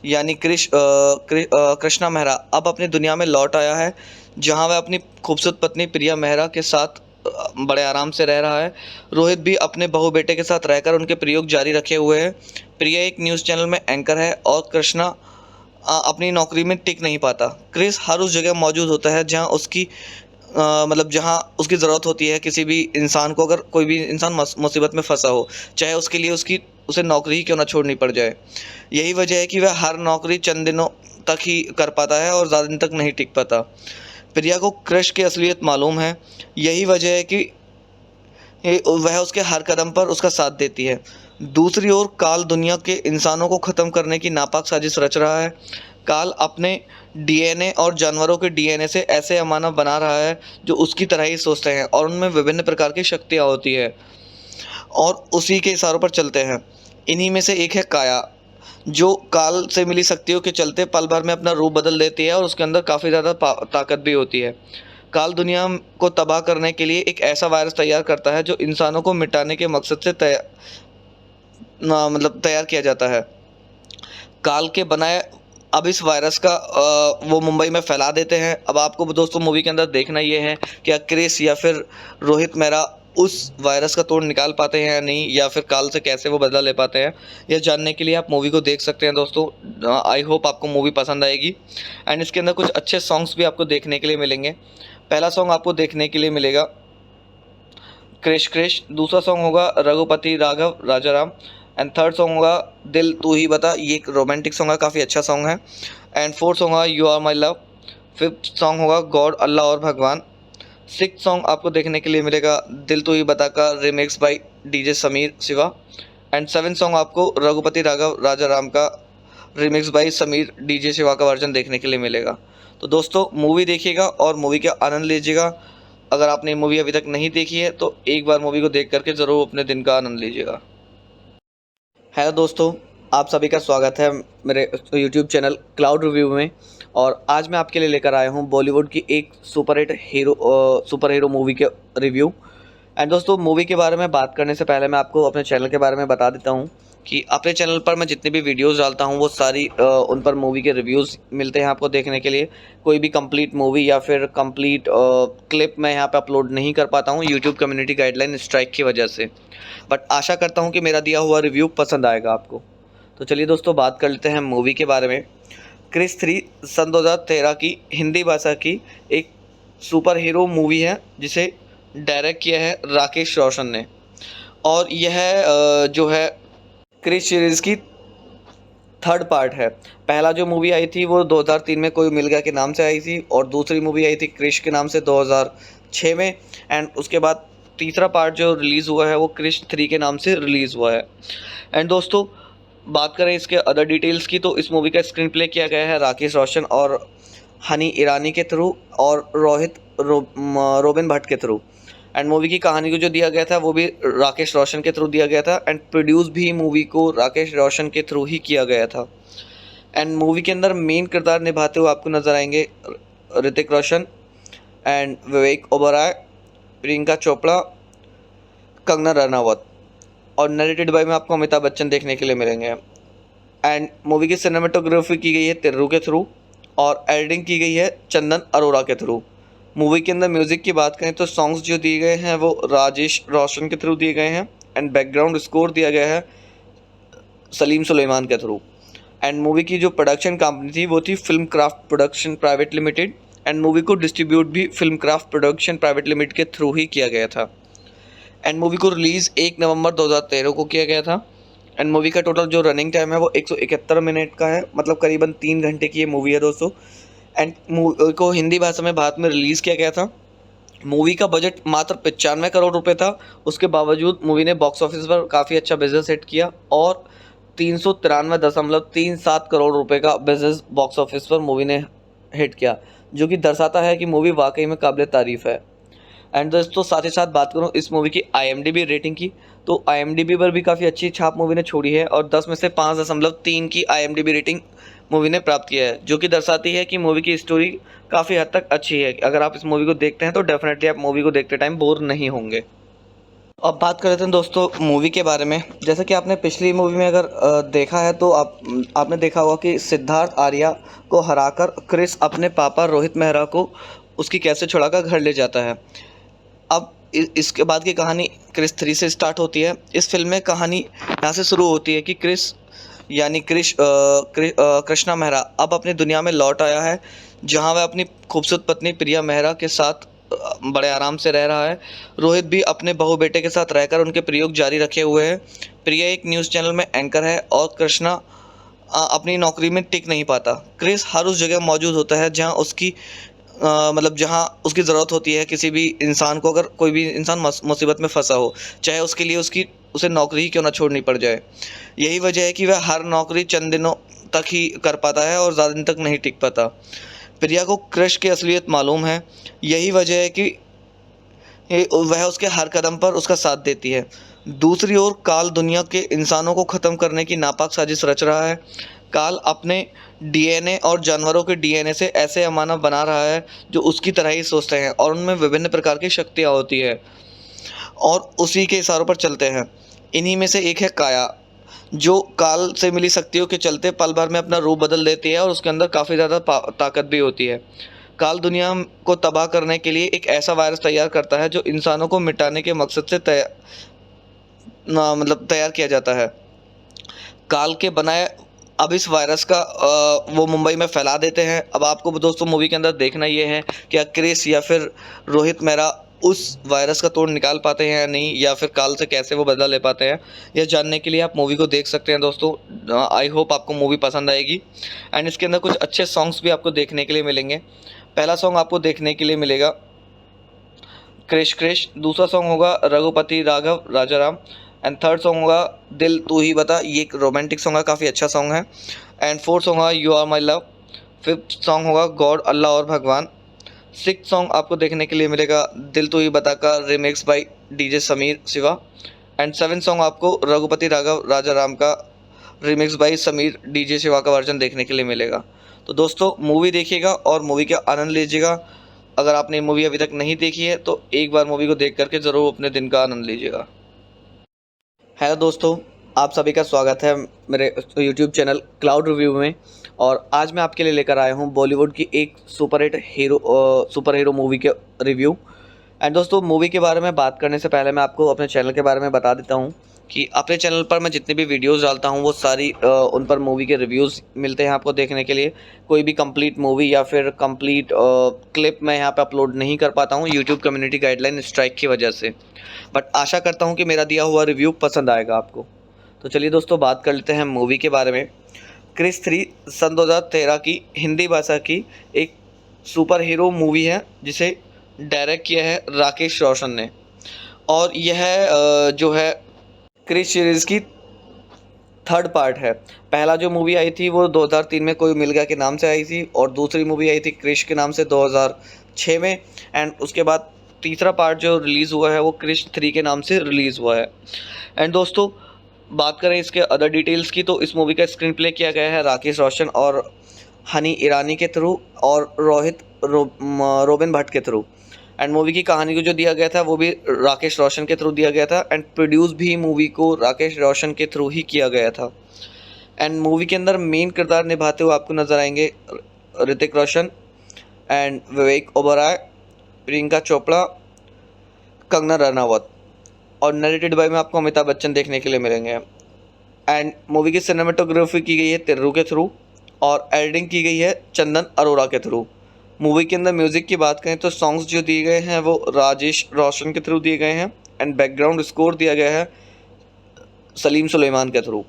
यानी कृष्णा मेहरा अब अपनी दुनिया में लौट आया है, जहाँ वह अपनी खूबसूरत पत्नी प्रिया मेहरा के साथ बड़े आराम से रह रहा है। रोहित भी अपने बहू बेटे के साथ रहकर उनके प्रयोग जारी रखे हुए हैं। प्रिया एक न्यूज़ चैनल में एंकर है और कृष्णा अपनी नौकरी में टिक नहीं पाता। क्रिश हर उस जगह मौजूद होता है जहाँ उसकी जहाँ उसकी ज़रूरत होती है किसी भी इंसान को। अगर कोई भी इंसान मुसीबत में फंसा हो, चाहे उसके लिए उसे नौकरी ही क्यों ना छोड़नी पड़ जाए। यही वजह है कि वह हर नौकरी चंद दिनों तक ही कर पाता है और ज़्यादा दिन तक नहीं टिक पाता। प्रिया को क्रिश की असलियत मालूम है, यही वजह है कि वह उसके हर कदम पर उसका साथ देती है। दूसरी ओर काल दुनिया के इंसानों को ख़त्म करने की नापाक साजिश रच रहा है। काल अपने DNA और जानवरों के DNA से ऐसे अमानव बना रहा है जो उसकी तरह ही सोचते हैं और उनमें विभिन्न प्रकार की शक्तियाँ होती है और उसी के इशारों पर चलते हैं। इन्हीं में से एक है काया, जो काल से मिली शक्तियों के चलते पल भर में अपना रूप बदल देती है और उसके अंदर काफ़ी ज़्यादा ताकत भी होती है। काल दुनिया को तबाह करने के लिए एक ऐसा वायरस तैयार करता है जो इंसानों को मिटाने के मकसद से तैयार किया जाता है। काल के बनाए अब इस वायरस का वो मुंबई में फैला देते हैं। अब आपको दोस्तों मूवी के अंदर देखना ये है कि क्रिस या फिर रोहित मेहरा उस वायरस का तोड़ निकाल पाते हैं या नहीं, या फिर काल से कैसे वो बदला ले पाते हैं। यह जानने के लिए आप मूवी को देख सकते हैं दोस्तों। आई होप आपको मूवी पसंद आएगी। एंड इसके अंदर कुछ अच्छे सॉन्ग्स भी आपको देखने के लिए मिलेंगे। पहला सॉन्ग आपको देखने के लिए मिलेगा क्रिश क्रिश, दूसरा सॉन्ग होगा रघुपति राघव राजा राम, एंड थर्ड सॉन्ग होगा दिल तू ही बता, ये एक रोमांटिक सॉन्ग है, काफ़ी अच्छा सॉन्ग है। एंड फोर्थ सॉन्ग होगा you are my love, fifth song होगा गॉड अल्लाह और भगवान, सिक्स सॉन्ग आपको देखने के लिए मिलेगा दिल तू ही बता का remix by DJ Sameer Shiva, and seven song आपको रघुपति राघव राजा राम का remix by Sameer DJ Shiva का वर्जन देखने के लिए मिलेगा। तो दोस्तों मूवी देखिएगा और मूवी का आनंद लीजिएगा। अगर आपने मूवी अभी तक नहीं देखी है तो एक बार मूवी को देख करके ज़रूर अपने दिन का आनंद लीजिएगा। हेलो दोस्तों, आप सभी का स्वागत है मेरे YouTube चैनल क्लाउड रिव्यू में। और आज मैं आपके लिए लेकर आया हूं बॉलीवुड की एक सुपर हीरो मूवी के रिव्यू। एंड दोस्तों मूवी के बारे में बात करने से पहले मैं आपको अपने चैनल के बारे में बता देता हूं कि अपने चैनल पर मैं जितने भी वीडियोस डालता हूं वो सारी उन पर मूवी के रिव्यूज़ मिलते हैं आपको देखने के लिए। कोई भी कंप्लीट मूवी या फिर कंप्लीट क्लिप मैं यहां पे अपलोड नहीं कर पाता हूं यूट्यूब कम्युनिटी गाइडलाइन स्ट्राइक की वजह से, बट आशा करता हूं कि मेरा दिया हुआ रिव्यू पसंद आएगा आपको। तो चलिए दोस्तों बात कर लेते हैं मूवी के बारे में। क्रिस 3 सन 2013 की हिंदी भाषा की एक सुपर हीरो मूवी है जिसे डायरेक्ट किया है राकेश रोशन ने। और यह जो है क्रिस सीरीज़ की थर्ड पार्ट है। पहला जो मूवी आई थी वो 2003 में कोई मिल गया के नाम से आई थी, और दूसरी मूवी आई थी क्रिश के नाम से 2006 में। एंड उसके बाद तीसरा पार्ट जो रिलीज़ हुआ है वो क्रिश 3 के नाम से रिलीज़ हुआ है। एंड दोस्तों बात करें इसके अदर डिटेल्स की तो इस मूवी का स्क्रीन प्ले किया गया है राकेश रोशन और हनी ईरानी के थ्रू और रोबिन भट्ट के थ्रू। एंड मूवी की कहानी को जो दिया गया था वो भी राकेश रोशन के थ्रू दिया गया था। एंड प्रोड्यूस भी मूवी को राकेश रोशन के थ्रू ही किया गया था। एंड मूवी के अंदर मेन किरदार निभाते हुए आपको नज़र आएंगे ऋतिक रोशन एंड विवेक ओबराय, प्रियंका चोपड़ा, कंगना रनावत, और नरेटेड बाय में आपको अमिताभ बच्चन देखने के लिए मिलेंगे। एंड मूवी की सिनेमेटोग्राफी की गई है तिर्रू के थ्रू और एडिटिंग की गई है चंदन अरोड़ा के थ्रू। मूवी के अंदर म्यूज़िक की बात करें तो सॉन्ग्स जो दिए गए हैं वो राजेश रोशन के थ्रू दिए गए हैं। एंड बैकग्राउंड स्कोर दिया गया है सलीम सुलेमान के थ्रू। एंड मूवी की जो प्रोडक्शन कंपनी थी वो थी film craft production private limited. And movie को डिस्ट्रीब्यूट भी film craft production private limited के थ्रू ही किया गया था। एंड मूवी को रिलीज़ 1 नवंबर 2013 को किया गया था। एंड मूवी का टोटल जो रनिंग टाइम है वो 171 मिनट का है, मतलब करीबन 3 घंटे की ये मूवी है दोस्तों। एंड मूवी को हिंदी भाषा में भारत में रिलीज़ किया गया था। मूवी का बजट मात्र 95 करोड़ रुपए था। उसके बावजूद मूवी ने बॉक्स ऑफिस पर काफ़ी अच्छा बिजनेस हिट किया और 393.37 करोड़ रुपए का बिजनेस बॉक्स ऑफिस पर मूवी ने हिट किया, जो कि दर्शाता है कि मूवी वाकई में काबिल तारीफ़ है। एंड दोस्तों साथ ही साथ बात करूँ इस मूवी की IMDb रेटिंग की तो IMDb पर भी काफ़ी अच्छी छाप मूवी ने छोड़ी है और 10 में से 5.3 की IMDb रेटिंग मूवी ने प्राप्त किया है, जो कि दर्शाती है कि मूवी की स्टोरी काफ़ी हद तक अच्छी है। अगर आप इस मूवी को देखते हैं तो डेफिनेटली आप मूवी को देखते टाइम बोर नहीं होंगे। अब बात कर लेते हैं दोस्तों मूवी के बारे में। जैसा कि आपने पिछली मूवी में अगर देखा है तो आपने देखा होगा कि सिद्धार्थ आर्या को हराकर क्रिस अपने पापा रोहित मेहरा को उसकी कैसे छुड़ाकर घर ले जाता है। अब इसके बाद की कहानी क्रिस 3 से स्टार्ट होती है। इस फिल्म में कहानी यहाँ से शुरू होती है कि क्रिस यानी कृष्णा मेहरा अब अपनी दुनिया में लौट आया है, जहाँ वह अपनी खूबसूरत पत्नी प्रिया मेहरा के साथ बड़े आराम से रह रहा है। रोहित भी अपने बहू बेटे के साथ रहकर उनके प्रयोग जारी रखे हुए है। प्रिया एक न्यूज़ चैनल में एंकर है और कृष्णा अपनी नौकरी में टिक नहीं पाता। क्रिस हर उस जगह मौजूद होता है जहाँ उसकी जहाँ उसकी ज़रूरत होती है किसी भी इंसान को। अगर कोई भी इंसान मुसीबत में फंसा हो, चाहे उसके लिए उसे नौकरी ही क्यों ना छोड़नी पड़ जाए। यही वजह है कि वह हर नौकरी चंद दिनों तक ही कर पाता है और ज़्यादा दिन तक नहीं टिक पाता। प्रिया को क्रिश की असलियत मालूम है, यही वजह है कि वह उसके हर कदम पर उसका साथ देती है। दूसरी ओर काल दुनिया के इंसानों को ख़त्म करने की नापाक साजिश रच रहा है। काल अपने डीएनए और जानवरों के डीएनए से ऐसे मानव बना रहा है जो उसकी तरह ही सोचते हैं और उनमें विभिन्न प्रकार की शक्तियाँ होती है और उसी के इशारों पर चलते हैं। इन्हीं में से एक है काया, जो काल से मिली शक्तियों के चलते पल भर में अपना रूप बदल देती है और उसके अंदर काफ़ी ज़्यादा ताकत भी होती है। काल दुनिया को तबाह करने के लिए एक ऐसा वायरस तैयार करता है जो इंसानों को मिटाने के मकसद से तैयार किया जाता है। काल के बनाए अब इस वायरस का वो मुंबई में फैला देते हैं। अब आपको दोस्तों मूवी के अंदर देखना ये है क्या क्रिस या फिर रोहित मेहरा उस वायरस का तोड़ निकाल पाते हैं या नहीं, या फिर काल से कैसे वो बदला ले पाते हैं। यह जानने के लिए आप मूवी को देख सकते हैं दोस्तों। आई होप आपको मूवी पसंद आएगी एंड इसके अंदर कुछ अच्छे सॉन्ग्स भी आपको देखने के लिए मिलेंगे। पहला सॉन्ग आपको देखने के लिए मिलेगा क्रिश क्रिश, दूसरा सॉन्ग होगा रघुपति राघव राजा राम एंड थर्ड सॉन्ग होगा दिल तू ही बता, ये एक रोमांटिक सॉन्ग है, काफ़ी अच्छा सॉन्ग है। एंड फोर्थ सॉन्ग होगा you are my love, fifth song होगा गॉड अल्लाह और भगवान, सिक्स सॉन्ग आपको देखने के लिए मिलेगा दिल तू ही बता का remix by DJ Sameer Shiva and seven song आपको रघुपति राघव राजा राम का remix by Sameer DJ Shiva का वर्जन देखने के लिए मिलेगा। तो दोस्तों मूवी देखिएगा और मूवी का आनंद लीजिएगा। अगर आपने मूवी अभी तक नहीं देखी है तो एक बार मूवी को देख करके ज़रूर अपने दिन का आनंद लीजिएगा। हेलो दोस्तों, आप सभी का स्वागत है मेरे YouTube चैनल क्लाउड रिव्यू में। और आज मैं आपके लिए लेकर आया हूँ बॉलीवुड की एक सुपर हीरो मूवी के रिव्यू। एंड दोस्तों मूवी के बारे में बात करने से पहले मैं आपको अपने चैनल के बारे में बता देता हूँ कि अपने चैनल पर मैं जितनी भी वीडियोस डालता हूँ वो सारी उन पर मूवी के रिव्यूज़ मिलते हैं आपको देखने के लिए। कोई भी कंप्लीट मूवी या फिर कंप्लीट क्लिप मैं यहाँ पे अपलोड नहीं कर पाता हूँ यूट्यूब कम्युनिटी गाइडलाइन स्ट्राइक की वजह से, बट आशा करता हूँ कि मेरा दिया हुआ रिव्यू पसंद आएगा आपको। तो चलिए दोस्तों बात कर लेते हैं मूवी के बारे में। क्रिस 3 सन 2013 की हिंदी भाषा की एक सुपर हीरो मूवी है जिसे डायरेक्ट किया है राकेश रोशन ने। और यह जो है क्रिस सीरीज़ की थर्ड पार्ट है। पहला जो मूवी आई थी वो 2003 में कोई मिल गया के नाम से आई थी और दूसरी मूवी आई थी क्रिश के नाम से 2006 में एंड उसके बाद तीसरा पार्ट जो रिलीज़ हुआ है वो क्रिश 3 के नाम से रिलीज़ हुआ है। एंड दोस्तों बात करें इसके अदर डिटेल्स की तो इस मूवी का स्क्रीन प्ले किया गया है राकेश रोशन और हनी ईरानी के थ्रू और रोहित रोबिन भट्ट के थ्रू। एंड मूवी की कहानी को जो दिया गया था वो भी राकेश रोशन के थ्रू दिया गया था एंड प्रोड्यूस भी मूवी को राकेश रोशन के थ्रू ही किया गया था। एंड मूवी के अंदर मेन किरदार निभाते हुए आपको नज़र आएंगे ऋतिक रोशन एंड विवेक ओबराय, प्रियंका चोपड़ा, कंगना रनावत और नरेटेड बाय में आपको अमिताभ बच्चन देखने के लिए मिलेंगे। एंड मूवी की सिनेमेटोग्राफी की गई है तिर्रू के थ्रू और एडिटिंग की गई है चंदन अरोड़ा के थ्रू। मूवी के अंदर म्यूज़िक की बात करें तो सॉन्ग्स जो दिए गए हैं वो राजेश रोशन के थ्रू दिए गए हैं एंड बैकग्राउंड स्कोर दिया गया है सलीम सुलेमान के थ्रू।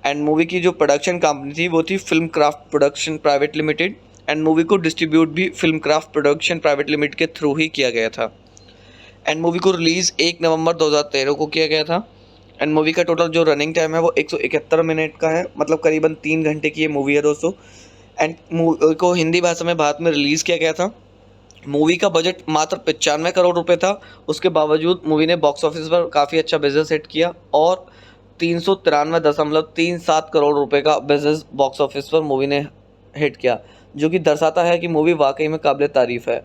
एंड मूवी की जो प्रोडक्शन कंपनी थी वो थी film craft production private limited and movie को डिस्ट्रीब्यूट भी film craft production private limited के थ्रू ही किया गया था। एंड मूवी को रिलीज़ 1 नवंबर 2013 को किया गया था। एंड मूवी का टोटल जो रनिंग टाइम है वो 171 मिनट का है, मतलब करीबन 3 घंटे की ये मूवी है दोस्तों। एंड मूवी को हिंदी भाषा में भारत में रिलीज़ किया गया था। मूवी का बजट मात्र 95 करोड़ रुपए था, उसके बावजूद मूवी ने बॉक्स ऑफिस पर काफ़ी अच्छा बिजनेस हिट किया और 393.37 करोड़ रुपए का बिजनेस बॉक्स ऑफिस पर मूवी ने हिट किया, जो कि दर्शाता है कि मूवी वाकई में काबिल तारीफ़ है।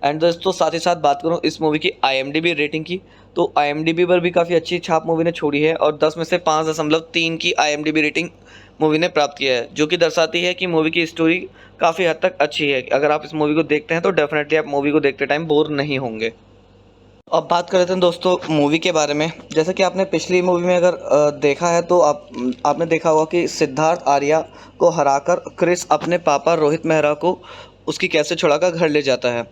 एंड दोस्तों साथ ही साथ बात करूं इस मूवी की IMDb रेटिंग की तो IMDb पर भी काफ़ी अच्छी छाप मूवी ने छोड़ी है और 10 में से 5.3 की IMDb रेटिंग मूवी ने प्राप्त किया है, जो कि दर्शाती है कि मूवी की स्टोरी काफ़ी हद तक अच्छी है। अगर आप इस मूवी को देखते हैं तो डेफिनेटली आप मूवी को देखते टाइम बोर नहीं होंगे। अब बात कर लेते हैं दोस्तों मूवी के बारे में। जैसे कि आपने पिछली मूवी में अगर देखा है तो आपने देखा होगा कि सिद्धार्थ आर्या को हराकर क्रिस अपने पापा रोहित मेहरा को उसकी कैसे छुड़ाकर घर ले जाता है।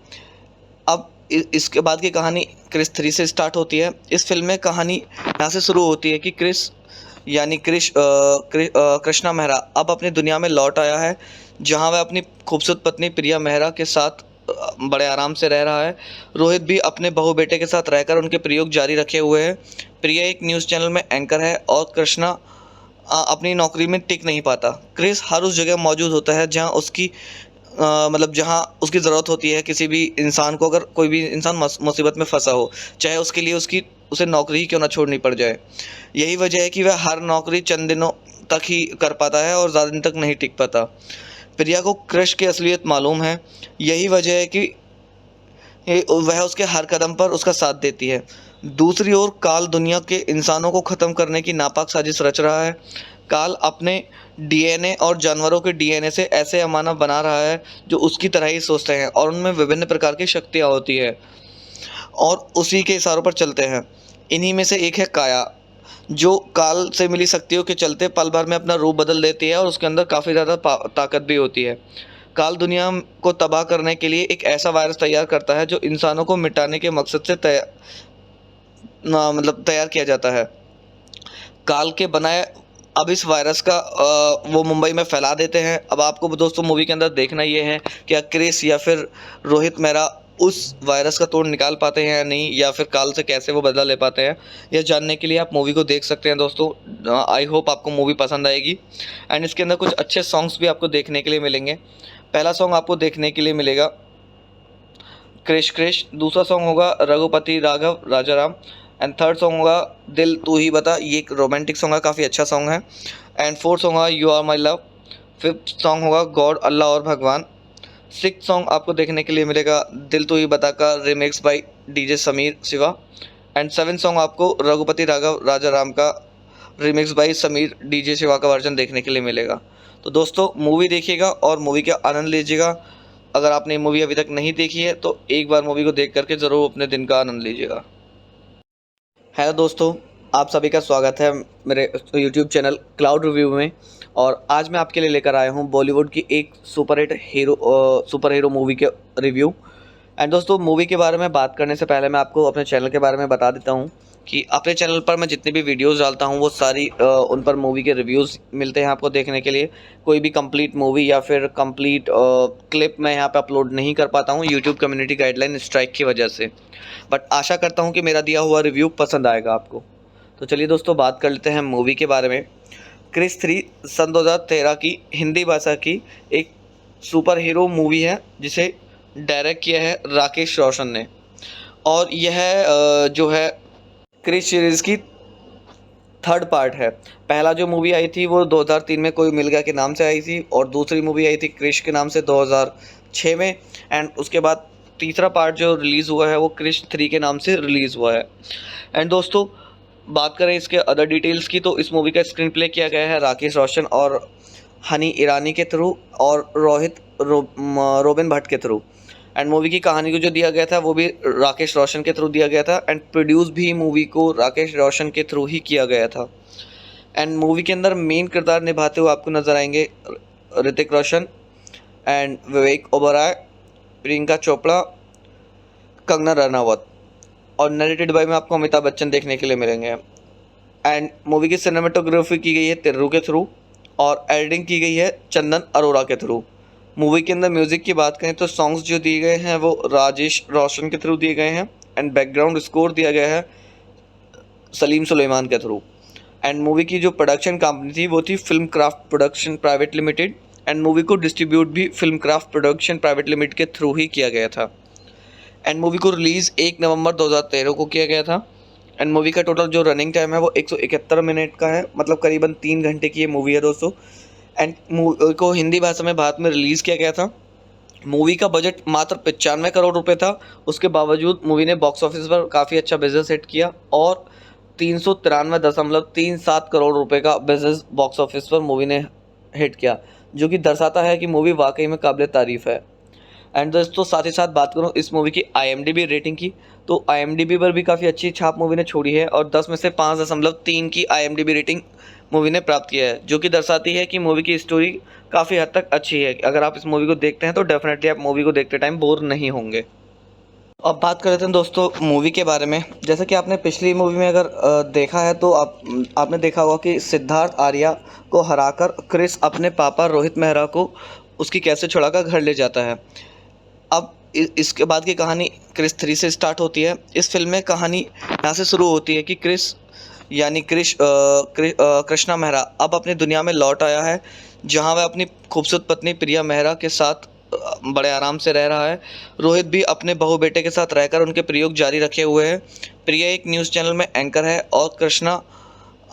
अब इसके बाद की कहानी क्रिस 3 से स्टार्ट होती है। इस फिल्म में कहानी यहाँ से शुरू होती है कि क्रिस यानी कृष्णा मेहरा अब अपनी दुनिया में लौट आया है, जहाँ वह अपनी खूबसूरत पत्नी प्रिया मेहरा के साथ बड़े आराम से रह रहा है। रोहित भी अपने बहू बेटे के साथ रहकर उनके प्रयोग जारी रखे हुए हैं। प्रिया एक न्यूज़ चैनल में एंकर है और कृष्णा अपनी नौकरी में टिक नहीं पाता। क्रिस हर उस जगह मौजूद होता है जहाँ उसकी जहाँ उसकी ज़रूरत होती है किसी भी इंसान को। अगर कोई भी इंसान मुसीबत में फंसा हो, चाहे उसके लिए उसे नौकरी ही क्यों ना छोड़नी पड़ जाए। यही वजह है कि वह हर नौकरी चंद दिनों तक ही कर पाता है और ज़्यादा दिन तक नहीं टिक पाता। प्रिया को कृष की असलियत मालूम है, यही वजह है कि वह उसके हर कदम पर उसका साथ देती है। दूसरी ओर काल दुनिया के इंसानों को ख़त्म करने की नापाक साजिश रच रहा है। काल अपने डीएनए और जानवरों के डीएनए से ऐसे अमानव बना रहा है जो उसकी तरह ही सोचते हैं और उनमें विभिन्न प्रकार की शक्तियाँ होती है और उसी के इशारों पर चलते हैं। इन्हीं में से एक है काया, जो काल से मिली शक्तियों के चलते पल भर में अपना रूप बदल देती है और उसके अंदर काफ़ी ज़्यादा ताकत भी होती है। काल दुनिया को तबाह करने के लिए एक ऐसा वायरस तैयार करता है जो इंसानों को मिटाने के मकसद से तैयार किया जाता है। काल के बनाए अब इस वायरस का वो मुंबई में फैला देते हैं। अब आपको दोस्तों मूवी के अंदर देखना ये है कि क्रिस या फिर रोहित मेहरा उस वायरस का तोड़ निकाल पाते हैं या नहीं, या फिर काल से कैसे वो बदला ले पाते हैं। यह जानने के लिए आप मूवी को देख सकते हैं दोस्तों। आई होप आपको मूवी पसंद आएगी एंड इसके अंदर कुछ अच्छे सॉन्ग्स भी आपको देखने के लिए मिलेंगे। पहला सॉन्ग आपको देखने के लिए मिलेगा क्रिश क्रिश, दूसरा सॉन्ग होगा रघुपति राघव राजा राम एंड थर्ड सॉन्ग होगा दिल तू ही बता, ये एक रोमांटिक सॉन्ग है, काफ़ी अच्छा सॉन्ग है। एंड फोर्थ सॉन्ग होगा you are my love, fifth song होगा गॉड अल्लाह और भगवान, सिक्स सॉन्ग आपको देखने के लिए मिलेगा दिल तू ही बता का remix by DJ Sameer Shiva and seven song आपको रघुपति राघव राजा राम का remix by Sameer DJ Shiva का वर्जन देखने के लिए मिलेगा। तो दोस्तों मूवी देखिएगा और मूवी का आनंद लीजिएगा। अगर आपने मूवी अभी तक नहीं देखी है तो एक बार मूवी को देख करके ज़रूर अपने दिन का आनंद लीजिएगा। हेलो दोस्तों, आप सभी का स्वागत है मेरे YouTube चैनल क्लाउड रिव्यू में। और आज मैं आपके लिए लेकर आया हूं बॉलीवुड की एक सुपर हीरो मूवी के रिव्यू। एंड दोस्तों मूवी के बारे में बात करने से पहले मैं आपको अपने चैनल के बारे में बता देता हूं कि अपने चैनल पर मैं जितनी भी वीडियोस डालता हूं वो सारी उन पर मूवी के रिव्यूज़ मिलते हैं आपको देखने के लिए। कोई भी कंप्लीट मूवी या फिर कंप्लीट क्लिप मैं यहाँ पे अपलोड नहीं कर पाता हूँ यूट्यूब कम्युनिटी गाइडलाइन स्ट्राइक की वजह से, बट आशा करता हूँ कि मेरा दिया हुआ रिव्यू पसंद आएगा आपको। तो चलिए दोस्तों बात कर लेते हैं मूवी के बारे में। क्रिस 3 सन 2013 की हिंदी भाषा की एक सुपर हीरो मूवी है जिसे डायरेक्ट किया है राकेश रोशन ने। और यह जो है क्रिस सीरीज़ की थर्ड पार्ट है। पहला जो मूवी आई थी वो 2003 में कोई मिल गया के नाम से आई थी और दूसरी मूवी आई थी क्रिश के नाम से 2006 में एंड उसके बाद तीसरा पार्ट जो रिलीज़ हुआ है वो क्रिश 3 के नाम से रिलीज़ हुआ है। एंड दोस्तों बात करें इसके अदर डिटेल्स की तो इस मूवी का स्क्रीन प्ले किया गया है राकेश रोशन और हनी ईरानी के थ्रू और रोबिन भट्ट के थ्रू। एंड मूवी की कहानी को जो दिया गया था वो भी राकेश रोशन के थ्रू दिया गया था एंड प्रोड्यूस भी मूवी को राकेश रोशन के थ्रू ही किया गया था। एंड मूवी के अंदर मेन किरदार निभाते हुए आपको नज़र आएंगे ऋतिक रोशन एंड विवेक ओबराय, प्रियंका चोपड़ा, कंगना रनावत और नरेटेड बाय में आपको अमिताभ बच्चन देखने के लिए मिलेंगे। एंड मूवी की सिनेमेटोग्राफी की गई है तिर्रू के थ्रू और एडिटिंग की गई है चंदन अरोड़ा के थ्रू। मूवी के अंदर म्यूज़िक की बात करें तो सॉन्ग्स जो दिए गए हैं वो राजेश रोशन के थ्रू दिए गए हैं एंड बैकग्राउंड स्कोर दिया गया है सलीम सुलेमान के थ्रू। एंड मूवी की जो प्रोडक्शन कंपनी थी वो थी film craft production private limited and movie को डिस्ट्रीब्यूट भी film craft production private limited के थ्रू ही किया गया था। एंड मूवी को रिलीज़ 1 नवंबर 2013 को किया गया था। एंड मूवी का टोटल जो रनिंग टाइम है वो 171 मिनट का है, मतलब करीबन 3 घंटे की ये मूवी है दोस्तों। एंड मूवी को हिंदी भाषा में भारत में रिलीज़ किया गया था। मूवी का बजट मात्र 95 करोड़ रुपए था, उसके बावजूद मूवी ने बॉक्स ऑफिस पर काफ़ी अच्छा बिजनेस हिट किया और 393.37 करोड़ रुपए का बिजनेस बॉक्स ऑफिस पर मूवी ने हिट किया, जो कि दर्शाता है कि मूवी वाकई में काबिल तारीफ़ है। एंड दोस्तों साथ ही साथ बात करूँ इस मूवी की IMDb रेटिंग की तो IMDb पर भी काफ़ी अच्छी छाप मूवी ने छोड़ी है और 10 में से 5.3 की IMDb रेटिंग मूवी ने प्राप्त किया है, जो कि दर्शाती है कि मूवी की स्टोरी काफ़ी हद तक अच्छी है। अगर आप इस मूवी को देखते हैं तो डेफिनेटली आप मूवी को देखते टाइम बोर नहीं होंगे। अब बात कर लेते हैं दोस्तों मूवी के बारे में। जैसा कि आपने पिछली मूवी में अगर देखा है तो आपने देखा होगा कि सिद्धार्थ आर्या को हराकर क्रिस अपने पापा रोहित मेहरा को उसकी कैसे छुड़ाकर घर ले जाता है। अब इसके बाद की कहानी क्रिस 3 से स्टार्ट होती है। इस फिल्म में कहानी यहाँ से शुरू होती है कि क्रिस यानी कृष्णा मेहरा अब अपनी दुनिया में लौट आया है, जहाँ वह अपनी खूबसूरत पत्नी प्रिया मेहरा के साथ बड़े आराम से रह रहा है। रोहित भी अपने बहू बेटे के साथ रहकर उनके प्रयोग जारी रखे हुए हैं। प्रिया एक न्यूज़ चैनल में एंकर है और कृष्णा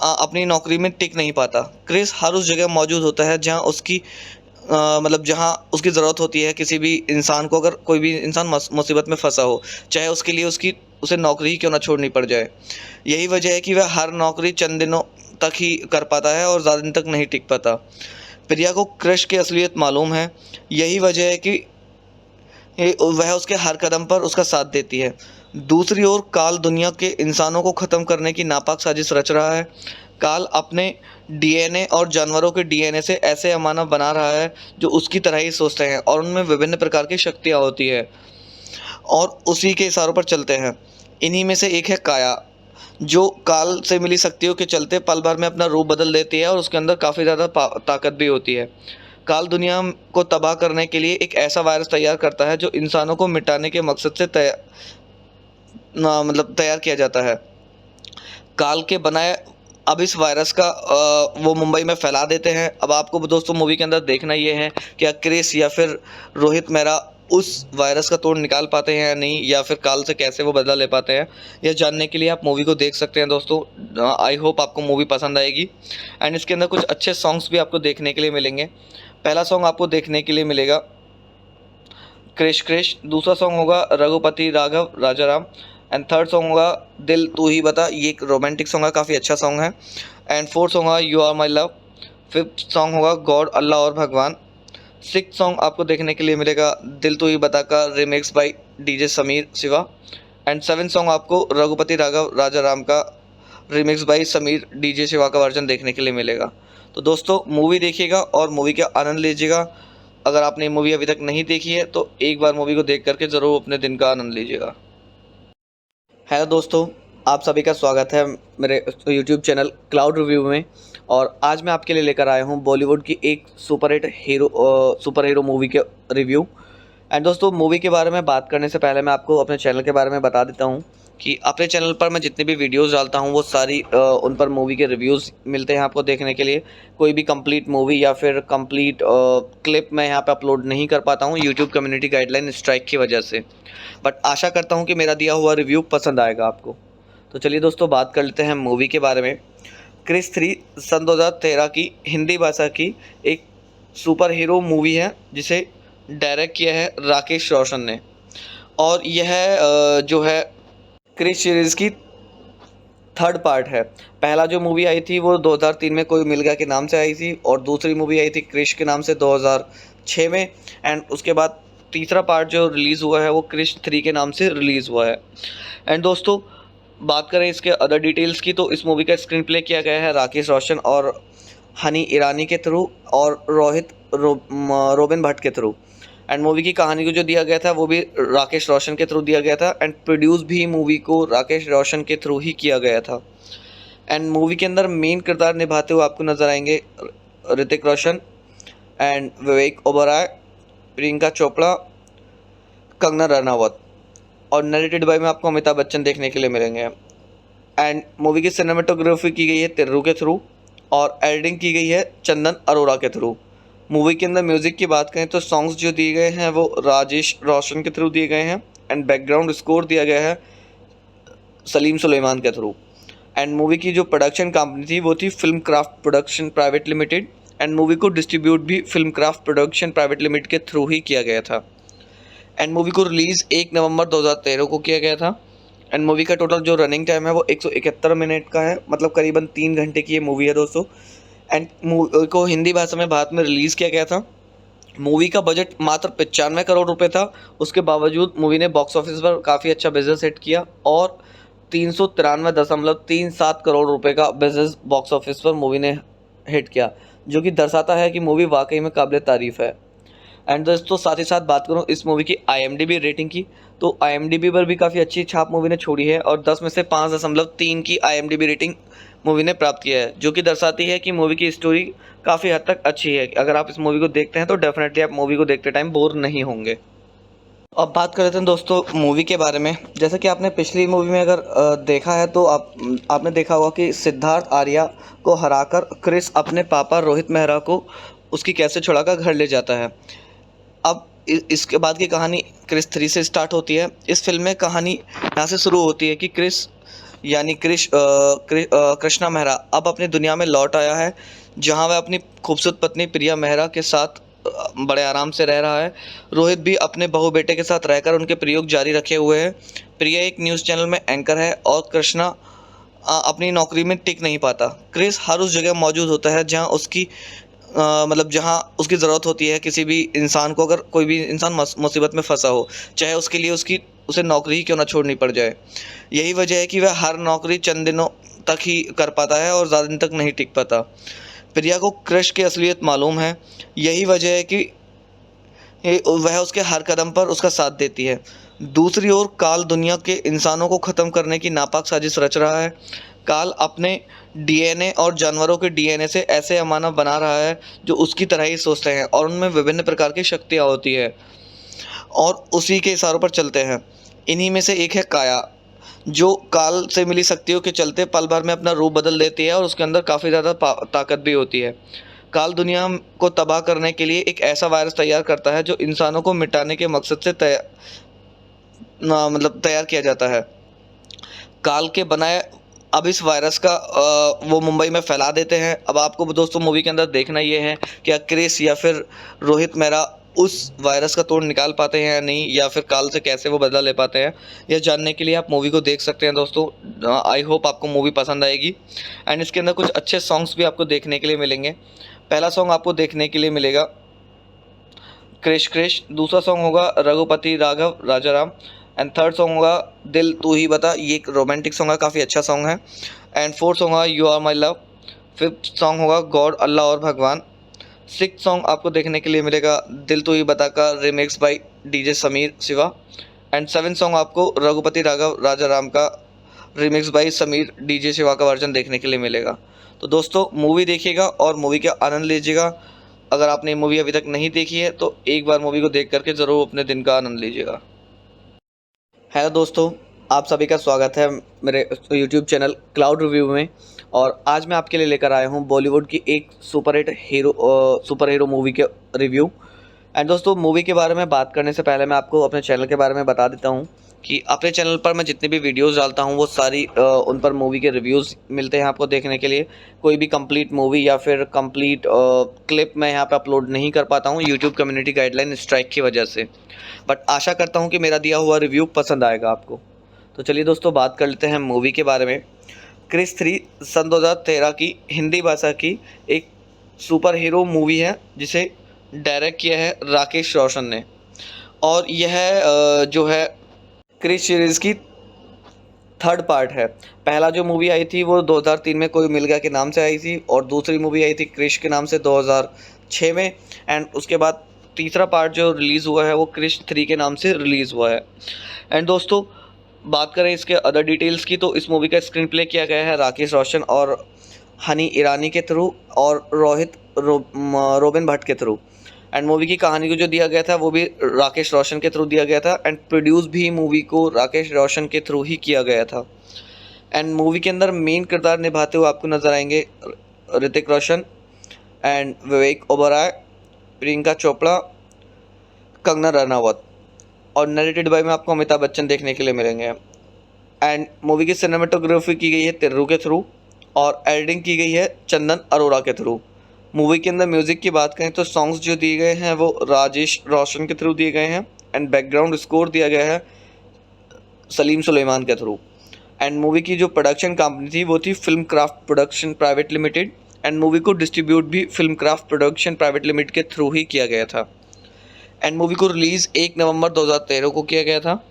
अपनी नौकरी में टिक नहीं पाता। क्रिस हर उस जगह मौजूद होता है जहाँ उसकी जहाँ उसकी ज़रूरत होती है किसी भी इंसान को। अगर कोई भी इंसान मुसीबत में फंसा हो, चाहे उसके लिए उसे नौकरी ही क्यों ना छोड़नी पड़ जाए। यही वजह है कि वह हर नौकरी चंद दिनों तक ही कर पाता है और ज़्यादा दिन तक नहीं टिक पाता। प्रिया को क्रिश की असलियत मालूम है। यही वजह है कि वह उसके हर कदम पर उसका साथ देती है। दूसरी ओर काल दुनिया के इंसानों को ख़त्म करने की नापाक साजिश रच रहा है। काल अपने डीएनए और जानवरों के डीएनए से ऐसे अमानव बना रहा है जो उसकी तरह ही सोचते हैं और उनमें विभिन्न प्रकार की शक्तियाँ होती है और उसी के इशारों पर चलते हैं। इन्हीं में से एक है काया, जो काल से मिली शक्तियों के चलते पल भर में अपना रूप बदल देती है और उसके अंदर काफ़ी ज़्यादा ताकत भी होती है। काल दुनिया को तबाह करने के लिए एक ऐसा वायरस तैयार करता है जो इंसानों को मिटाने के मकसद से तैयार किया जाता है। काल के बनाए अब इस वायरस का वो मुंबई में फैला देते हैं। अब आपको दोस्तों मूवी के अंदर देखना ये है कि क्रिस या फिर रोहित मेहरा उस वायरस का तोड़ निकाल पाते हैं या नहीं, या फिर काल से कैसे वो बदला ले पाते हैं। यह जानने के लिए आप मूवी को देख सकते हैं दोस्तों। आई होप आपको मूवी पसंद आएगी एंड इसके अंदर कुछ अच्छे सॉन्ग्स भी आपको देखने के लिए मिलेंगे। पहला सॉन्ग आपको देखने के लिए मिलेगा क्रिश क्रिश, दूसरा सॉन्ग होगा Raghupati Raghav Rajaram and third song होगा दिल तू ही बता। ये एक रोमांटिक सॉन्ग है, काफ़ी अच्छा सॉन्ग है। एंड फोर्थ सॉन्ग होगा you are my love. Fifth song होगा गॉड अल्लाह और भगवान। सिक्स सॉन्ग आपको देखने के लिए मिलेगा दिल तू ही बता का remix by DJ Sameer Shiva. And seven song आपको रघुपति राघव राजाराम का remix by Sameer DJ Shiva का वर्जन देखने के लिए मिलेगा। तो दोस्तों मूवी देखिएगा और मूवी का आनंद लीजिएगा। अगर आपने मूवी अभी तक नहीं देखी है तो एक बार मूवी को देख करके ज़रूर अपने दिन का आनंद लीजिएगा। हेलो दोस्तों, आप सभी का स्वागत है मेरे YouTube चैनल क्लाउड रिव्यू में। और आज मैं आपके लिए लेकर आया हूँ बॉलीवुड की एक सुपर हीरो मूवी के रिव्यू। एंड दोस्तों मूवी के बारे में बात करने से पहले मैं आपको अपने चैनल के बारे में बता देता हूँ कि अपने चैनल पर मैं जितनी भी वीडियोस डालता हूँ वो सारी उन पर मूवी के रिव्यूज़ मिलते हैं आपको देखने के लिए। कोई भी कंप्लीट मूवी या फिर कंप्लीट क्लिप मैं यहाँ पे अपलोड नहीं कर पाता हूँ यूट्यूब कम्युनिटी गाइडलाइन स्ट्राइक की वजह से। बट आशा करता हूँ कि मेरा दिया हुआ रिव्यू पसंद आएगा आपको। तो चलिए दोस्तों बात कर लेते हैं मूवी के बारे में। क्रिस 3 सन 2013 की हिंदी भाषा की एक सुपर हीरो मूवी है जिसे डायरेक्ट किया है राकेश रोशन ने। और यह जो है क्रिस सीरीज़ की थर्ड पार्ट है। पहला जो मूवी आई थी वो 2003 में कोई मिल गया के नाम से आई थी और दूसरी मूवी आई थी क्रिश के नाम से 2006 में। एंड उसके बाद तीसरा पार्ट जो रिलीज़ हुआ है वो क्रिश 3 के नाम से रिलीज़ हुआ है। एंड दोस्तों बात करें इसके अदर डिटेल्स की तो इस मूवी का स्क्रीन प्ले किया गया है राकेश रोशन और हनी ईरानी के थ्रू और रोहित रोबिन भट्ट के थ्रू। एंड मूवी की कहानी को जो दिया गया था वो भी राकेश रोशन के थ्रू दिया गया था एंड प्रोड्यूस भी मूवी को राकेश रोशन के थ्रू ही किया गया था। एंड मूवी के अंदर मेन किरदार निभाते हुए आपको नज़र आएंगे ऋतिक रोशन एंड विवेक ओबराय, प्रियंका चोपड़ा, कंगना रनावत और नरेटेड बाय में आपको अमिताभ बच्चन देखने के लिए मिलेंगे। एंड मूवी की सिनेमेटोग्राफी की गई है तिर्रू के थ्रू और एडिटिंग की गई है चंदन अरोड़ा के थ्रू। मूवी के अंदर म्यूज़िक की बात करें तो सॉन्ग्स जो दिए गए हैं वो राजेश रोशन के थ्रू दिए गए हैं एंड बैकग्राउंड स्कोर दिया गया है सलीम सुलेमान के थ्रू। एंड मूवी की जो प्रोडक्शन कंपनी थी वो थी film craft production private limited and movie को डिस्ट्रीब्यूट भी film craft production private limited के थ्रू ही किया गया था। एंड मूवी को रिलीज़ 1 नवंबर 2013 को किया गया था। एंड मूवी का टोटल जो रनिंग टाइम है वो 171 मिनट का है, मतलब करीबन 3 घंटे की ये मूवी है दोस्तों। एंड मूवी को हिंदी भाषा में भारत में रिलीज़ किया गया था। मूवी का बजट मात्र 95 करोड़ रुपए था। उसके बावजूद मूवी ने बॉक्स ऑफिस पर काफ़ी अच्छा बिजनेस हिट किया और 393.37 करोड़ रुपए का बिजनेस बॉक्स ऑफिस पर मूवी ने हिट किया, जो कि दर्शाता है कि मूवी वाकई में काबिल तारीफ़ है। एंड दोस्तों साथ ही साथ बात करूँ इस मूवी की IMDb रेटिंग की तो IMDb पर भी काफ़ी अच्छी छाप मूवी ने छोड़ी है और 10 में से 5.3 की IMDb रेटिंग मूवी ने प्राप्त किया है, जो कि दर्शाती है कि मूवी की स्टोरी काफ़ी हद तक अच्छी है। अगर आप इस मूवी को देखते हैं तो डेफिनेटली आप मूवी को देखते टाइम बोर नहीं होंगे। अब बात कर लेते हैं दोस्तों मूवी के बारे में। जैसे कि आपने पिछली मूवी में अगर देखा है तो आपने देखा होगा कि सिद्धार्थ आर्या को हराकर क्रिस अपने पापा रोहित मेहरा को उसकी कैसे छुड़ाकर घर ले जाता है। अब इसके बाद की कहानी क्रिस 3 से स्टार्ट होती है। इस फिल्म में कहानी यहाँ से शुरू होती है कि क्रिस यानी कृष्णा मेहरा अब अपनी दुनिया में लौट आया है, जहां वह अपनी खूबसूरत पत्नी प्रिया मेहरा के साथ बड़े आराम से रह रहा है। रोहित भी अपने बहू बेटे के साथ रहकर उनके प्रयोग जारी रखे हुए है। प्रिया एक न्यूज़ चैनल में एंकर है और कृष्णा अपनी नौकरी में टिक नहीं पाता। क्रिस हर उस जगह मौजूद होता है जहां उसकी जहां उसकी ज़रूरत होती है किसी भी इंसान को। अगर कोई भी इंसान मुसीबत में फंसा हो, चाहे उसके लिए उसे नौकरी ही क्यों ना छोड़नी पड़ जाए। यही वजह है कि वह हर नौकरी चंद दिनों तक ही कर पाता है और ज़्यादा दिन तक नहीं टिक पाता। प्रिया को क्रिश की असलियत मालूम है, यही वजह है कि वह उसके हर कदम पर उसका साथ देती है। दूसरी ओर काल दुनिया के इंसानों को ख़त्म करने की नापाक साजिश रच रहा है। काल अपने डीएनए और जानवरों के डीएनए से ऐसे मानव बना रहा है जो उसकी तरह ही सोचते हैं और उनमें विभिन्न प्रकार की शक्तियाँ होती है और उसी के इशारों पर चलते हैं। इन्हीं में से एक है काया, जो काल से मिली शक्तियों के चलते पल भर में अपना रूप बदल देती है और उसके अंदर काफ़ी ज़्यादा ताकत भी होती है। काल दुनिया को तबाह करने के लिए एक ऐसा वायरस तैयार करता है जो इंसानों को मिटाने के मकसद से तैयार किया जाता है। काल के बनाए अब इस वायरस का वो मुंबई में फैला देते हैं। अब आपको दोस्तों मूवी के अंदर देखना ये है कि क्रिस या फिर रोहित मेहरा उस वायरस का तोड़ निकाल पाते हैं या नहीं, या फिर काल से कैसे वो बदला ले पाते हैं। यह जानने के लिए आप मूवी को देख सकते हैं दोस्तों। आई होप आपको मूवी पसंद आएगी एंड इसके अंदर कुछ अच्छे सॉन्ग्स भी आपको देखने के लिए मिलेंगे। पहला सॉन्ग आपको देखने के लिए मिलेगा क्रिश क्रिश, दूसरा सॉन्ग होगा रघुपति राघव राजा राम एंड थर्ड सॉन्ग होगा दिल तू ही बता, ये एक रोमांटिक सॉन्ग है, काफ़ी अच्छा सॉन्ग है। एंड फोर्थ सॉन्ग होगा you are my love. Fifth song होगा गॉड अल्लाह और भगवान। सिक्स सॉन्ग आपको देखने के लिए मिलेगा दिल तू ही बता का remix by DJ Sameer Shiva. And seven song आपको रघुपति राघव राजा राम का remix by Sameer DJ Shiva का वर्जन देखने के लिए मिलेगा। तो दोस्तों मूवी देखिएगा और मूवी का आनंद लीजिएगा। अगर आपने मूवी अभी तक नहीं देखी है तो एक बार मूवी को देख करके ज़रूर अपने दिन का आनंद लीजिएगा। हेलो दोस्तों, आप सभी का स्वागत है मेरे YouTube चैनल क्लाउड रिव्यू में। और आज मैं आपके लिए लेकर आया हूं बॉलीवुड की एक सुपर हीरो मूवी के रिव्यू। एंड दोस्तों मूवी के बारे में बात करने से पहले मैं आपको अपने चैनल के बारे में बता देता हूं कि अपने चैनल पर मैं जितनी भी वीडियोस डालता हूं वो सारी उन पर मूवी के रिव्यूज़ मिलते हैं आपको देखने के लिए। कोई भी कंप्लीट मूवी या फिर कंप्लीट क्लिप मैं यहाँ पे अपलोड नहीं कर पाता हूँ यूट्यूब कम्युनिटी गाइडलाइन स्ट्राइक की वजह से, बट आशा करता हूँ कि मेरा दिया हुआ रिव्यू पसंद आएगा आपको। तो चलिए दोस्तों बात कर लेते हैं मूवी के बारे में। क्रिस 3 सन 2013 की हिंदी भाषा की एक सुपर हीरो मूवी है जिसे डायरेक्ट किया है राकेश रोशन ने। और यह जो है क्रिस सीरीज़ की थर्ड पार्ट है। पहला जो मूवी आई थी वो 2003 में कोई मिल गया के नाम से आई थी और दूसरी मूवी आई थी क्रिश के नाम से 2006 में। एंड उसके बाद तीसरा पार्ट जो रिलीज़ हुआ है वो क्रिश 3 के नाम से रिलीज़ हुआ है। एंड दोस्तों बात करें इसके अदर डिटेल्स की तो इस मूवी का स्क्रीन प्ले किया गया है राकेश रोशन और हनी ईरानी के थ्रू और रोबिन भट्ट के थ्रू। एंड मूवी की कहानी को जो दिया गया था वो भी राकेश रोशन के थ्रू दिया गया था एंड प्रोड्यूस भी मूवी को राकेश रोशन के थ्रू ही किया गया था। एंड मूवी के अंदर मेन किरदार निभाते हुए आपको नज़र आएंगे ऋतिक रोशन एंड विवेक ओबराय, प्रियंका चोपड़ा, कंगना रनावत और नरेटेड बाय में आपको अमिताभ बच्चन देखने के लिए मिलेंगे। एंड मूवी की सिनेमेटोग्राफी की गई है तिर्रू के थ्रू और एडिटिंग की गई है चंदन अरोड़ा के थ्रू। मूवी के अंदर म्यूज़िक की बात करें तो सॉन्ग्स जो दिए गए हैं वो राजेश रोशन के थ्रू दिए गए हैं एंड बैकग्राउंड स्कोर दिया गया है सलीम सुलेमान के थ्रू। एंड मूवी की जो प्रोडक्शन कंपनी थी वो थी film craft production private limited and movie को डिस्ट्रीब्यूट भी film craft production private limited के थ्रू ही किया गया था। एंड मूवी को रिलीज़ 1 नवंबर 2013 को किया गया था।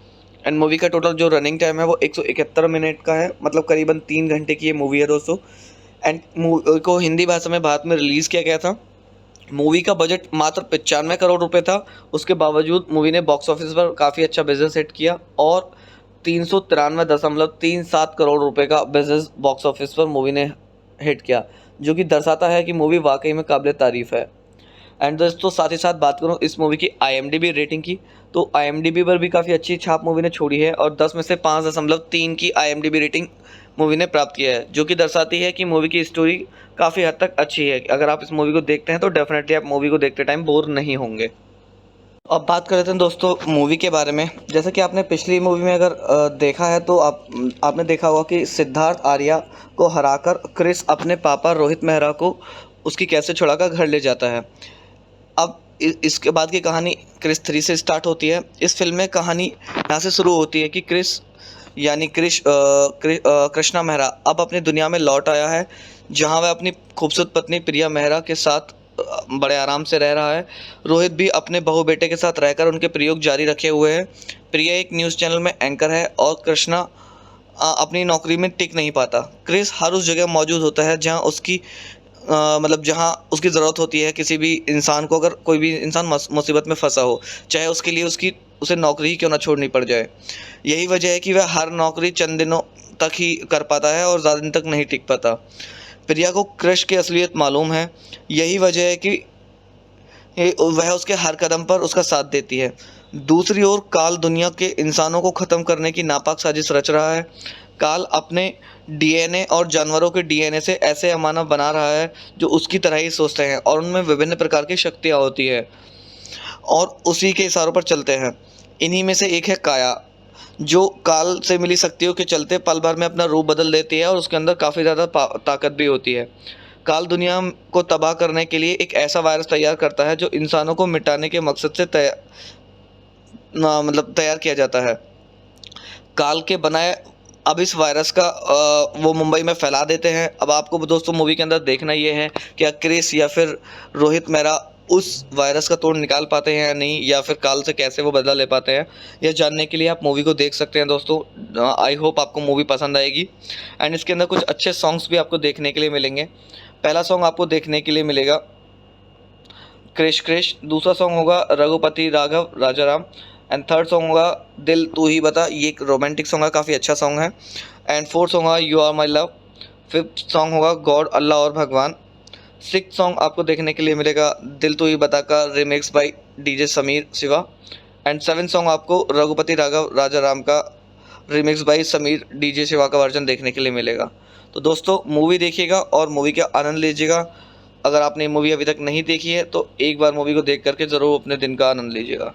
एंड मूवी का टोटल जो रनिंग टाइम है वो 171 मिनट का है, मतलब करीबन 3 घंटे की ये मूवी है दोस्तों। एंड मूवी को हिंदी भाषा में भारत में रिलीज़ किया गया था। मूवी का बजट मात्र 95 करोड़ रुपए था, उसके बावजूद मूवी ने बॉक्स ऑफिस पर काफ़ी अच्छा बिजनेस हिट किया और 393.37 करोड़ रुपए का बिजनेस बॉक्स ऑफिस पर मूवी ने हिट किया, जो कि दर्शाता है कि मूवी वाकई में काबिल तारीफ़ है। एंड दोस्तों साथ ही साथ बात करूँ इस मूवी की IMDb रेटिंग की तो IMDb पर भी काफ़ी अच्छी छाप मूवी ने छोड़ी है और 10 में से 5.3 की IMDb रेटिंग मूवी ने प्राप्त किया है, जो कि दर्शाती है कि मूवी की स्टोरी काफ़ी हद तक अच्छी है। अगर आप इस मूवी को देखते हैं तो डेफिनेटली आप मूवी को देखते टाइम बोर नहीं होंगे। अब बात कर लेते हैं दोस्तों मूवी के बारे में। जैसा कि आपने पिछली मूवी में अगर देखा है तो आपने देखा होगा कि सिद्धार्थ आर्या को हराकर क्रिस अपने पापा रोहित मेहरा को उसकी कैसे छुड़ाकर घर ले जाता है। अब इसके बाद की कहानी क्रिस 3 से स्टार्ट होती है। इस फिल्म में कहानी यहाँ से शुरू होती है कि क्रिस यानी कृष्णा मेहरा अब अपनी दुनिया में लौट आया है, जहाँ वह अपनी खूबसूरत पत्नी प्रिया मेहरा के साथ बड़े आराम से रह रहा है। रोहित भी अपने बहू बेटे के साथ रहकर उनके प्रयोग जारी रखे हुए हैं। प्रिया एक न्यूज़ चैनल में एंकर है और कृष्णा अपनी नौकरी में टिक नहीं पाता। क्रिस हर उस जगह मौजूद होता है जहाँ उसकी जहाँ उसकी ज़रूरत होती है किसी भी इंसान को। अगर कोई भी इंसान मुसीबत में फंसा हो, चाहे उसके लिए उसे नौकरी ही क्यों ना छोड़नी पड़ जाए। यही वजह है कि वह हर नौकरी चंद दिनों तक ही कर पाता है और ज़्यादा दिन तक नहीं टिक पाता। प्रिया को क्रिश की असलियत मालूम है, यही वजह है कि वह उसके हर कदम पर उसका साथ देती है। दूसरी ओर काल दुनिया के इंसानों को ख़त्म करने की नापाक साजिश रच रहा है। काल अपने डीएनए और जानवरों के डीएनए से ऐसे अमानव बना रहा है जो उसकी तरह ही सोचते हैं और उनमें विभिन्न प्रकार की शक्तियाँ होती है और उसी के इशारों पर चलते हैं। इन्हीं में से एक है काया, जो काल से मिली शक्तियों के चलते पल भर में अपना रूप बदल देती है और उसके अंदर काफ़ी ज़्यादा ताकत भी होती है। काल दुनिया को तबाह करने के लिए एक ऐसा वायरस तैयार करता है जो इंसानों को मिटाने के मकसद से तैयार किया जाता है। काल के बनाए अब इस वायरस का वो मुंबई में फैला देते हैं। अब आपको दोस्तों मूवी के अंदर देखना ये है कि क्रिस या फिर रोहित मेहरा उस वायरस का तोड़ निकाल पाते हैं या नहीं, या फिर काल से कैसे वो बदला ले पाते हैं। यह जानने के लिए आप मूवी को देख सकते हैं दोस्तों। आई होप आपको मूवी पसंद आएगी एंड इसके अंदर कुछ अच्छे सॉन्ग्स भी आपको देखने के लिए मिलेंगे। पहला सॉन्ग आपको देखने के लिए मिलेगा क्रिश क्रिश, दूसरा सॉन्ग होगा Raghupati Raghav Rajaram and third song होगा दिल तू ही बता। ये एक रोमांटिक सॉन्ग है, काफ़ी अच्छा सॉन्ग है। एंड फोर्थ सॉन्ग होगा you are my love. Fifth song होगा गॉड अल्लाह और भगवान। सिक्स सॉन्ग आपको देखने के लिए मिलेगा दिल तू ही बता का remix by DJ Sameer Shiva. And seven song आपको रघुपति राघव राजाराम का remix by Sameer DJ Shiva का वर्जन देखने के लिए मिलेगा। तो दोस्तों मूवी देखिएगा और मूवी का आनंद लीजिएगा। अगर आपने मूवी अभी तक नहीं देखी है तो एक बार मूवी को देख करके ज़रूर अपने दिन का आनंद लीजिएगा।